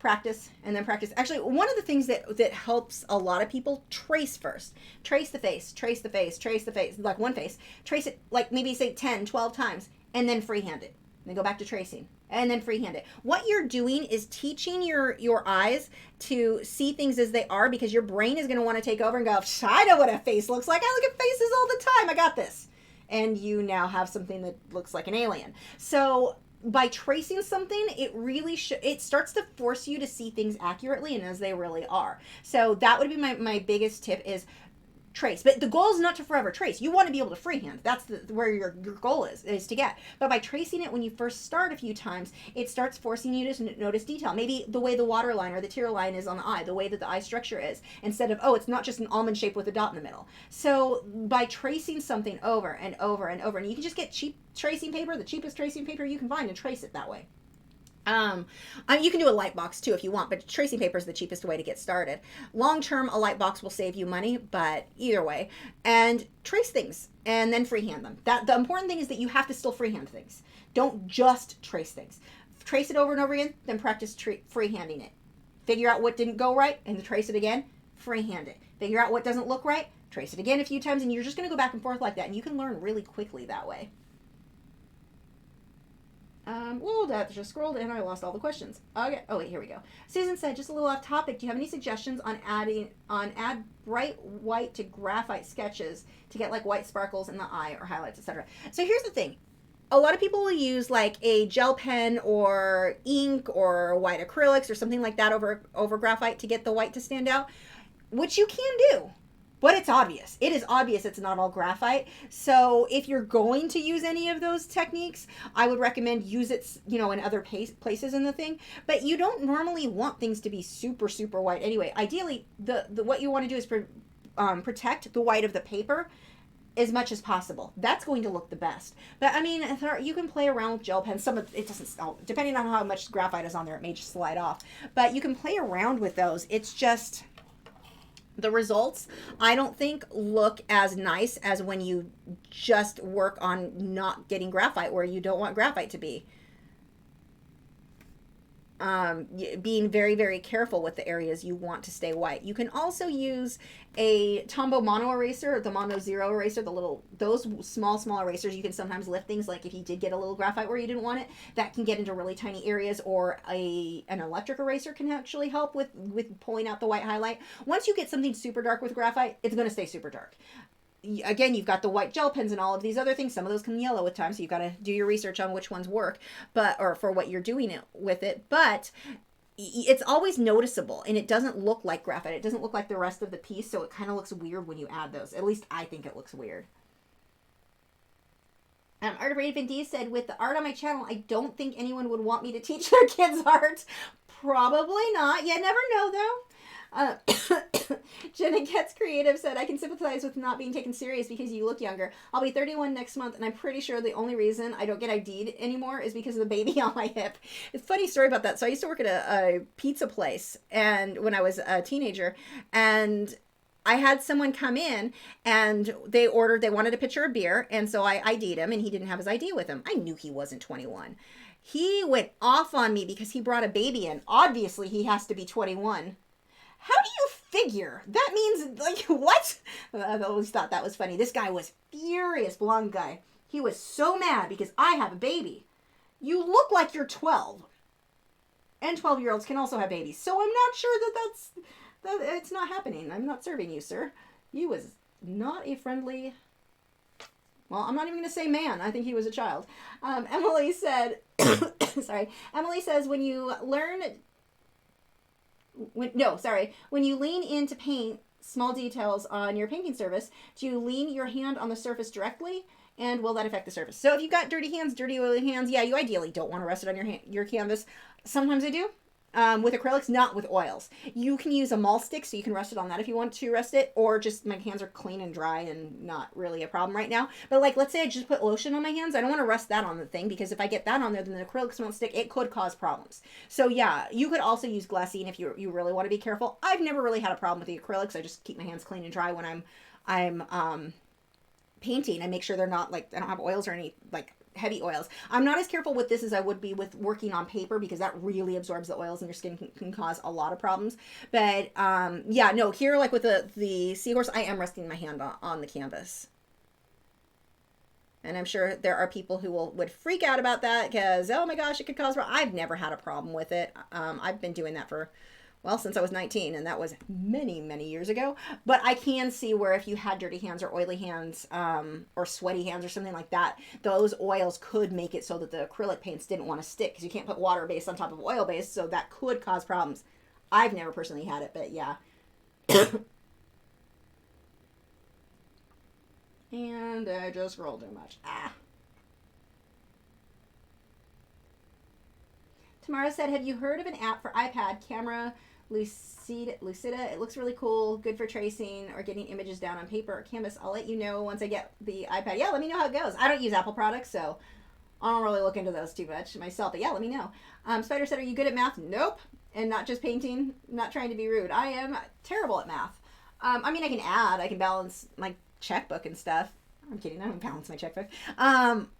Practice and then practice. Actually, one of the things that helps a lot of people, trace first. Trace the face, trace the face, trace the face, like one face. Trace it, like maybe say 10, 12 times, and then freehand it. Then go back to tracing, and then freehand it. What you're doing is teaching your eyes to see things as they are, because your brain is going to want to take over and go, I know what a face looks like. I look at faces all the time. I got this. And you now have something that looks like an alien. So by tracing something, it really it starts to force you to see things accurately and as they really are. So that would be my biggest tip, is trace. But the goal is not to forever trace. You want to be able to freehand. That's where your goal is to get. But by tracing it when you first start a few times, it starts forcing you to notice detail. Maybe the way the water line or the tear line is on the eye, the way that the eye structure is, instead of, it's not just an almond shape with a dot in the middle. So by tracing something over and over and over, and you can just get cheap tracing paper, the cheapest tracing paper you can find, and trace it that way. You can do a light box too if you want, but tracing paper is the cheapest way to get started. Long term, a light box will save you money, but either way. And trace things and then freehand them. The important thing is that you have to still freehand things. Don't just trace things. Trace it over and over again, then practice freehanding it. Figure out what didn't go right and trace it again, freehand it. Figure out what doesn't look right, trace it again a few times, and you're just going to go back and forth like that, and you can learn really quickly that way. That just scrolled and I lost all the questions. Okay. Oh wait, here we go. Susan said, just a little off topic, do you have any suggestions on add bright white to graphite sketches to get like white sparkles in the eye or highlights, etc.? So here's the thing. A lot of people will use like a gel pen or ink or white acrylics or something like that over graphite to get the white to stand out, which you can do. But it's obvious. It is obvious it's not all graphite. So if you're going to use any of those techniques, I would recommend use it, in other places in the thing. But you don't normally want things to be super, super white anyway. Ideally, the what you want to do is protect the white of the paper as much as possible. That's going to look the best. But I mean, you can play around with gel pens. It doesn't, depending on how much graphite is on there, it may just slide off. But you can play around with those. It's just... the results, I don't think, look as nice as when you just work on not getting graphite where you don't want graphite to be. being very, very careful with the areas you want to stay white. You can also use a Tombow mono eraser, the mono zero eraser, those small erasers. You can sometimes lift things, like if you did get a little graphite where you didn't want it, that can get into really tiny areas, or an electric eraser can actually help with pulling out the white highlight. Once you get something super dark with graphite, it's going to stay super dark. Again, you've got the white gel pens and all of these other things. Some of those can yellow with time, so you've got to do your research on which ones work, or for what you're doing it with it. But it's always noticeable, and it doesn't look like graphite. It doesn't look like the rest of the piece, so it kind of looks weird when you add those. At least I think it looks weird. Art of Raven D said, with the art on my channel, I don't think anyone would want me to teach their kids art. Probably not. You never know, though. Jenna Gets Creative said, I can sympathize with not being taken serious because you look younger. I'll be 31 next month, and I'm pretty sure the only reason I don't get ID'd anymore is because of the baby on my hip. It's a funny story about that. So I used to work at a pizza place, and when I was a teenager, and I had someone come in and they wanted a pitcher of beer, and so I ID'd him, and he didn't have his ID with him. I knew he wasn't 21. He went off on me because he brought a baby in. Obviously, he has to be 21. How do you figure? That means, like, what? I always thought that was funny. This guy was furious, blonde guy. He was so mad because I have a baby. You look like you're 12. And 12-year-olds can also have babies. So I'm not sure that it's not happening. I'm not serving you, sir. He was not a friendly... Well, I'm not even going to say man. I think he was a child. Emily said... sorry. Emily says, when you lean in to paint small details on your painting surface, do you lean your hand on the surface directly? And will that affect the surface? So if you've got dirty hands, dirty oily hands, yeah, you ideally don't want to rest it on your canvas. Sometimes I do. With acrylics, not with oils. You can use a mall stick, so you can rest it on that if you want to rest it, or just my hands are clean and dry and not really a problem right now. But like, let's say I just put lotion on my hands, I don't want to rest that on the thing, because if I get that on there, then the acrylics won't stick. It could cause problems. So yeah, you could also use Glazing if you really want to be careful. I've never really had a problem with the acrylics. I just keep my hands clean and dry when I'm painting. I make sure they're not, like, I don't have oils or any, like, heavy oils. I'm not as careful with this as I would be with working on paper, because that really absorbs the oils in your skin, can cause a lot of problems. But yeah, no, here, like with the Seahorse, I am resting my hand on the canvas. And I'm sure there are people who would freak out about that because, oh my gosh, it could cause... I've never had a problem with it. I've been doing that for... well, since I was 19, and that was many, many years ago. But I can see where if you had dirty hands or oily hands or sweaty hands or something like that, those oils could make it so that the acrylic paints didn't want to stick, because you can't put water base on top of oil base, so that could cause problems. I've never personally had it, but yeah. And I just rolled too much. Tamara said, have you heard of an app for iPad camera, Lucida? It looks really cool, good for tracing or getting images down on paper or canvas. I'll let you know once I get the iPad. Yeah, let me know how it goes. I don't use Apple products, so I don't really look into those too much myself, but yeah, let me know. Spider said, are you good at math? Nope. And not just painting, not trying to be rude. I am terrible at math. I mean, I can balance my checkbook and stuff. I'm kidding, I don't balance my checkbook.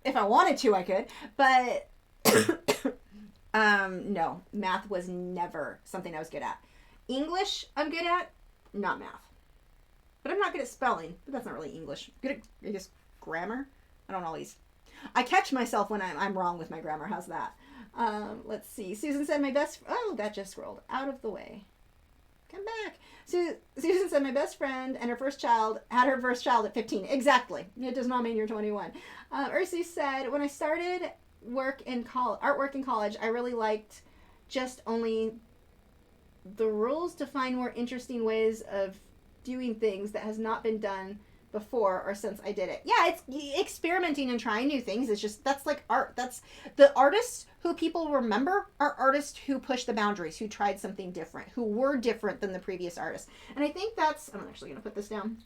If I wanted to, I could, but... no, math was never something I was good at. English, I'm good at, not math. But I'm not good at spelling, but that's not really English. Good at, I guess, grammar? I don't always. I catch myself when I'm wrong with my grammar. How's that? Let's see. Susan said oh, that just scrolled out of the way. Come back. Susan said my best friend and her first child had her first child at 15. Exactly. It does not mean you're 21. Ursi said, when I started artwork in college, I really liked just only the rules to find more interesting ways of doing things that has not been done before or since I did it. Yeah, it's experimenting and trying new things. It's just, that's like art. That's the artists who people remember are artists who pushed the boundaries, who tried something different, who were different than the previous artists. And I think that's, I'm actually going to put this down.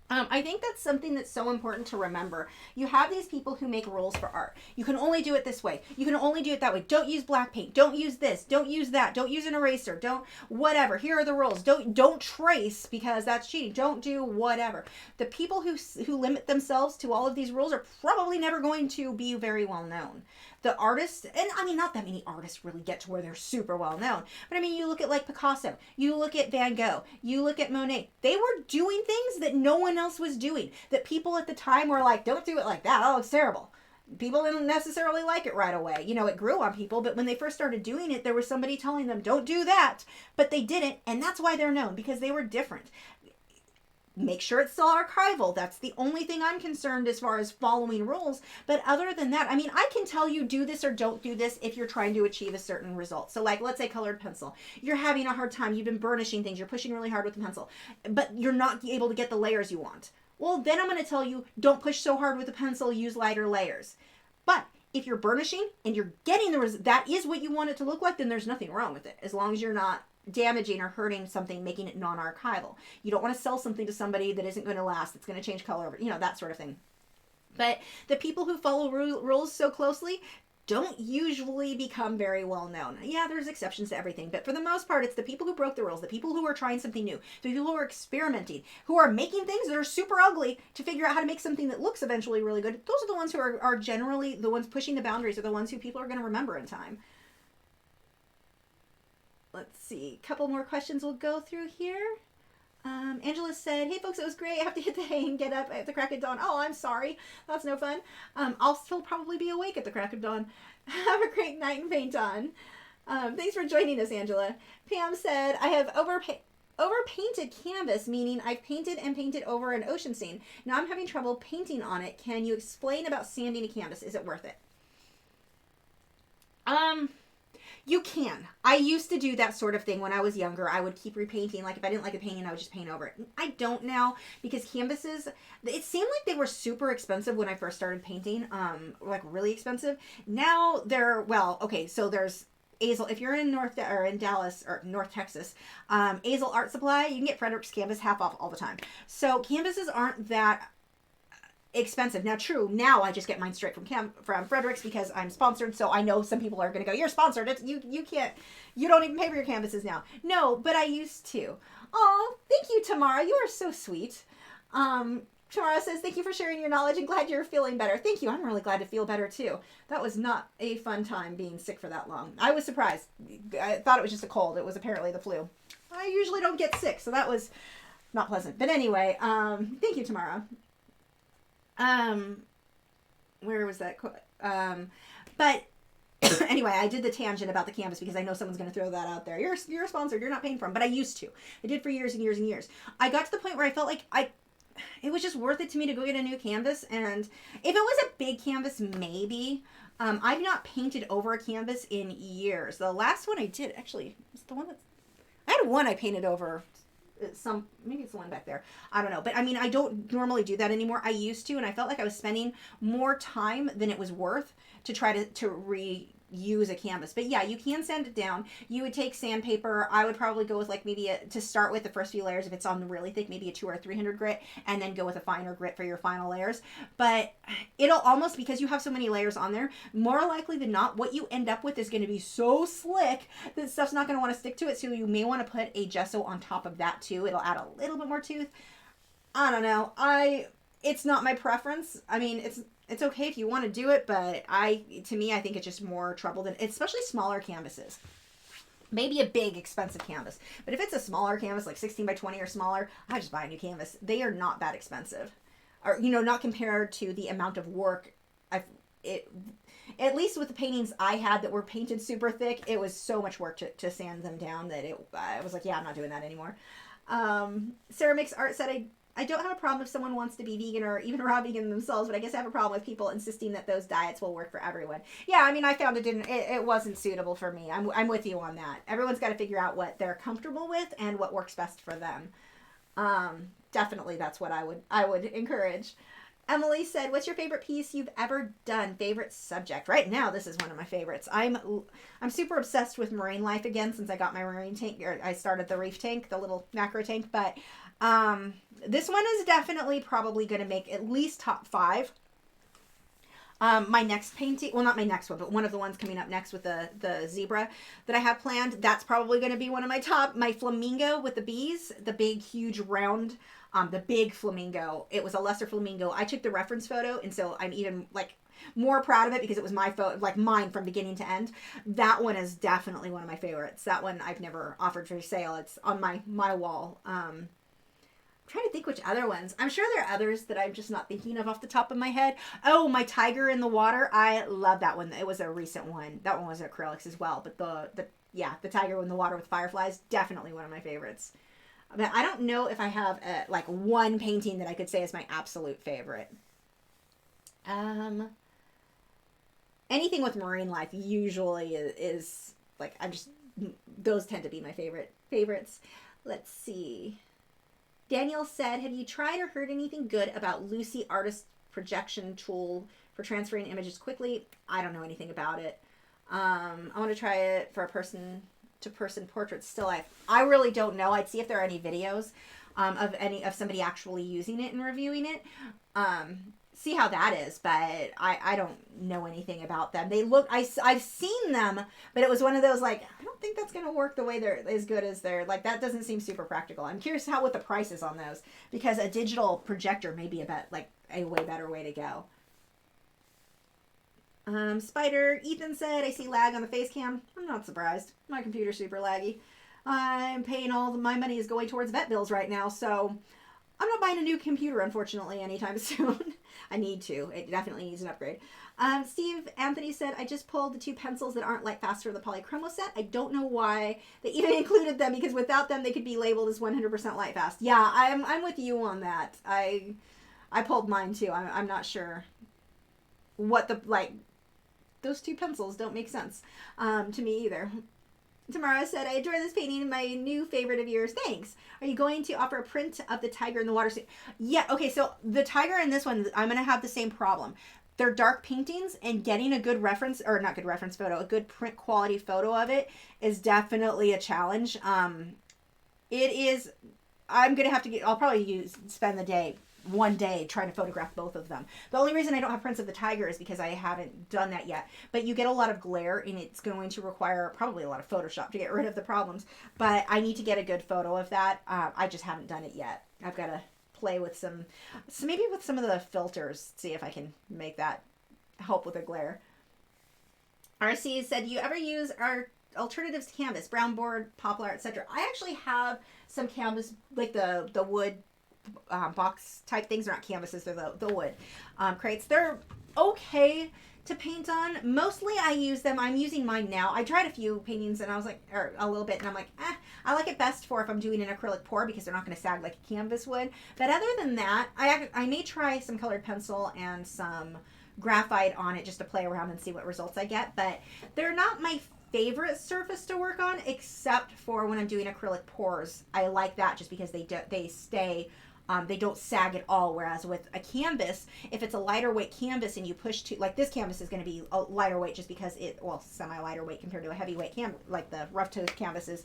I think that's something that's so important to remember. You have these people who make rules for art. You can only do it this way. You can only do it that way. Don't use black paint. Don't use this. Don't use that. Don't use an eraser. Don't whatever. Here are the rules. Don't trace because that's cheating. Don't do whatever. The people who limit themselves to all of these rules are probably never going to be very well known. the artists, and I mean, not that many artists really get to where they're super well known, but I mean, you look at like Picasso, you look at Van Gogh, you look at Monet, they were doing things that no one else was doing, that people at the time were like, don't do it like that, oh, it's terrible. People didn't necessarily like it right away. You know, it grew on people, but when they first started doing it, there was somebody telling them, don't do that. But they didn't, and that's why they're known, because they were different. Make sure it's still archival. That's the only thing I'm concerned as far as following rules. But other than that, I mean, I can tell you do this or don't do this if you're trying to achieve a certain result. So like, let's say colored pencil. You're having a hard time. You've been burnishing things. You're pushing really hard with the pencil, but you're not able to get the layers you want. Well, then I'm going to tell you, don't push so hard with the pencil, use lighter layers. But if you're burnishing and you're getting that is what you want it to look like, then there's nothing wrong with it, as long as you're not damaging or hurting something, making it non-archival. You don't want to sell something to somebody that isn't going to last, that's going to change color over, you know, that sort of thing. But the people who follow rules so closely don't usually become very well known. Yeah, there's exceptions to everything, but for the most part, it's the people who broke the rules, the people who are trying something new, the people who are experimenting, who are making things that are super ugly to figure out how to make something that looks eventually really good. Those are the ones who are generally the ones pushing the boundaries, are the ones who people are going to remember in time. Let's see, a couple more questions we'll go through here. Angela said, hey folks, it was great. I have to hit the hay and get up at the crack of dawn. Oh, I'm sorry. That's no fun. I'll still probably be awake at the crack of dawn. Have a great night and paint on. Thanks for joining us, Angela. Pam said, I have overpainted canvas, meaning I've painted and painted over an ocean scene. Now I'm having trouble painting on it. Can you explain about sanding a canvas? Is it worth it? You can. I used to do that sort of thing when I was younger. I would keep repainting. Like if I didn't like a painting, I would just paint over it. I don't now, because canvases, it seemed like they were super expensive when I first started painting, like really expensive. Now they're, well, okay, so there's Azel. If you're in Dallas or North Texas, Azel Art Supply, you can get Frederick's canvas half off all the time. So canvases aren't that expensive. Now, true, now I just get mine straight from Frederick's because I'm sponsored, so I know some people are going to go, you're sponsored, you don't even pay for your canvases now. No, but I used to. Oh, thank you, Tamara, you are so sweet. Tamara says, thank you for sharing your knowledge and glad you're feeling better. Thank you, I'm really glad to feel better too. That was not a fun time being sick for that long. I was surprised. I thought it was just a cold. It was apparently the flu. I usually don't get sick, so that was not pleasant. But anyway, thank you, Tamara. Where was that? But anyway, I did the tangent about the canvas because I know someone's going to throw that out there. You're sponsored. You're not paying for them. But I used to. I did for years and years and years. I got to the point where I felt like it was just worth it to me to go get a new canvas. And if it was a big canvas, maybe. I've not painted over a canvas in years. The last one I did, actually, was the one I had one I painted over. Maybe it's the one back there. I don't know. But I mean, I don't normally do that anymore. I used to, and I felt like I was spending more time than it was worth to try to reuse a canvas. But yeah, you can sand it down. You would take sandpaper. I would probably go with like maybe to start with the first few layers, if it's on the really thick, maybe a 200 or 300 grit, and then go with a finer grit for your final layers. But it'll almost, because you have so many layers on there, more likely than not, what you end up with is going to be so slick that stuff's not going to want to stick to it. So you may want to put a gesso on top of that too. It'll add a little bit more tooth. I don't know. It's not my preference. I mean, it's okay if you want to do it, but to me, I think it's just more trouble than, especially smaller canvases. Maybe a big, expensive canvas. But if it's a smaller canvas, like 16 by 20 or smaller, I just buy a new canvas. They are not that expensive. Or, not compared to the amount of work. At least with the paintings I had that were painted super thick, it was so much work to sand them down that I was like, yeah, I'm not doing that anymore. Sarah Mix Art said, I don't have a problem if someone wants to be vegan or even raw vegan themselves, but I guess I have a problem with people insisting that those diets will work for everyone. Yeah, I mean, I found it wasn't suitable for me. I'm with you on that. Everyone's got to figure out what they're comfortable with and what works best for them. Definitely that's what I would encourage. Emily said, what's your favorite piece you've ever done? Favorite subject? Right now, this is one of my favorites. I'm super obsessed with marine life again since I got my marine tank, or I started the Reef tank, the little macro tank, but this one is definitely probably going to make at least top 5. My next painting, well, not my next one, but one of the ones coming up next with the zebra that I have planned, that's probably going to be one of my top. My flamingo with the bees, the big, huge, round, the big flamingo. It was a lesser flamingo. I took the reference photo, and so I'm even, like, more proud of it because it was my photo, like mine from beginning to end. That one is definitely one of my favorites. That one I've never offered for sale. It's on my wall. I'm trying to think which other ones. I'm sure there are others that I'm just not thinking of off the top of my head. Oh, my tiger in the water. I love that one. It was a recent one. That one was acrylics as well. But the tiger in the water with fireflies, definitely one of my favorites. But I don't know if I have like one painting that I could say is my absolute favorite. Anything with marine life usually is like, those tend to be my favorites. Let's see. Daniel said, have you tried or heard anything good about Lucy Artist Projection Tool for transferring images quickly? I don't know anything about it. I want to try it for a person-to-person portraits still life. I really don't know. I'd see if there are any videos of somebody actually using it and reviewing it. See how that is, but I don't know anything about them. They look, I've seen them, but it was one of those like, I don't think that's going to work the way they're as good as they're, like, that doesn't seem super practical. I'm curious what the price is on those, because a digital projector may be a way better way to go. Spider, Ethan said, I see lag on the face cam. I'm not surprised. My computer's super laggy. I'm paying my money is going towards vet bills right now, so I'm not buying a new computer, unfortunately, anytime soon. I need to. It definitely needs an upgrade. Steve Anthony said, I just pulled the 2 pencils that aren't light fast for the polychromo set. I don't know why they even included them, because without them, they could be labeled as 100% light fast. Yeah, I'm with you on that. I pulled mine, too. I'm not sure what those 2 pencils don't make sense to me either. Tamara said, I adore this painting, my new favorite of yours. Thanks. Are you going to offer a print of the tiger in the water suit? Yeah, okay, so the tiger in this one, I'm going to have the same problem. They're dark paintings, and getting a good reference, or not good reference photo, a good print quality photo of it is definitely a challenge. It is, I'm going to have to I'll probably spend one day trying to photograph both of them. The only reason I don't have prints of the tiger is because I haven't done that yet. But you get a lot of glare, and it's going to require probably a lot of Photoshop to get rid of the problems. But I need to get a good photo of that. I just haven't done it yet. I've got to play with maybe with some of the filters, see if I can make that help with the glare. RC said, do you ever use our alternatives to canvas, brown board, poplar, etc.? I actually have some canvas, like the wood box type things. They're not canvases, they're the wood crates. They're okay to paint on. Mostly I use them. I'm using mine now. I tried a few paintings and I was like, or a little bit, and I'm like, I like it best for if I'm doing an acrylic pour, because they're not going to sag like a canvas would. But other than that, I may try some colored pencil and some graphite on it just to play around and see what results I get. But they're not my favorite surface to work on, except for when I'm doing acrylic pours. I like that just because they stay. They don't sag at all, whereas with a canvas, if it's a lighter weight canvas and you push to, like this canvas is going to be a lighter weight just because semi-lighter weight compared to a heavyweight canvas, like the rough toe canvases,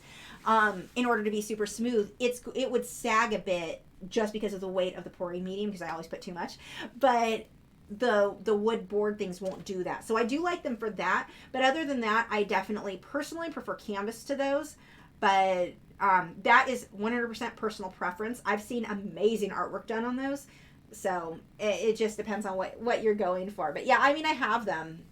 in order to be super smooth, it would sag a bit just because of the weight of the pouring medium, because I always put too much, but the wood board things won't do that. So I do like them for that, but other than that, I definitely personally prefer canvas to those, but that is 100% personal preference. I've seen amazing artwork done on those. So it just depends on what you're going for. But yeah, I mean, I have them.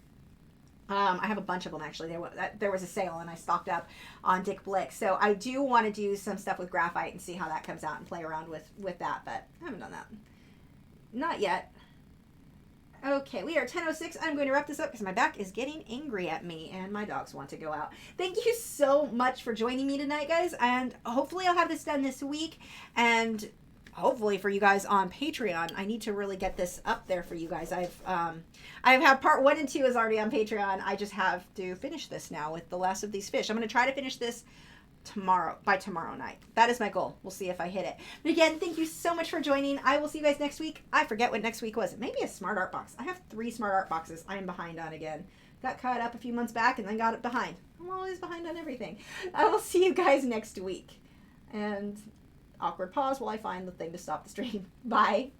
I have a bunch of them, actually. There was a sale and I stocked up on Dick Blick. So I do want to do some stuff with graphite and see how that comes out and play around with that. But I haven't done that. Not yet. Okay, we are 10:06. I'm going to wrap this up because my back is getting angry at me and my dogs want to go out. Thank you so much for joining me tonight, guys, and hopefully I'll have this done this week, and hopefully for you guys on Patreon. I need to really get this up there for you guys. I've had part 1 and 2 is already on Patreon. I just have to finish this now with the last of these fish. I'm going to try to finish this by tomorrow night. That is my goal. We'll see if I hit it. But again, thank you so much for joining. I will see you guys next week. I forget what next week was. Maybe a smart art box. I have 3 smart art boxes I am behind on again. Got caught up a few months back and then got it behind. I'm always behind on everything. I will see you guys next week. And awkward pause while I find the thing to stop the stream. Bye.